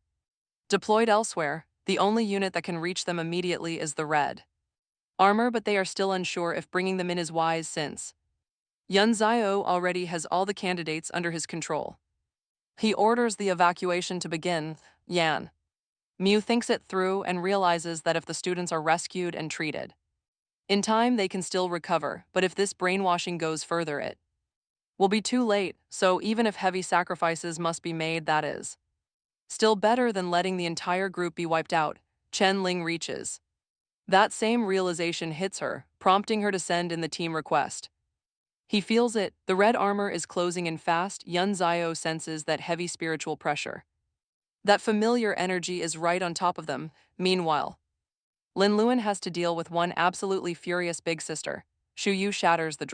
deployed elsewhere. The only unit that can reach them immediately is the red armor, but they are still unsure if bringing them in is wise since Yun Zio already has all the candidates under his control. He orders the evacuation to begin. Yan Mu thinks it through and realizes that if the students are rescued and treated in time, they can still recover, but if this brainwashing goes further, it will be too late. So even if heavy sacrifices must be made, that is still better than letting the entire group be wiped out. Chen Ling reaches that same realization hits her, prompting her to send in the team request. He feels it. The red armor is closing in fast. Yun Zio senses that heavy spiritual pressure. That familiar energy is right on top of them. Meanwhile, Lin Luan has to deal with one absolutely furious big sister. Shu Yu shatters the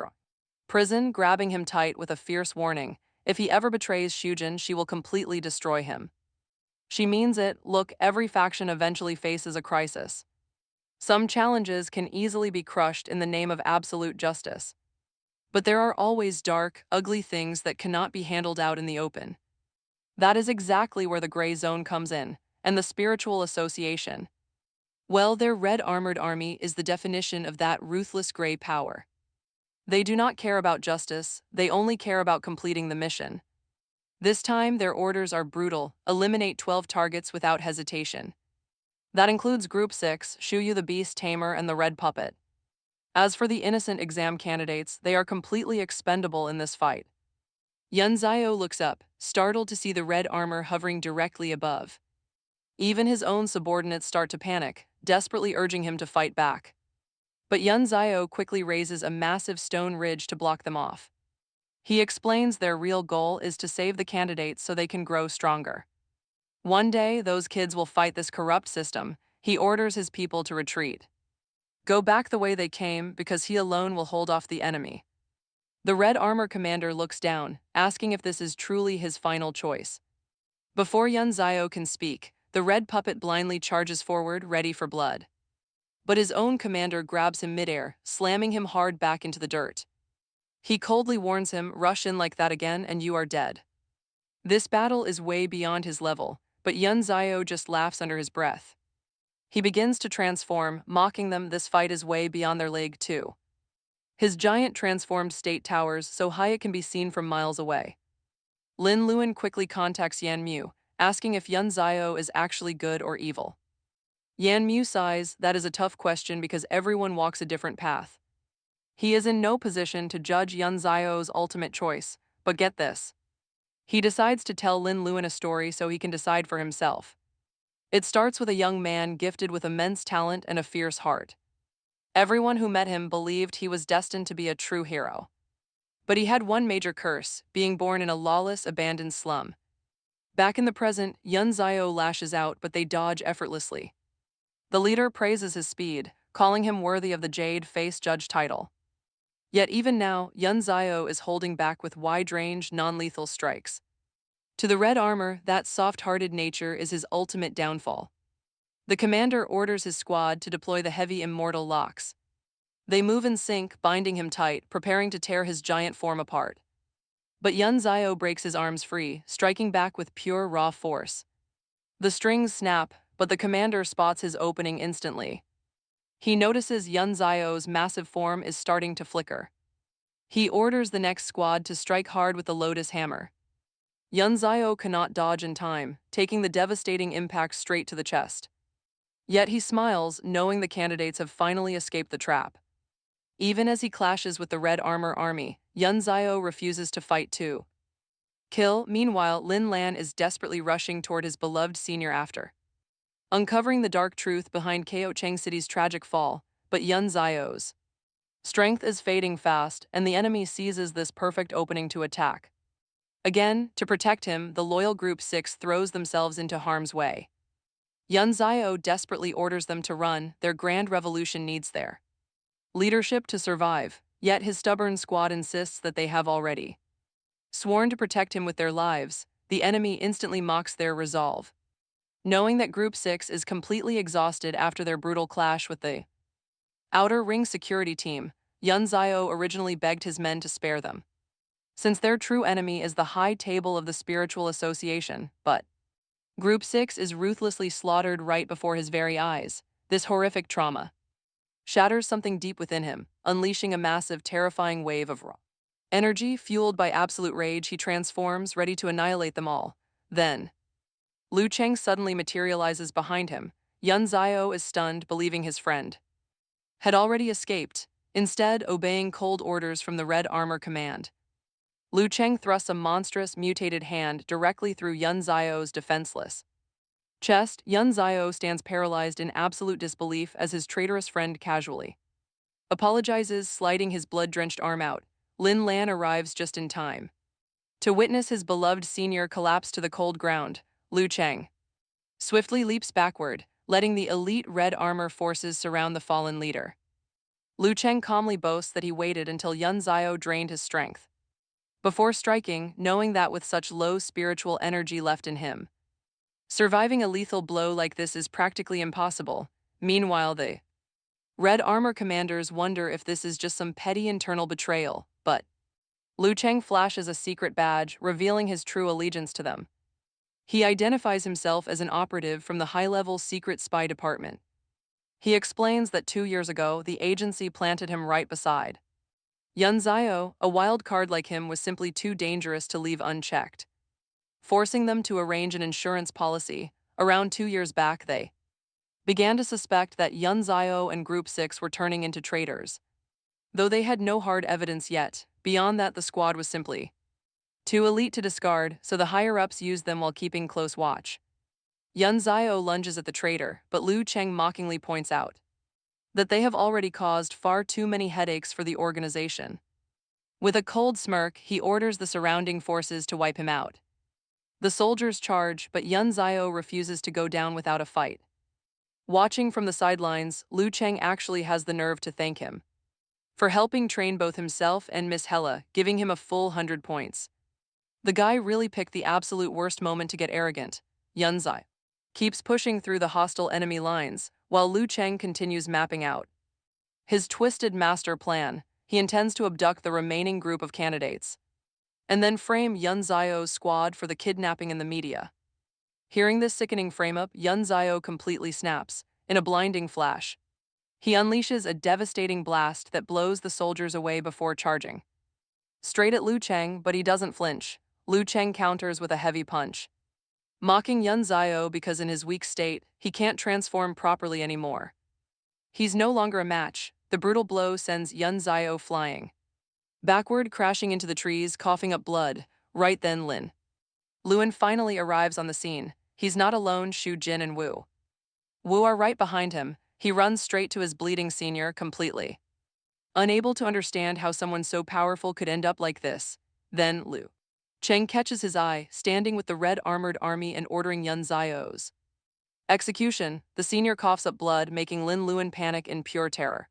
prison, grabbing him tight with a fierce warning. If he ever betrays Shujin, she will completely destroy him. She means it. Look, every faction eventually faces a crisis. Some challenges can easily be crushed in the name of absolute justice. But there are always dark, ugly things that cannot be handled out in the open. That is exactly where the gray zone comes in, and the spiritual association. Well, their red-armored army is the definition of that ruthless gray power. They do not care about justice, they only care about completing the mission. This time, their orders are brutal: eliminate 12 targets without hesitation. That includes Group 6, Shu Yu the Beast Tamer and the Red Puppet. As for the innocent exam candidates, they are completely expendable in this fight. Yun Zio looks up, startled to see the red armor hovering directly above Even his own subordinates start to panic, desperately urging him to fight back. But Yun Zio quickly raises a massive stone ridge to block them off. He explains their real goal is to save the candidates so they can grow stronger. One day, those kids will fight this corrupt system. He orders his people to retreat. Go back the way they came because he alone will hold off the enemy. The Red Armor commander looks down, asking if this is truly his final choice. Before Yun Zio can speak, the red puppet blindly charges forward, ready for blood. But his own commander grabs him midair, slamming him hard back into the dirt. He coldly warns him, rush in like that again and you are dead. This battle is way beyond his level, but Yun Zio just laughs under his breath. He begins to transform, mocking them. This fight is way beyond their league too. His giant transformed state towers so high it can be seen from miles away. Lin Luan quickly contacts Yan Mu, asking if Yun Zio is actually good or evil. Yan Mu sighs, that is a tough question because everyone walks a different path. He is in no position to judge Yun Zio's ultimate choice, but get this. He decides to tell Lin Luan a story so he can decide for himself. It starts with a young man gifted with immense talent and a fierce heart. Everyone who met him believed he was destined to be a true hero. But he had one major curse, being born in a lawless, abandoned slum. Back in the present, Yun Zio lashes out, but they dodge effortlessly. The leader praises his speed, calling him worthy of the Jade Face Judge title. Yet even now, Yun Zio is holding back with wide-range, non-lethal strikes. To the Red Armor, that soft-hearted nature is his ultimate downfall. The commander orders his squad to deploy the heavy immortal locks. They move in sync, binding him tight, preparing to tear his giant form apart. But Yun Zio breaks his arms free, striking back with pure raw force. The strings snap, but the commander spots his opening instantly. He notices Yun Zio's massive form is starting to flicker. He orders the next squad to strike hard with the Lotus Hammer. Yun Zio cannot dodge in time, taking the devastating impact straight to the chest. Yet he smiles, knowing the candidates have finally escaped the trap. Even as he clashes with the Red Armor army, Yun Zio refuses to fight too. Meanwhile, Lin Lan is desperately rushing toward his beloved senior after. Uncovering the dark truth behind Ko Chang City's tragic fall, but Yun Zio's strength is fading fast, and the enemy seizes this perfect opening to attack. Again, to protect him, the loyal Group 6 throws themselves into harm's way. Yun Zio desperately orders them to run, their grand revolution needs their leadership to survive, yet his stubborn squad insists that they have already sworn to protect him with their lives. The enemy instantly mocks their resolve. Knowing that Group 6 is completely exhausted after their brutal clash with the Outer Ring security team, Yun Zio originally begged his men to spare them, since their true enemy is the High Table of the Spiritual Association, but Group 6 is ruthlessly slaughtered right before his very eyes. This horrific trauma shatters something deep within him, unleashing a massive, terrifying wave of raw energy. Fueled by absolute rage, he transforms, ready to annihilate them all. Then, Lu Cheng suddenly materializes behind him. Yun Zio is stunned, believing his friend had already escaped, instead obeying cold orders from the Red Armor Command. Lu Cheng thrusts a monstrous, mutated hand directly through Yun Zio's defenseless chest. Yun Zio stands paralyzed in absolute disbelief as his traitorous friend casually apologizes, sliding his blood-drenched arm out. Lin Lan arrives just in time to witness his beloved senior collapse to the cold ground. Lu Cheng swiftly leaps backward, letting the elite Red Armor forces surround the fallen leader. Lu Cheng calmly boasts that he waited until Yun Zio drained his strength before striking, knowing that with such low spiritual energy left in him, surviving a lethal blow like this is practically impossible. Meanwhile, the Red Armor commanders wonder if this is just some petty internal betrayal, but Lu Cheng flashes a secret badge, revealing his true allegiance to them. He identifies himself as an operative from the high-level secret spy department. He explains that 2 years ago, the agency planted him right beside Yun Zio. A wild card like him was simply too dangerous to leave unchecked, forcing them to arrange an insurance policy. Around 2 years back, they began to suspect that Yun Zio and Group 6 were turning into traitors. Though they had no hard evidence yet, beyond that the squad was simply too elite to discard, so the higher-ups used them while keeping close watch. Yun Zio lunges at the traitor, but Lu Cheng mockingly points out that they have already caused far too many headaches for the organization. With a cold smirk, he orders the surrounding forces to wipe him out. The soldiers charge, but Yun Zio refuses to go down without a fight. Watching from the sidelines, Lu Cheng actually has the nerve to thank him for helping train both himself and Miss Hella, giving him a full 100 points. The guy really picked the absolute worst moment to get arrogant. Yun Zai keeps pushing through the hostile enemy lines, while Lu Cheng continues mapping out his twisted master plan. He intends to abduct the remaining group of candidates and then frame Yun Zio's squad for the kidnapping in the media. Hearing this sickening frame-up, Yun Zio completely snaps. In a blinding flash, he unleashes a devastating blast that blows the soldiers away before charging straight at Lu Cheng, but he doesn't flinch. Lu Cheng counters with a heavy punch, mocking Yun Zio because in his weak state, he can't transform properly anymore. He's no longer a match. The brutal blow sends Yun Zio flying backward, crashing into the trees, coughing up blood. Right then, Lin Luan finally arrives on the scene. He's not alone. Shu Jin and Wu are right behind him. He runs straight to his bleeding senior, completely unable to understand how someone so powerful could end up like this. Then Lu Cheng catches his eye, standing with the red armored army and ordering Yun Zio's execution. The senior coughs up blood, making Lin Luan panic in pure terror.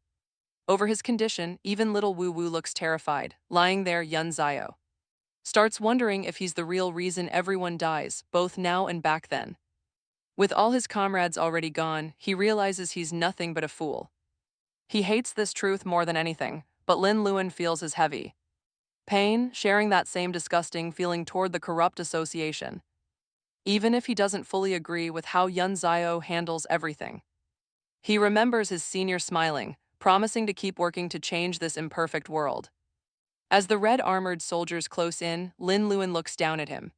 Over his condition, even little Wu Wu looks terrified. Lying there, Yun Zio starts wondering if he's the real reason everyone dies, both now and back then. With all his comrades already gone, he realizes he's nothing but a fool. He hates this truth more than anything, but Lin Luan feels his heavy pain, sharing that same disgusting feeling toward the corrupt association, even if he doesn't fully agree with how Yun Zio handles everything. He remembers his senior smiling, promising to keep working to change this imperfect world. As the red armored soldiers close in, Lin Luan looks down at him.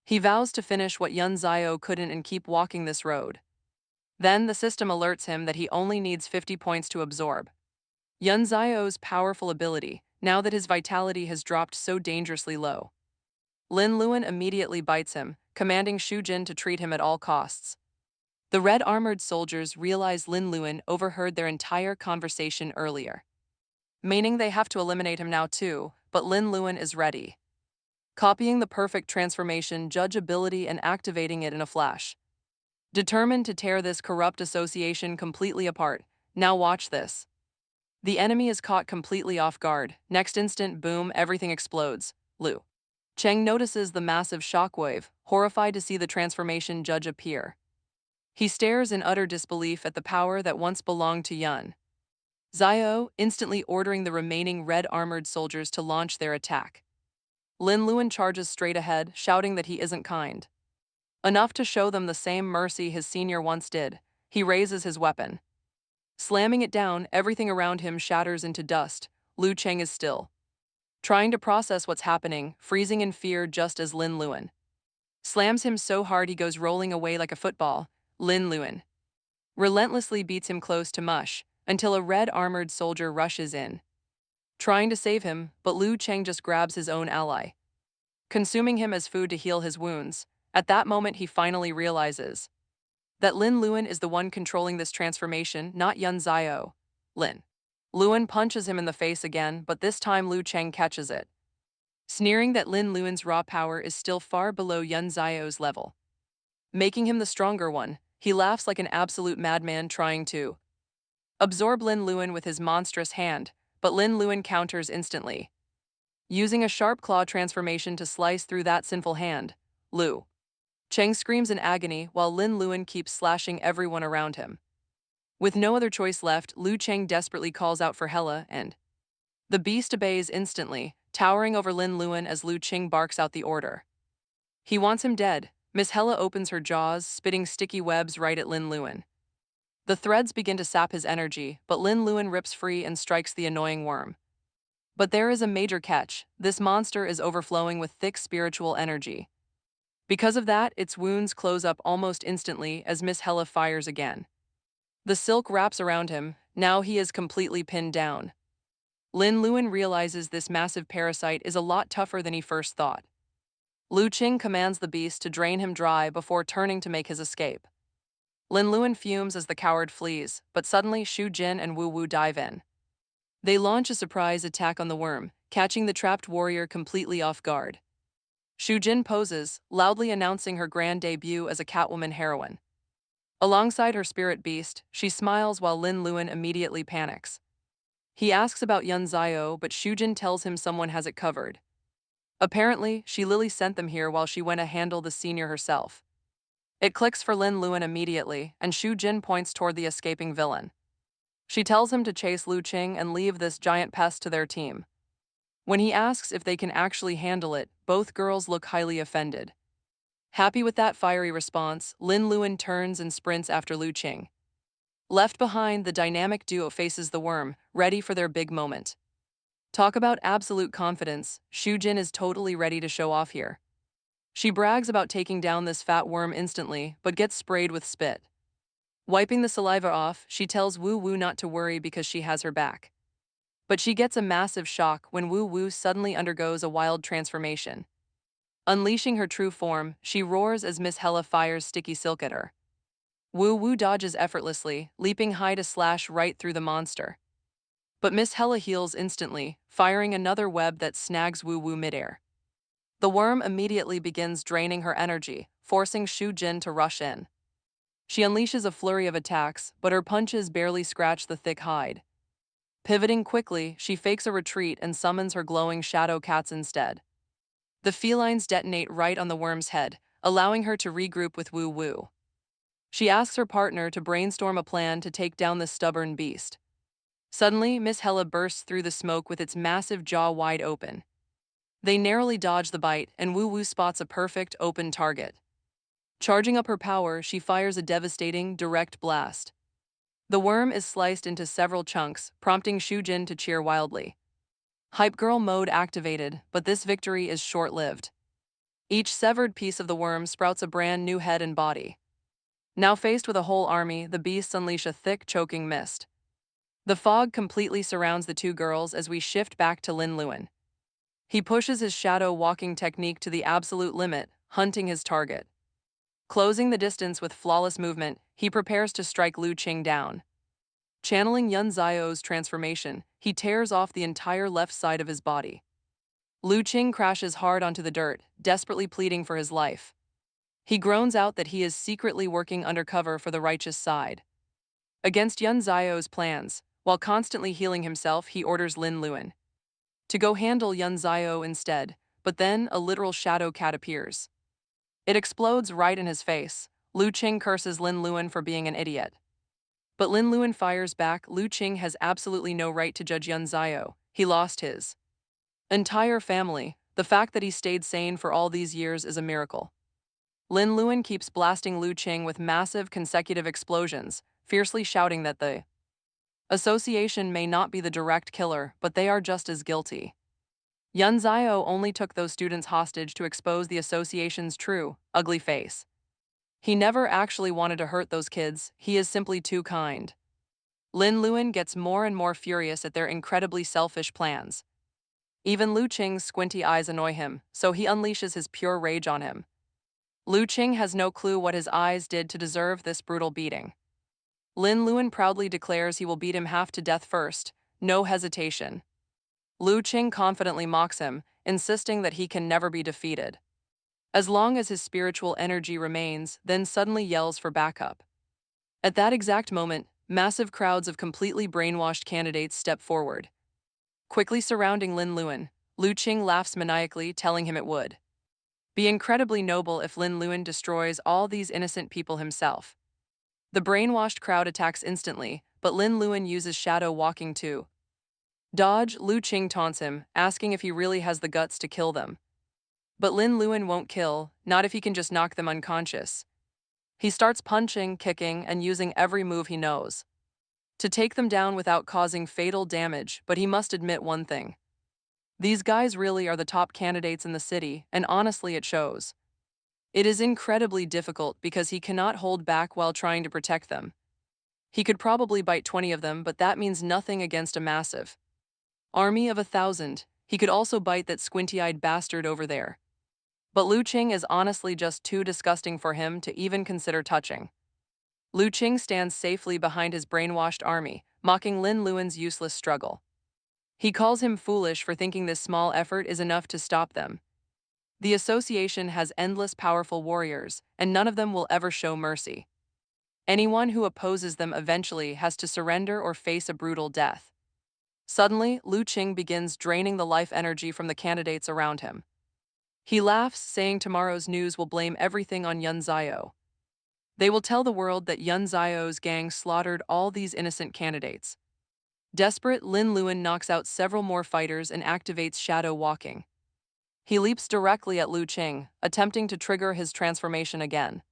He vows to finish what Yun Zio couldn't and keep walking this road. Then the system alerts him that he only needs 50 points to absorb Yun Zio's powerful ability, now that his vitality has dropped so dangerously low. Lin Luan immediately bites him, commanding Shu Jin to treat him at all costs. The red armored soldiers realize Lin Luan overheard their entire conversation earlier, meaning they have to eliminate him now too, but Lin Luan is ready, copying the perfect transformation judge ability and activating it in a flash. Determined to tear this corrupt association completely apart. Now watch this. The enemy is caught completely off guard. Next instant, boom, everything explodes. Lu Cheng notices the massive shockwave, horrified to see the transformation judge appear. He stares in utter disbelief at the power that once belonged to Yun Zio, instantly ordering the remaining red armored soldiers to launch their attack. Lin Luan charges straight ahead, shouting that he isn't kind enough to show them the same mercy his senior once did. He raises his weapon, slamming it down. Everything around him shatters into dust. Lu Cheng is still trying to process what's happening, freezing in fear just as Lin Luan slams him so hard he goes rolling away like a football. Lin Luan relentlessly beats him close to mush until a red armored soldier rushes in, trying to save him, but Lu Cheng just grabs his own ally, consuming him as food to heal his wounds. At that moment, he finally realizes that Lin Luan is the one controlling this transformation, not Yun Zio. Lin Luan punches him in the face again, but this time Lu Cheng catches it, sneering that Lin Luan's raw power is still far below Yun Zio's level, making him the stronger one. He laughs like an absolute madman, trying to absorb Lin Luan with his monstrous hand, but Lin Luan counters instantly, using a sharp claw transformation to slice through that sinful hand. Lu Cheng screams in agony while Lin Luan keeps slashing everyone around him. With no other choice left, Lu Cheng desperately calls out for Hela, and the beast obeys instantly, towering over Lin Luan as Lu Cheng barks out the order. He wants him dead. Miss Hela opens her jaws, spitting sticky webs right at Lin Luan. The threads begin to sap his energy, but Lin Luan rips free and strikes the annoying worm. But there is a major catch. This monster is overflowing with thick spiritual energy. Because of that, its wounds close up almost instantly as Miss Hela fires again. The silk wraps around him. Now he is completely pinned down. Lin Luan realizes this massive parasite is a lot tougher than he first thought. Lu Qing commands the beast to drain him dry before turning to make his escape. Lin Luan fumes as the coward flees, but suddenly Shu Jin and Wu Wu dive in. They launch a surprise attack on the worm, catching the trapped warrior completely off guard. Shu Jin poses, loudly announcing her grand debut as a Catwoman heroine. Alongside her spirit beast, she smiles while Lin Luan immediately panics. He asks about Yun Zio, but Shu Jin tells him someone has it covered. Apparently, she Lily sent them here while she went to handle the senior herself. It clicks for Lin Luan immediately, and Shu Jin points toward the escaping villain. She tells him to chase Lu Qing and leave this giant pest to their team. When he asks if they can actually handle it, both girls look highly offended. Happy with that fiery response, Lin Luan turns and sprints after Lu Qing. Left behind, the dynamic duo faces the worm, ready for their big moment. Talk about absolute confidence, Shu Jin is totally ready to show off here. She brags about taking down this fat worm instantly, but gets sprayed with spit. Wiping the saliva off, she tells Wu Wu not to worry because she has her back. But she gets a massive shock when Wu Wu suddenly undergoes a wild transformation. Unleashing her true form, she roars as Miss Hella fires sticky silk at her. Wu Wu dodges effortlessly, leaping high to slash right through the monster. But Miss Hella heals instantly, firing another web that snags Wu Wu midair. The worm immediately begins draining her energy, forcing Shu Jin to rush in. She unleashes a flurry of attacks, but her punches barely scratch the thick hide. Pivoting quickly, she fakes a retreat and summons her glowing shadow cats instead. The felines detonate right on the worm's head, allowing her to regroup with Wu Wu. She asks her partner to brainstorm a plan to take down the stubborn beast. Suddenly, Miss Hella bursts through the smoke with its massive jaw wide open. They narrowly dodge the bite, and Wu Wu spots a perfect, open target. Charging up her power, she fires a devastating, direct blast. The worm is sliced into several chunks, prompting Shu Jin to cheer wildly. Hype Girl mode activated, but this victory is short-lived. Each severed piece of the worm sprouts a brand new head and body. Now faced with a whole army, the beasts unleash a thick, choking mist. The fog completely surrounds the two girls as we shift back to Lin Luan. He pushes his shadow walking technique to the absolute limit, hunting his target. Closing the distance with flawless movement, he prepares to strike Lu Qing down. Channeling Yun Zio's transformation, he tears off the entire left side of his body. Lu Qing crashes hard onto the dirt, desperately pleading for his life. He groans out that he is secretly working undercover for the righteous side. Against Yun Zio's plans, while constantly healing himself, he orders Lin Luan to go handle Yun Zio instead, but then a literal shadow cat appears. It explodes right in his face. Lu Qing curses Lin Luan for being an idiot. But Lin Luan fires back. Lu Qing has absolutely no right to judge Yun Zio. He lost his entire family. The fact that he stayed sane for all these years is a miracle. Lin Luan keeps blasting Lu Qing with massive consecutive explosions, fiercely shouting that the association may not be the direct killer, but they are just as guilty. Yun Zio only took those students hostage to expose the association's true, ugly face. He never actually wanted to hurt those kids, he is simply too kind. Lin Luan gets more and more furious at their incredibly selfish plans. Even Lu Qing's squinty eyes annoy him, so he unleashes his pure rage on him. Lu Qing has no clue what his eyes did to deserve this brutal beating. Lin Luan proudly declares he will beat him half to death first, no hesitation. Lu Qing confidently mocks him, insisting that he can never be defeated. As long as his spiritual energy remains, then suddenly yells for backup. At that exact moment, massive crowds of completely brainwashed candidates step forward. Quickly surrounding Lin Luan, Lu Qing laughs maniacally, telling him it would be incredibly noble if Lin Luan destroys all these innocent people himself. The brainwashed crowd attacks instantly, but Lin Luan uses shadow walking to dodge. Lu Qing taunts him, asking if he really has the guts to kill them. But Lin Luan won't kill, not if he can just knock them unconscious. He starts punching, kicking, and using every move he knows to take them down without causing fatal damage, but he must admit one thing. These guys really are the top candidates in the city, and honestly it shows. It is incredibly difficult because he cannot hold back while trying to protect them. He could probably bite 20 of them, but that means nothing against a massive army of 1,000. He could also bite that squinty-eyed bastard over there. But Lu Qing is honestly just too disgusting for him to even consider touching. Lu Qing stands safely behind his brainwashed army, mocking Lin Luan's useless struggle. He calls him foolish for thinking this small effort is enough to stop them. The association has endless powerful warriors, and none of them will ever show mercy. Anyone who opposes them eventually has to surrender or face a brutal death. Suddenly, Lu Qing begins draining the life energy from the candidates around him. He laughs, saying tomorrow's news will blame everything on Yun Zio. They will tell the world that Yun Zio's gang slaughtered all these innocent candidates. Desperate, Lin Luan knocks out several more fighters and activates shadow walking. He leaps directly at Lu Qing, attempting to trigger his transformation again.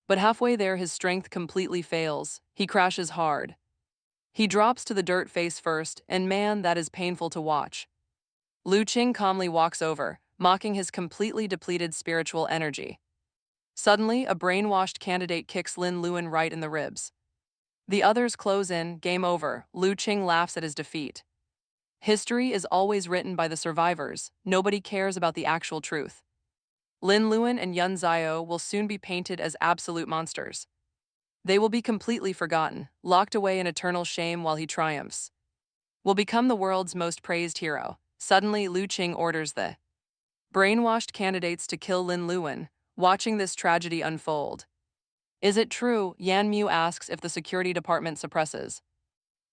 But halfway there his strength completely fails. He crashes hard. He drops to the dirt face first, and man, that is painful to watch. Lu Qing calmly walks over, mocking his completely depleted spiritual energy. Suddenly, a brainwashed candidate kicks Lin Luan right in the ribs. The others close in, game over. Lu Qing laughs at his defeat. History is always written by the survivors. Nobody cares about the actual truth. Lin Luan and Yun Zio will soon be painted as absolute monsters. They will be completely forgotten, locked away in eternal shame while he triumphs. Will become the world's most praised hero. Suddenly, Lu Qing orders the brainwashed candidates to kill Lin Luan, watching this tragedy unfold. Is it true? Yan Mu asks if the security department suppresses.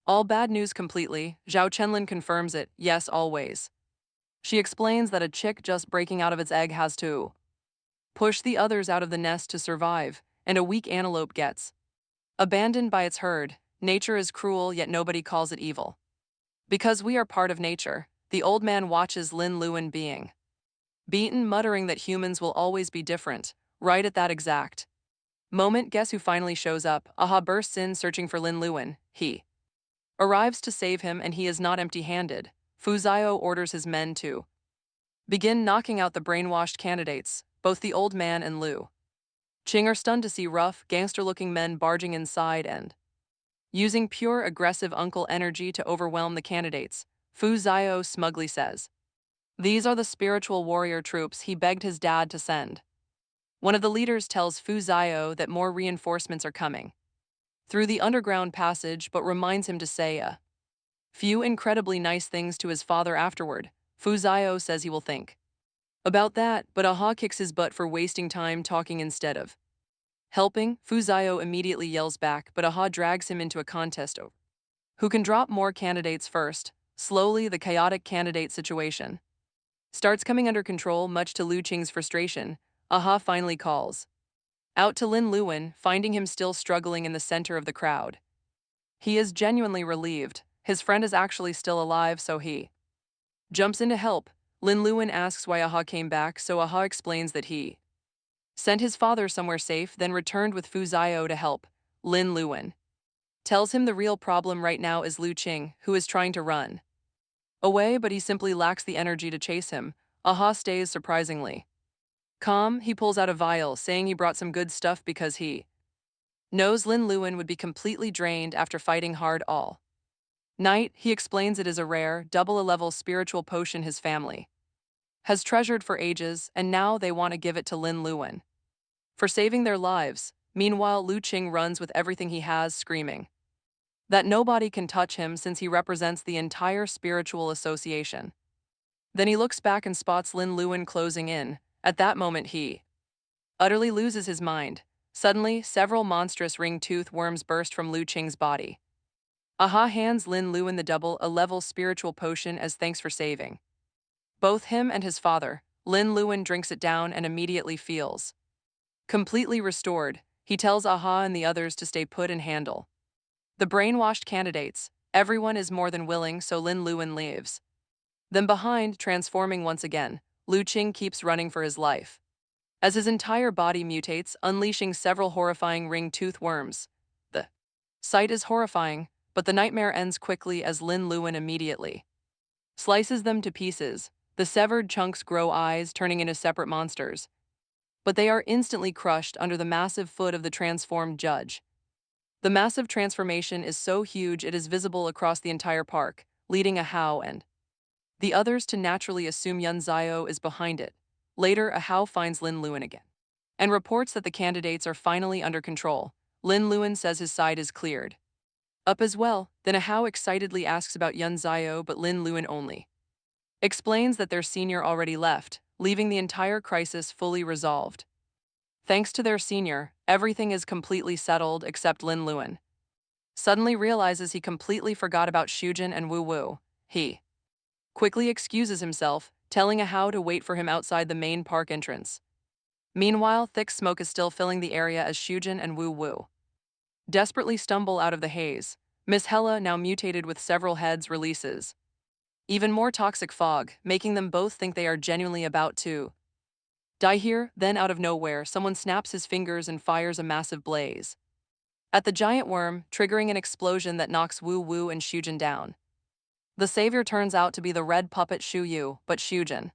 All bad news completely. Zhao Chenlin confirms it, yes, always. She explains that a chick just breaking out of its egg has to push the others out of the nest to survive, and a weak antelope gets abandoned by its herd. Nature is cruel, yet nobody calls it evil. Because we are part of nature, the old man watches Lin Luan being beaten, muttering that humans will always be different. Right at that exact moment, guess who finally shows up? Aha bursts in searching for Lin Luan. He arrives to save him, and he is not empty-handed. Fu Zio orders his men to begin knocking out the brainwashed candidates, both the old man and Lu Qing are stunned to see rough, gangster-looking men barging inside and using pure aggressive uncle energy to overwhelm the candidates. Fu Zio smugly says, "These are the spiritual warrior troops he begged his dad to send." One of the leaders tells Fu Zio that more reinforcements are coming through the underground passage, but reminds him to say a few incredibly nice things to his father afterward. Fu Zio says he will think about that, but Aha kicks his butt for wasting time talking instead of helping. Fu Zio immediately yells back, but Aha drags him into a contest over who can drop more candidates first. Slowly, the chaotic candidate situation starts coming under control, much to Lu Qing's frustration. Aha finally calls out to Lin Luan, finding him still struggling in the center of the crowd. He is genuinely relieved. His friend is actually still alive, so he jumps in to help. Lin Luan asks why Aha came back, so Aha explains that he sent his father somewhere safe, then returned with Fu Zio to help. Lin Luan tells him the real problem right now is Lu Qing, who is trying to run away, but he simply lacks the energy to chase him. Aha stays surprisingly calm. He pulls out a vial, saying he brought some good stuff because he knows Lin Luan would be completely drained after fighting hard all night. He explains it is a rare, double-a-level spiritual potion his family has treasured for ages, and now they want to give it to Lin Luan for saving their lives. Meanwhile, Lu Qing runs with everything he has, screaming that nobody can touch him since he represents the entire spiritual association. Then he looks back and spots Lin Luan closing in. At that moment he utterly loses his mind. Suddenly, several monstrous ring-tooth worms burst from Lu Qing's body. Aha hands Lin Luan the double-a-level spiritual potion as thanks for saving both him and his father. Lin Luan drinks it down and immediately feels completely restored. He tells Aha and the others to stay put and handle the brainwashed candidates. Everyone is more than willing, so Lin Luan leaves them behind, transforming once again. Lu Qing keeps running for his life as his entire body mutates, unleashing several horrifying ring-tooth worms. The sight is horrifying, but the nightmare ends quickly as Lin Luan immediately slices them to pieces. The severed chunks grow eyes, turning into separate monsters, but they are instantly crushed under the massive foot of the transformed judge. The massive transformation is so huge it is visible across the entire park, leading a Hao and the others to naturally assume Yun Zio is behind it. Later, a Hao finds Lin Luan again and reports that the candidates are finally under control. Lin Luan says his side is cleared up as well. Then a Hao excitedly asks about Yun Zio, but Lin Luan only explains that their senior already left, leaving the entire crisis fully resolved. Thanks to their senior, everything is completely settled except Lin Luan suddenly realizes he completely forgot about Shujin and Wu Wu. He quickly excuses himself, telling a Hao to wait for him outside the main park entrance. Meanwhile, thick smoke is still filling the area as Shujin and Wu Wu desperately stumble out of the haze. Miss Hella, now mutated with several heads, releases even more toxic fog, making them both think they are genuinely about to die here. Then out of nowhere, someone snaps his fingers and fires a massive blaze at the giant worm, triggering an explosion that knocks Wu Wu and Shujin down. The savior turns out to be the red puppet Shu Yu, but Shujin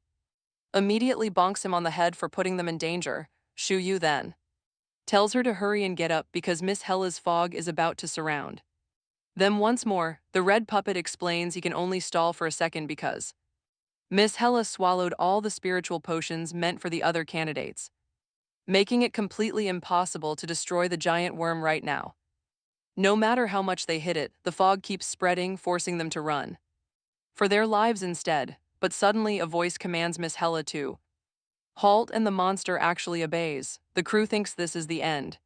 immediately bonks him on the head for putting them in danger. Shu Yu then tells her to hurry and get up because Miss Hella's fog is about to surround them once more. The red puppet explains he can only stall for a second because Miss Hella swallowed all the spiritual potions meant for the other candidates, making it completely impossible to destroy the giant worm right now. No matter how much they hit it, the fog keeps spreading, forcing them to run for their lives instead. But suddenly a voice commands Miss Hella to halt, and the monster actually obeys. The crew thinks this is the end.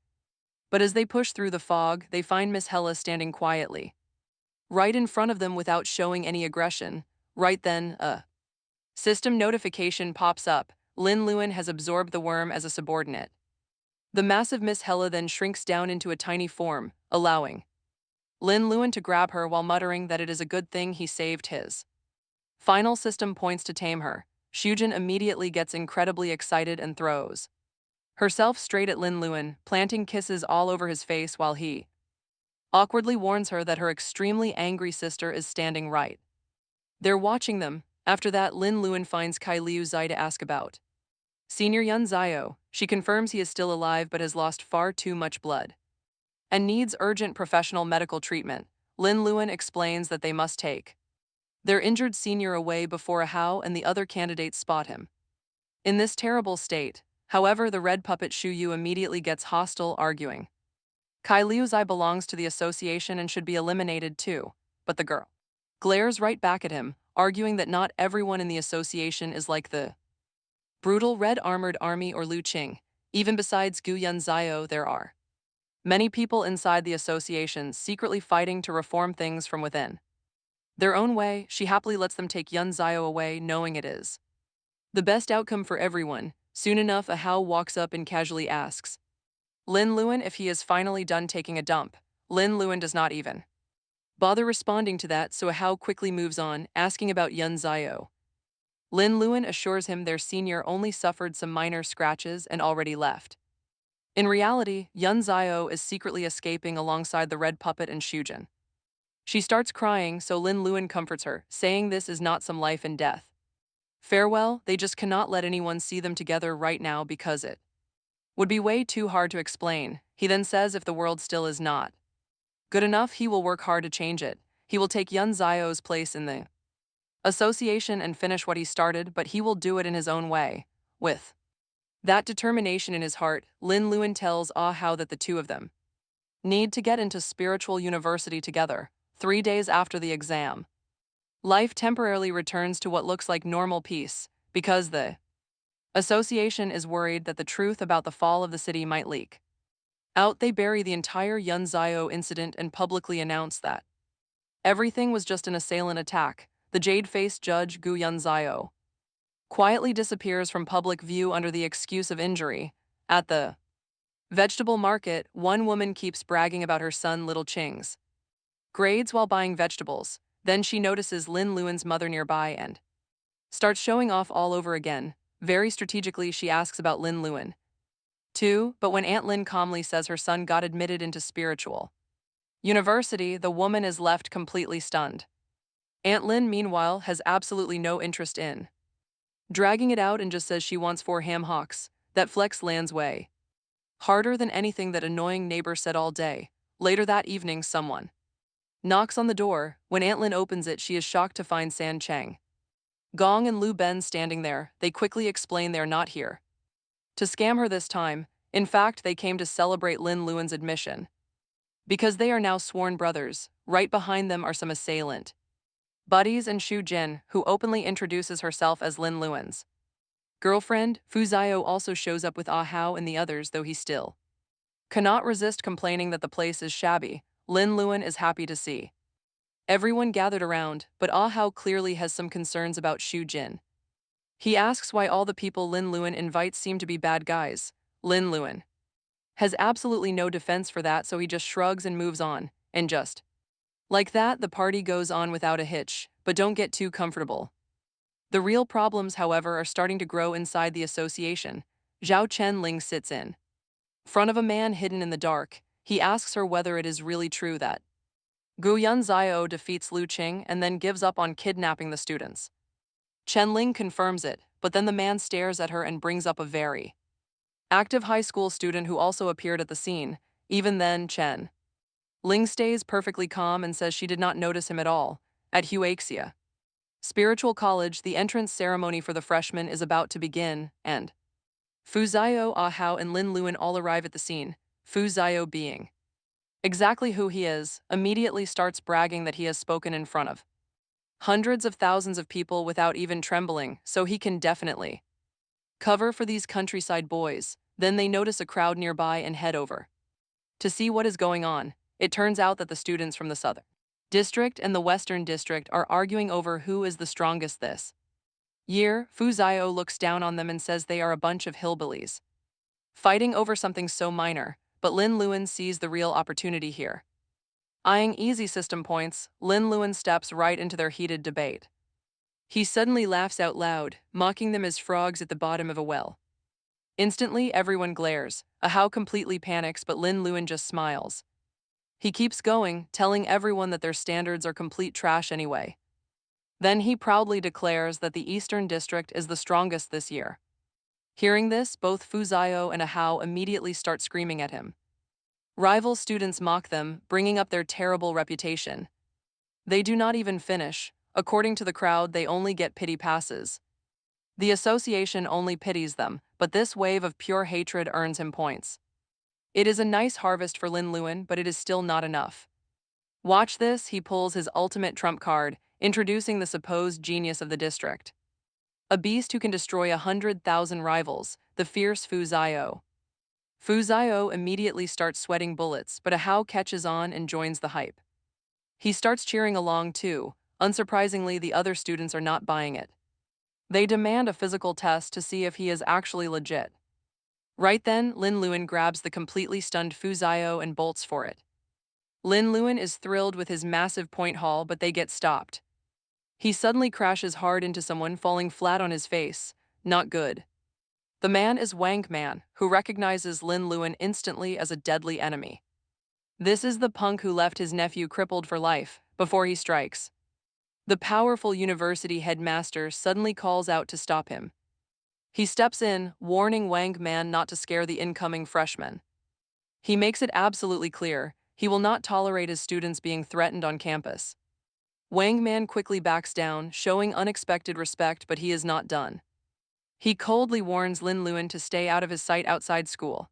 But as they push through the fog, they find Miss Hella standing quietly right in front of them without showing any aggression. Right then, a system notification pops up. Lin Luan has absorbed the worm as a subordinate. The massive Miss Hella then shrinks down into a tiny form, allowing Lin Luan to grab her while muttering that it is a good thing he saved his final system points to tame her. Shujin immediately gets incredibly excited and throws herself straight at Lin Luan, planting kisses all over his face while he awkwardly warns her that her extremely angry sister is standing right there watching them. After that, Lin Luan finds Kai Liu Zai to ask about Senior Yun Zio. She confirms he is still alive but has lost far too much blood and needs urgent professional medical treatment. Lin Luan explains that they must take their injured senior away before a Hao and the other candidates spot him in this terrible state. However, the red puppet Shu Yu immediately gets hostile, arguing Kai Liu Zai belongs to the association and should be eliminated too. But the girl glares right back at him, arguing that not everyone in the association is like the brutal red armored army or Lu Qing. Even besides Gu Yun Zio, there are many people inside the association secretly fighting to reform things from within their own way. She happily lets them take Yun Zio away, knowing it is the best outcome for everyone. Soon enough, a Hao walks up and casually asks Lin Luan if he is finally done taking a dump. Lin Luan does not even bother responding to that, so a Hao quickly moves on, asking about Yun Zio. Lin Luan assures him their senior only suffered some minor scratches and already left. In reality, Yun Zio is secretly escaping alongside the red puppet and Shujin. She starts crying, so Lin Luan comforts her, saying this is not some life and death farewell. They just cannot let anyone see them together right now because it would be way too hard to explain. He then says if the world still is not good enough, he will work hard to change it. He will take Yun Zio's place in the association and finish what he started, but he will do it in his own way. With that determination in his heart, Lin Luan tells Ah Hao that the two of them need to get into spiritual university together. 3 days after the exam, life temporarily returns to what looks like normal peace, because the association is worried that the truth about the fall of the city might leak out. They bury the entire Yun Zio incident and publicly announce that everything was just an assailant attack. The jade-faced judge Gu Yun Zio quietly disappears from public view under the excuse of injury. At the vegetable market, one woman keeps bragging about her son Little Ching's grades while buying vegetables. Then she notices Lin Luan's mother nearby and starts showing off all over again. Very strategically, she asks about Lin Luan too, but when Aunt Lin calmly says her son got admitted into spiritual university, the woman is left completely stunned. Aunt Lin, meanwhile, has absolutely no interest in dragging it out and just says she wants 4 ham hocks that flex Lan's way harder than anything that annoying neighbor said all day. Later that evening, someone knocks on the door. When Aunt Lin opens it, she is shocked to find San Cheng Gong and Lu Ben standing there, they quickly explain they're not here to scam her this time. In fact, they came to celebrate Lin Luan's admission. Because they are now sworn brothers, right behind them are some assailant buddies and Shu Jin, who openly introduces herself as Lin Luan's girlfriend. Fu Zio also shows up with Ah Hao and the others, though he still cannot resist complaining that the place is shabby. Lin Luan is happy to see everyone gathered around, but Ah Hao clearly has some concerns about Shu Jin. He asks why all the people Lin Luan invites seem to be bad guys. Lin Luan has absolutely no defense for that, so he just shrugs and moves on, and just like that, the party goes on without a hitch, but don't get too comfortable. The real problems, however, are starting to grow inside the association. Zhao Chenling sits in front of a man hidden in the dark. He asks her whether it is really true that Guyan Zio defeats Lu Qing and then gives up on kidnapping the students. Chenling confirms it, but then the man stares at her and brings up a very active high school student who also appeared at the scene. Even then, Chen Ling stays perfectly calm and says she did not notice him at all. At Huaxia Spiritual College, the entrance ceremony for the freshmen is about to begin, and Fu Zio, Ah Hao, and Lin Luan all arrive at the scene. Fu Zio, being exactly who he is, immediately starts bragging that he has spoken in front of hundreds of thousands of people without even trembling, so he can definitely cover for these countryside boys. Then they notice a crowd nearby and head over to see what is going on. It turns out that the students from the Southern District and the Western District are arguing over who is the strongest this year. Fu Zio looks down on them and says they are a bunch of hillbillies fighting over something so minor, but Lin Luan sees the real opportunity here. Eyeing easy system points, Lin Luan steps right into their heated debate. He suddenly laughs out loud, mocking them as frogs at the bottom of a well. Instantly, everyone glares. Ah Hao completely panics, but Lin Luan just smiles. He keeps going, telling everyone that their standards are complete trash anyway. Then he proudly declares that the Eastern District is the strongest this year. Hearing this, both Fu Zio and Ah Hao immediately start screaming at him. Rival students mock them, bringing up their terrible reputation. They do not even finish. According to the crowd, they only get pity passes. The association only pities them, but this wave of pure hatred earns him points. It is a nice harvest for Lin Luan, but it is still not enough. Watch this, he pulls his ultimate trump card, introducing the supposed genius of the district. A beast who can destroy 100,000 rivals, the fierce Fu Zio. Fu Zio immediately starts sweating bullets, but Ah Hao catches on and joins the hype. He starts cheering along too. Unsurprisingly, the other students are not buying it. They demand a physical test to see if he is actually legit. Right then, Lin Luan grabs the completely stunned Fu Zio and bolts for it. Lin Luan is thrilled with his massive point haul, but they get stopped. He suddenly crashes hard into someone, falling flat on his face. Not good. The man is Wang Man, who recognizes Lin Luan instantly as a deadly enemy. This is the punk who left his nephew crippled for life before he strikes. The powerful university headmaster suddenly calls out to stop him. He steps in, warning Wang Man not to scare the incoming freshmen. He makes it absolutely clear he will not tolerate his students being threatened on campus. Wang Man quickly backs down, showing unexpected respect, but he is not done. He coldly warns Lin Luan to stay out of his sight outside school.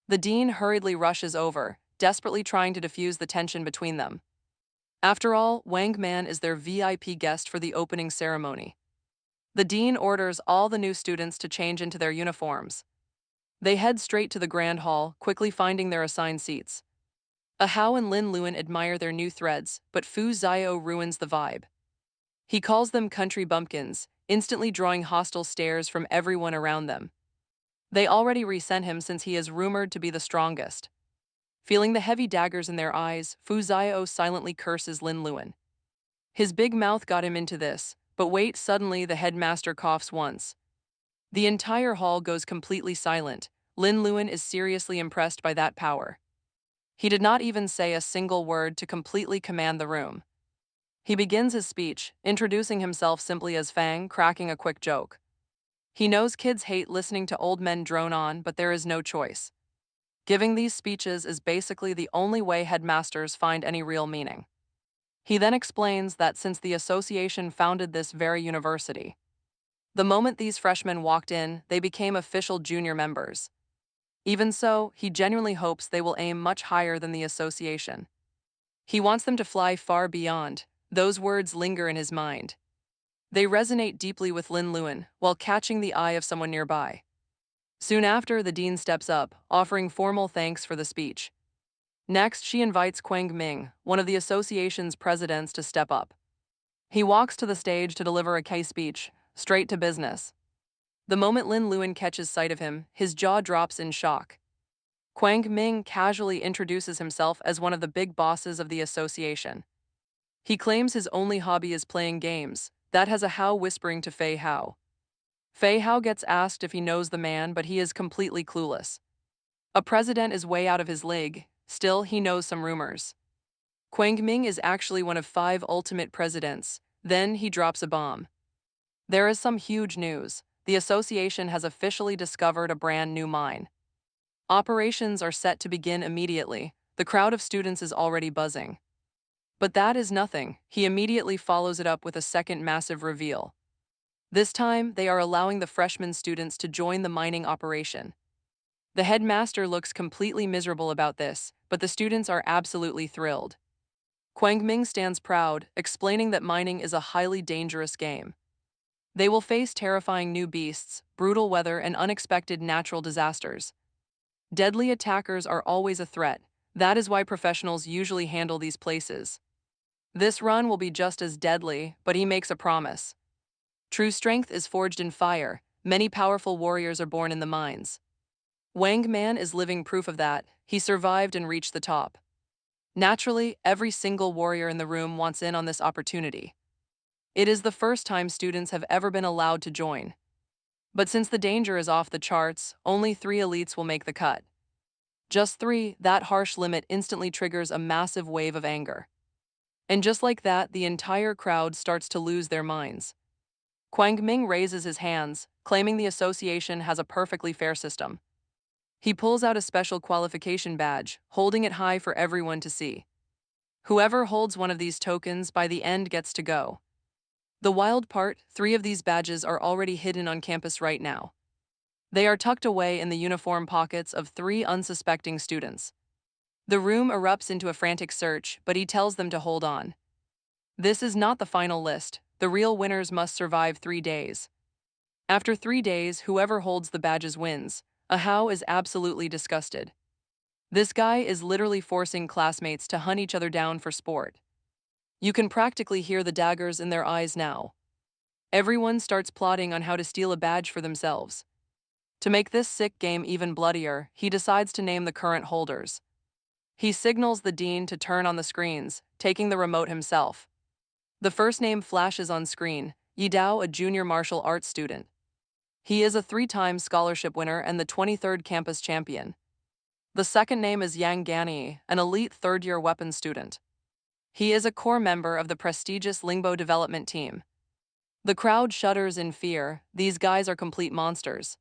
The dean hurriedly rushes over, desperately trying to diffuse the tension between them. After all, Wang Man is their VIP guest for the opening ceremony. The dean orders all the new students to change into their uniforms. They head straight to the grand hall, quickly finding their assigned seats. Ah Hao and Lin Luan admire their new threads, but Fu Zio ruins the vibe. He calls them country bumpkins, instantly drawing hostile stares from everyone around them. They already resent him since he is rumored to be the strongest. Feeling the heavy daggers in their eyes, Fu Zio silently curses Lin Luan. His big mouth got him into this, but wait, suddenly the headmaster coughs once. The entire hall goes completely silent. Lin Luan is seriously impressed by that power. He did not even say a single word to completely command the room. He begins his speech, introducing himself simply as Fang, cracking a quick joke. He knows kids hate listening to old men drone on, but there is no choice. Giving these speeches is basically the only way headmasters find any real meaning. He then explains that since the association founded this very university, the moment these freshmen walked in, they became official junior members. Even so, he genuinely hopes they will aim much higher than the association. He wants them to fly far beyond. Those words linger in his mind. They resonate deeply with Lin Luan while catching the eye of someone nearby. Soon after, the dean steps up, offering formal thanks for the speech. Next, she invites Quang Ming, one of the association's presidents, to step up. He walks to the stage to deliver a case speech, straight to business. The moment Lin Luan catches sight of him, his jaw drops in shock. Quang Ming casually introduces himself as one of the big bosses of the association. He claims his only hobby is playing games. That has a Hao whispering to Fei Hao. Fei Hao gets asked if he knows the man, but he is completely clueless. A president is way out of his league. Still, he knows some rumors. Quang Ming is actually one of 5 ultimate presidents. Then he drops a bomb. There is some huge news. The association has officially discovered a brand new mine. Operations are set to begin immediately. The crowd of students is already buzzing. But that is nothing. He immediately follows it up with a second massive reveal. This time, they are allowing the freshman students to join the mining operation. The headmaster looks completely miserable about this, but the students are absolutely thrilled. Quang Ming stands proud, explaining that mining is a highly dangerous game. They will face terrifying new beasts, brutal weather, and unexpected natural disasters. Deadly attackers are always a threat. That is why professionals usually handle these places. This run will be just as deadly, but he makes a promise. True strength is forged in fire. Many powerful warriors are born in the mines. Wang Man is living proof of that. He survived and reached the top. Naturally, every single warrior in the room wants in on this opportunity. It is the first time students have ever been allowed to join. But since the danger is off the charts, only 3 elites will make the cut. Just 3, that harsh limit instantly triggers a massive wave of anger. And just like that, the entire crowd starts to lose their minds. Quang Ming raises his hands, claiming the association has a perfectly fair system. He pulls out a special qualification badge, holding it high for everyone to see. Whoever holds one of these tokens by the end gets to go. The wild part, 3 of these badges are already hidden on campus right now. They are tucked away in the uniform pockets of 3 unsuspecting students. The room erupts into a frantic search, but he tells them to hold on. This is not the final list. The real winners must survive 3 days. After 3 days, whoever holds the badges wins. Ahau is absolutely disgusted. This guy is literally forcing classmates to hunt each other down for sport. You can practically hear the daggers in their eyes now. Everyone starts plotting on how to steal a badge for themselves. To make this sick game even bloodier, he decides to name the current holders. He signals the dean to turn on the screens, taking the remote himself. The first name flashes on screen, Yidao, a junior martial arts student. He is a 3-time scholarship winner and the 23rd campus champion. The second name is Yang Gani, an elite 3rd-year weapons student. He is a core member of the prestigious Lingbo development team. The crowd shudders in fear. These guys are complete monsters.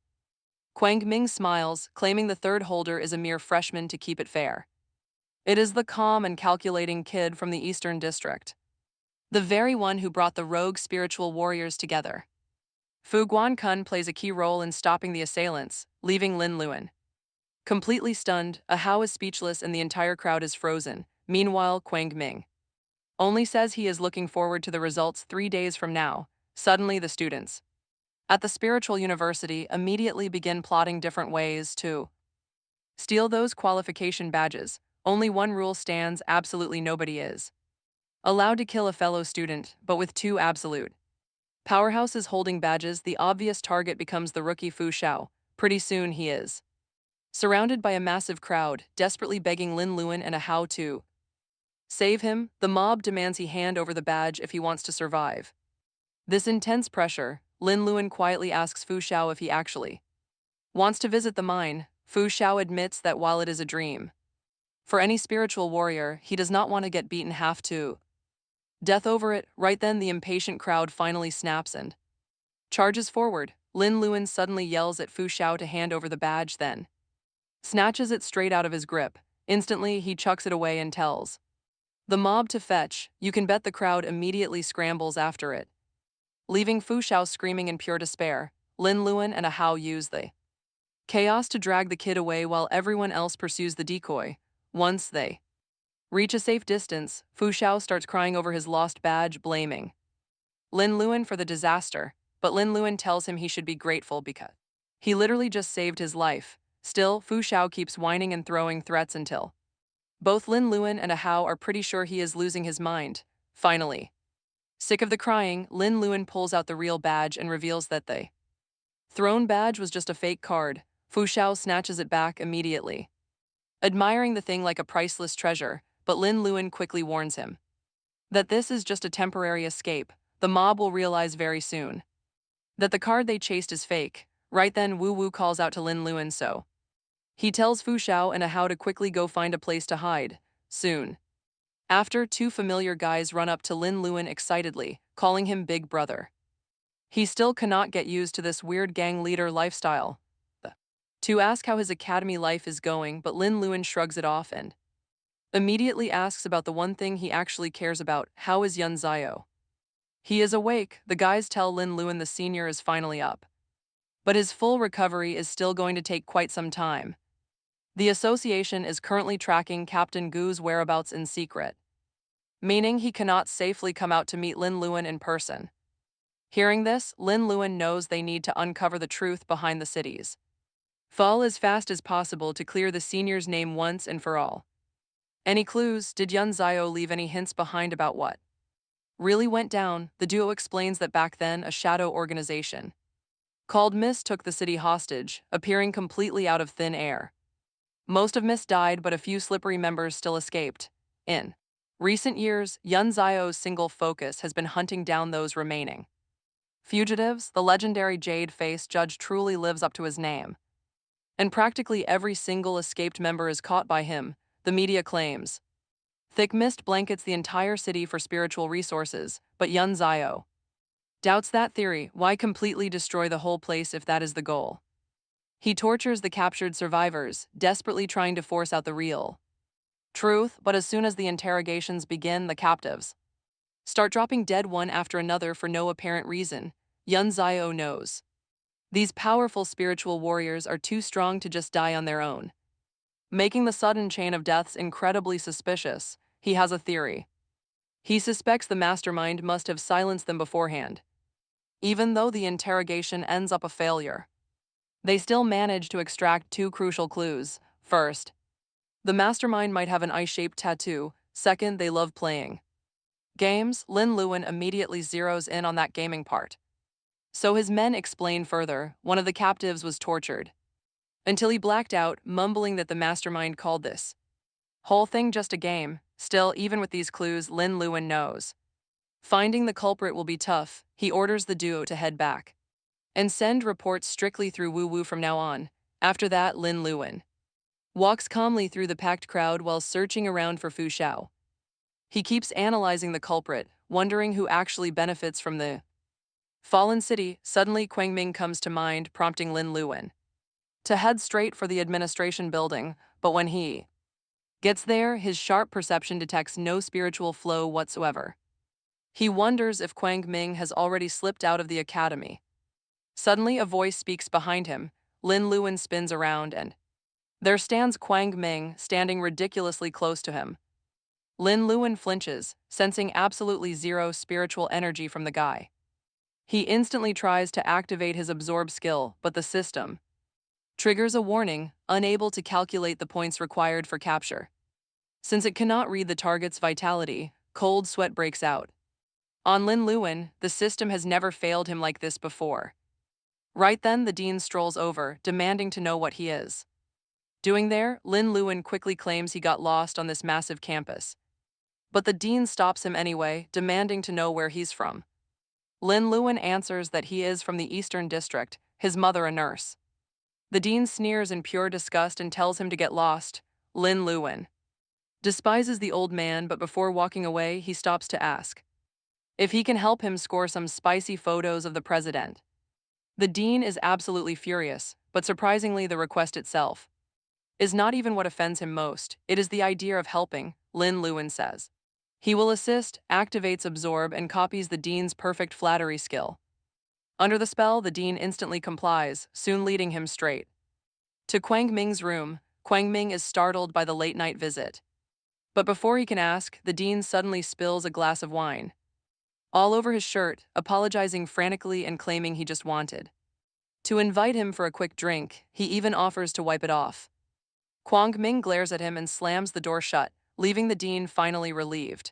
Quang Ming smiles, claiming the 3rd holder is a mere freshman to keep it fair. It is the calm and calculating kid from the Eastern District. The very one who brought the rogue spiritual warriors together. Fu Guankun plays a key role in stopping the assailants, leaving Lin Luan completely stunned. Ahau is speechless and the entire crowd is frozen. Meanwhile, Quang Ming only says he is looking forward to the results 3 days from now. Suddenly, the students at the spiritual university immediately begin plotting different ways to steal those qualification badges. Only one rule stands: absolutely nobody is allowed to kill a fellow student, but with 2 absolute powerhouses holding badges, the obvious target becomes the rookie Fu Xiao. Pretty soon he is surrounded by a massive crowd, desperately begging Lin Luan and Ahau to save him. The mob demands he hand over the badge if he wants to survive. This intense pressure, Lin Luan quietly asks Fu Xiao if he actually wants to visit the mine. Fu Xiao admits that while it is a dream for any spiritual warrior, he does not want to get beaten half to death over it. Right then, the impatient crowd finally snaps and charges forward. Lin Luan suddenly yells at Fu Xiao to hand over the badge, then snatches it straight out of his grip. Instantly, he chucks it away and tells The mob to fetch, you can bet the crowd immediately scrambles after it. Leaving Fu Xiao screaming in pure despair, Lin Luan and a Hao use the chaos to drag the kid away while everyone else pursues the decoy. Once they reach a safe distance, Fu Xiao starts crying over his lost badge, blaming Lin Luan for the disaster, but Lin Luan tells him he should be grateful because he literally just saved his life. Still, Fu Xiao keeps whining and throwing threats until both Lin Luan and a Hao are pretty sure he is losing his mind. Finally, sick of the crying, Lin Luan pulls out the real badge and reveals that the throne badge was just a fake card. Fu Xiao snatches it back immediately, admiring the thing like a priceless treasure, but Lin Luan quickly warns him that this is just a temporary escape. The mob will realize very soon that the card they chased is fake. Right then, Wu Wu calls out to Lin Luan, so he tells Fu Xiao and a Hao to quickly go find a place to hide. Soon after, two familiar guys run up to Lin Luan excitedly, calling him Big Brother. He still cannot get used to this weird gang leader lifestyle. To ask how his academy life is going, but Lin Luan shrugs it off and immediately asks about the one thing he actually cares about: how is Yun Zio? He is awake. The guys tell Lin Luan the senior is finally up, but his full recovery is still going to take quite some time. The association is currently tracking Captain Gu's whereabouts in secret, meaning he cannot safely come out to meet Lin Luan in person. Hearing this, Lin Luan knows they need to uncover the truth behind the cities. Fall as fast as possible to clear the senior's name once and for all. Any clues? Did Yun Zio leave any hints behind about what really went down? The duo explains that back then, a shadow organization called Mist took the city hostage, appearing completely out of thin air. Most of Mist died, but a few slippery members still escaped. In recent years, Yun Zio's single focus has been hunting down those remaining fugitives. The legendary Jade-faced judge truly lives up to his name, and practically every single escaped member is caught by him, the media claims. Thick mist blankets the entire city for spiritual resources, but Yun Zio doubts that theory. Why completely destroy the whole place if that is the goal? He tortures the captured survivors, desperately trying to force out the real truth, but as soon as the interrogations begin, the captives start dropping dead one after another for no apparent reason. Yun Zio knows these powerful spiritual warriors are too strong to just die on their own, making the sudden chain of deaths incredibly suspicious. He has a theory. He suspects the mastermind must have silenced them beforehand. Even though the interrogation ends up a failure, they still manage to extract two crucial clues. First, the mastermind might have an eye-shaped tattoo. Second, they love playing games. Lin Luan immediately zeroes in on that gaming part. So his men explain further. One of the captives was tortured until he blacked out, mumbling that the mastermind called this whole thing just a game. Still, even with these clues, Lin Luan knows finding the culprit will be tough. He orders the duo to head back and send reports strictly through Wu Wu from now on. After that, Lin Luan walks calmly through the packed crowd while searching around for Fu Xiao. He keeps analyzing the culprit, wondering who actually benefits from the fallen city. Suddenly, Quang Ming comes to mind, prompting Lin Luan to head straight for the administration building, but when he gets there, his sharp perception detects no spiritual flow whatsoever. He wonders if Quang Ming has already slipped out of the academy. Suddenly, a voice speaks behind him. Lin Luan spins around and there stands Quang Ming, standing ridiculously close to him. Lin Luan flinches, sensing absolutely zero spiritual energy from the guy. He instantly tries to activate his absorb skill, but the system triggers a warning, unable to calculate the points required for capture. Since it cannot read the target's vitality, cold sweat breaks out on Lin Luan. The system has never failed him like this before. Right then, the dean strolls over, demanding to know what he is doing there. Lin Luan quickly claims he got lost on this massive campus, but the dean stops him anyway, demanding to know where he's from. Lin Luan answers that he is from the Eastern District, his mother a nurse. The dean sneers in pure disgust and tells him to get lost. Lin Luan despises the old man, but before walking away, he stops to ask if he can help him score some spicy photos of the president. The dean is absolutely furious, but surprisingly, the request itself is not even what offends him most. It is the idea of helping, Lin Luan says. He will assist, activates absorb, and copies the dean's perfect flattery skill. Under the spell, the dean instantly complies, soon leading him straight to Quang Ming's room. Quang Ming is startled by the late-night visit. But before he can ask, the dean suddenly spills a glass of wine all over his shirt, apologizing frantically and claiming he just wanted to invite him for a quick drink. He even offers to wipe it off. Quang Ming glares at him and slams the door shut, leaving the dean finally relieved.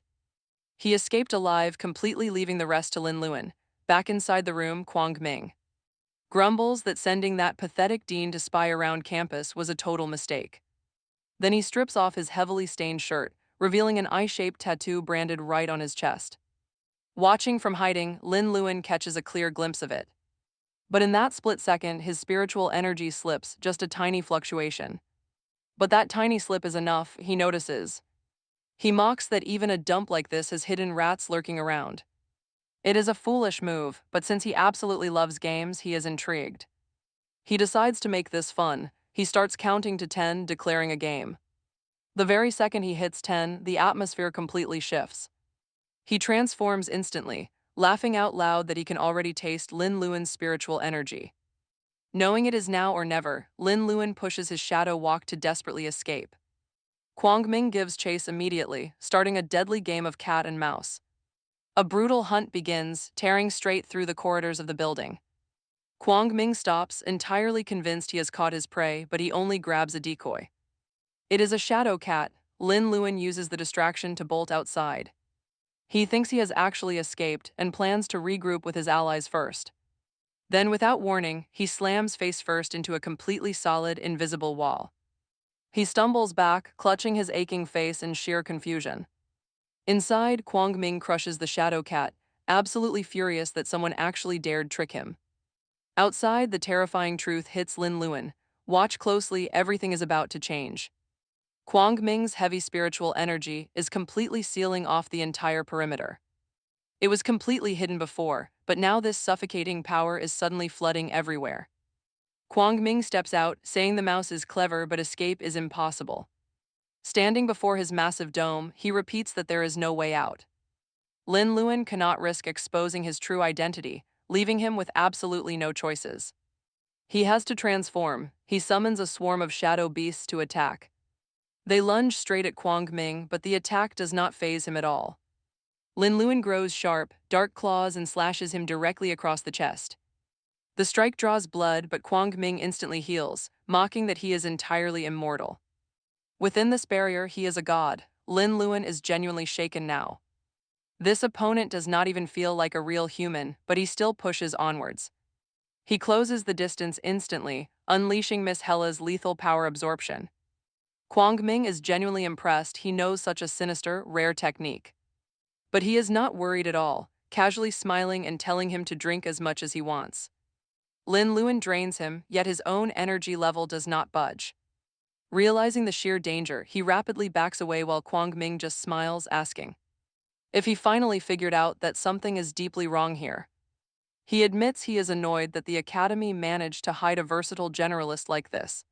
He escaped alive, completely leaving the rest to Lin Luan. Back inside the room, Quang Ming grumbles that sending that pathetic dean to spy around campus was a total mistake. Then he strips off his heavily stained shirt, revealing an eye-shaped tattoo branded right on his chest. Watching from hiding, Lin Luan catches a clear glimpse of it. But in that split second, his spiritual energy slips, just a tiny fluctuation. But that tiny slip is enough, he notices. He mocks that even a dump like this has hidden rats lurking around. It is a foolish move, but since he absolutely loves games, he is intrigued. He decides to make this fun. He starts counting to 10, declaring a game. The very second he hits 10, the atmosphere completely shifts. He transforms instantly, laughing out loud that he can already taste Lin Luan's spiritual energy. Knowing it is now or never, Lin Luan pushes his shadow walk to desperately escape. Quang Ming gives chase immediately, starting a deadly game of cat and mouse. A brutal hunt begins, tearing straight through the corridors of the building. Quang Ming stops, entirely convinced he has caught his prey, but he only grabs a decoy. It is a shadow cat. Lin Luan uses the distraction to bolt outside. He thinks he has actually escaped and plans to regroup with his allies first. Then, without warning, he slams face first into a completely solid, invisible wall. He stumbles back, clutching his aching face in sheer confusion. Inside, Quang Ming crushes the shadow cat, absolutely furious that someone actually dared trick him. Outside, the terrifying truth hits Lin Luan. Watch closely, everything is about to change. Quang Ming's heavy spiritual energy is completely sealing off the entire perimeter. It was completely hidden before, but now this suffocating power is suddenly flooding everywhere. Quang Ming steps out, saying the mouse is clever but escape is impossible. Standing before his massive dome, he repeats that there is no way out. Lin Luan cannot risk exposing his true identity, leaving him with absolutely no choices. He has to transform. He summons a swarm of shadow beasts to attack. They lunge straight at Quang Ming, but the attack does not faze him at all. Lin Luan grows sharp, dark claws and slashes him directly across the chest. The strike draws blood, but Quang Ming instantly heals, mocking that he is entirely immortal. Within this barrier, he is a god. Lin Luan is genuinely shaken now. This opponent does not even feel like a real human, but he still pushes onwards. He closes the distance instantly, unleashing Miss Hella's lethal power absorption. Quang Ming is genuinely impressed. He knows such a sinister, rare technique. But he is not worried at all, casually smiling and telling him to drink as much as he wants. Lin Luan drains him, yet his own energy level does not budge. Realizing the sheer danger, he rapidly backs away while Quang Ming just smiles, asking if he finally figured out that something is deeply wrong here. He admits he is annoyed that the Academy managed to hide a versatile generalist like this.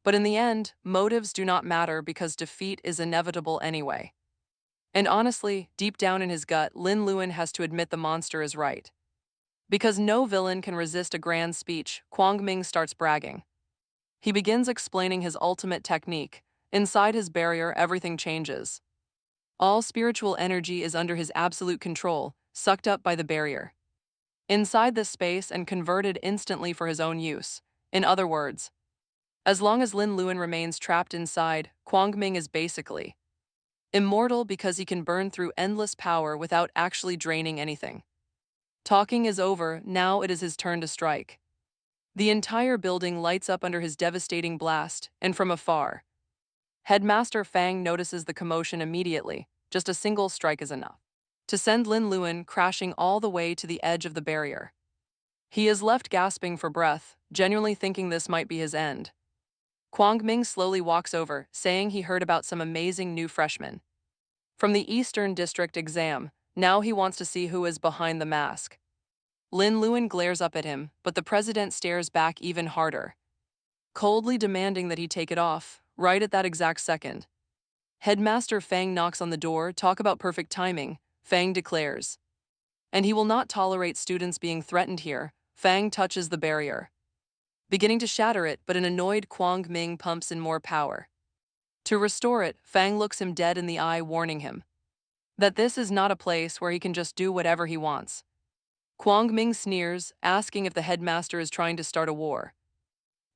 But in the end, motives do not matter because defeat is inevitable anyway. And honestly, deep down in his gut, Lin Luan has to admit the monster is right. Because no villain can resist a grand speech, Quang Ming starts bragging. He begins explaining his ultimate technique. Inside his barrier, everything changes. All spiritual energy is under his absolute control, sucked up by the barrier. Inside this space and converted instantly for his own use. In other words, as long as Lin Luan remains trapped inside, Quang Ming is basically immortal because he can burn through endless power without actually draining anything. Talking is over, now it is his turn to strike. The entire building lights up under his devastating blast, and from afar, Headmaster Fang notices the commotion immediately. Just a single strike is enough to send Lin Luan crashing all the way to the edge of the barrier. He is left gasping for breath, genuinely thinking this might be his end. Quang Ming slowly walks over, saying he heard about some amazing new freshmen from the Eastern District exam. Now he wants to see who is behind the mask. Lin Luan glares up at him, but the president stares back even harder, coldly demanding that he take it off, right at that exact second. Headmaster Fang knocks on the door. Talk about perfect timing, Fang declares. And he will not tolerate students being threatened here. Fang touches the barrier, beginning to shatter it, but an annoyed Kwang Ming pumps in more power. To restore it, Fang looks him dead in the eye, warning him that this is not a place where he can just do whatever he wants. Kwang Ming sneers, asking if the headmaster is trying to start a war.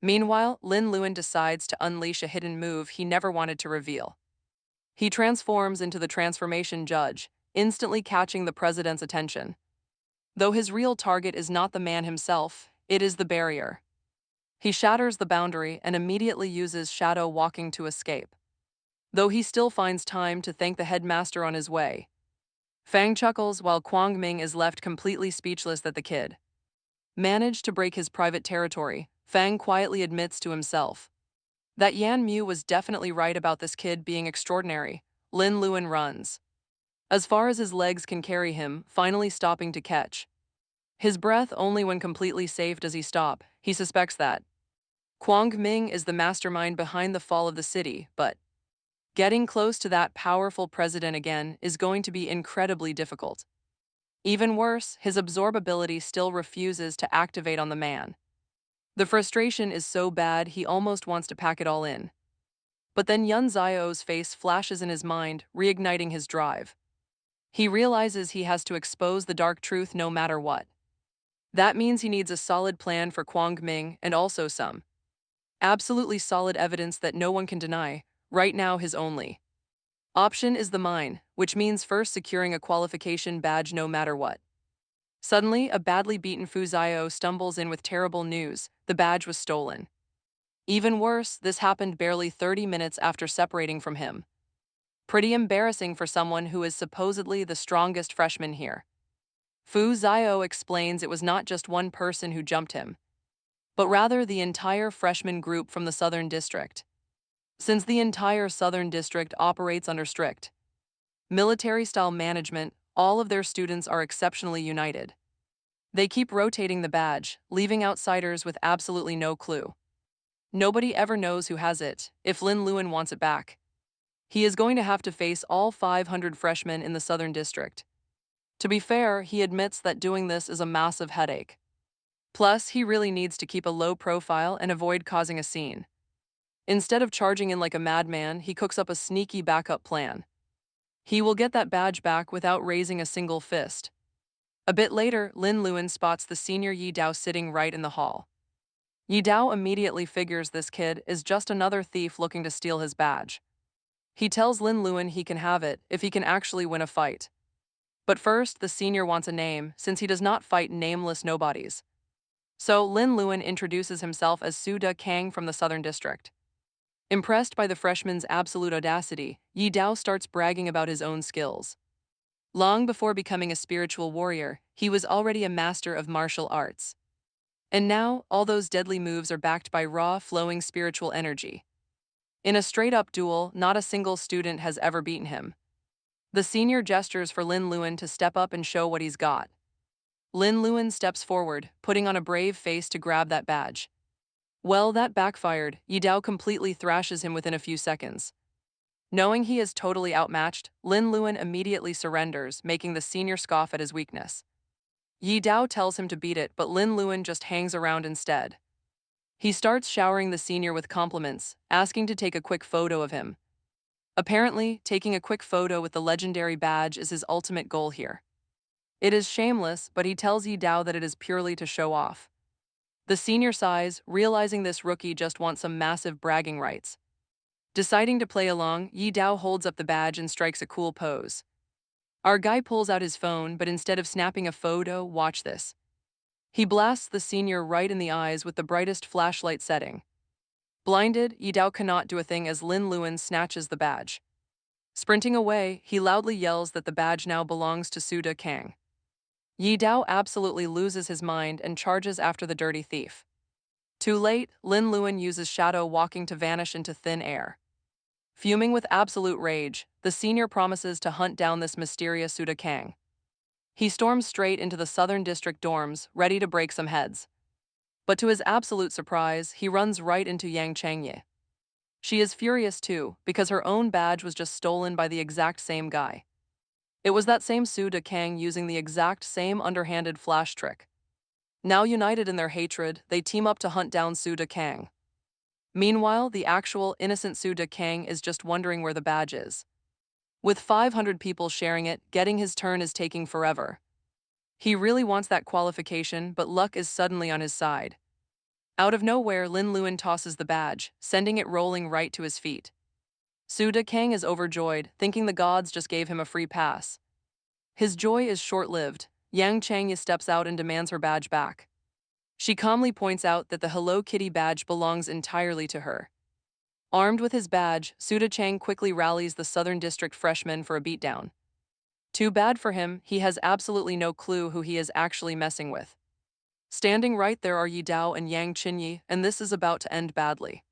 Meanwhile, Lin Luan decides to unleash a hidden move he never wanted to reveal. He transforms into the transformation judge, instantly catching the president's attention. Though his real target is not the man himself, it is the barrier. He shatters the boundary and immediately uses shadow walking to escape, though he still finds time to thank the headmaster on his way. Fang chuckles while Kwang Ming is left completely speechless that the kid managed to break his private territory. Fang quietly admits to himself that Yan Mu was definitely right about this kid being extraordinary. Lin Luan runs as far as his legs can carry him, finally stopping to catch his breath only when completely safe does he stop. He suspects that Kwang Ming is the mastermind behind the fall of the city, but getting close to that powerful president again is going to be incredibly difficult. Even worse, his absorb ability still refuses to activate on the man. The frustration is so bad he almost wants to pack it all in. But then Yun Zio's face flashes in his mind, reigniting his drive. He realizes he has to expose the dark truth no matter what. That means he needs a solid plan for Kwang Ming and also some absolutely solid evidence that no one can deny. Right now, his only option is the mine, which means first securing a qualification badge no matter what. Suddenly, a badly beaten Fu Zio stumbles in with terrible news: the badge was stolen. Even worse, this happened barely 30 minutes after separating from him. Pretty embarrassing for someone who is supposedly the strongest freshman here. Fu Zio explains it was not just one person who jumped him, but rather the entire freshman group from the Southern District. Since the entire Southern District operates under strict military-style management, all of their students are exceptionally united. They keep rotating the badge, leaving outsiders with absolutely no clue. Nobody ever knows who has it. If Lin Luan wants it back, he is going to have to face all 500 freshmen in the Southern District. To be fair, he admits that doing this is a massive headache. Plus, he really needs to keep a low profile and avoid causing a scene. Instead of charging in like a madman, he cooks up a sneaky backup plan. He will get that badge back without raising a single fist. A bit later, Lin Luan spots the senior Yi Dao sitting right in the hall. Yi Dao immediately figures this kid is just another thief looking to steal his badge. He tells Lin Luan he can have it if he can actually win a fight. But first, the senior wants a name, since he does not fight nameless nobodies. So Lin Luan introduces himself as Su Da Kang from the Southern District. Impressed by the freshman's absolute audacity, Yi Dao starts bragging about his own skills. Long before becoming a spiritual warrior, he was already a master of martial arts. And now, all those deadly moves are backed by raw, flowing spiritual energy. In a straight-up duel, not a single student has ever beaten him. The senior gestures for Lin Luan to step up and show what he's got. Lin Luan steps forward, putting on a brave face to grab that badge. Well, that backfired. Yi Dao completely thrashes him within a few seconds. Knowing he is totally outmatched, Lin Luan immediately surrenders, making the senior scoff at his weakness. Yi Dao tells him to beat it, but Lin Luan just hangs around instead. He starts showering the senior with compliments, asking to take a quick photo of him. Apparently, taking a quick photo with the legendary badge is his ultimate goal here. It is shameless, but he tells Yi Dao that it is purely to show off. The senior sighs, realizing this rookie just wants some massive bragging rights. Deciding to play along, Yi Dao holds up the badge and strikes a cool pose. Our guy pulls out his phone, but instead of snapping a photo, watch this. He blasts the senior right in the eyes with the brightest flashlight setting. Blinded, Yi Dao cannot do a thing as Lin Luan snatches the badge. Sprinting away, he loudly yells that the badge now belongs to Su Da Kang. Yi Dao absolutely loses his mind and charges after the dirty thief. Too late, Lin Luan uses shadow walking to vanish into thin air. Fuming with absolute rage, the senior promises to hunt down this mysterious Su Da Kang. He storms straight into the Southern District dorms, ready to break some heads. But to his absolute surprise, he runs right into Yang Changye. She is furious too, because her own badge was just stolen by the exact same guy. It was that same Su De Kang using the exact same underhanded flash trick. Now united in their hatred, they team up to hunt down Su De Kang. Meanwhile, the actual innocent Su De Kang is just wondering where the badge is. With 500 people sharing it, getting his turn is taking forever. He really wants that qualification, but luck is suddenly on his side. Out of nowhere, Lin Luan tosses the badge, sending it rolling right to his feet. Su De Kang is overjoyed, thinking the gods just gave him a free pass. His joy is short-lived. Yang Changya steps out and demands her badge back. She calmly points out that the Hello Kitty badge belongs entirely to her. Armed with his badge, Suda Chang quickly rallies the Southern District freshmen for a beatdown. Too bad for him, he has absolutely no clue who he is actually messing with. Standing right there are Yi Dao and Yang Qinyi, and this is about to end badly.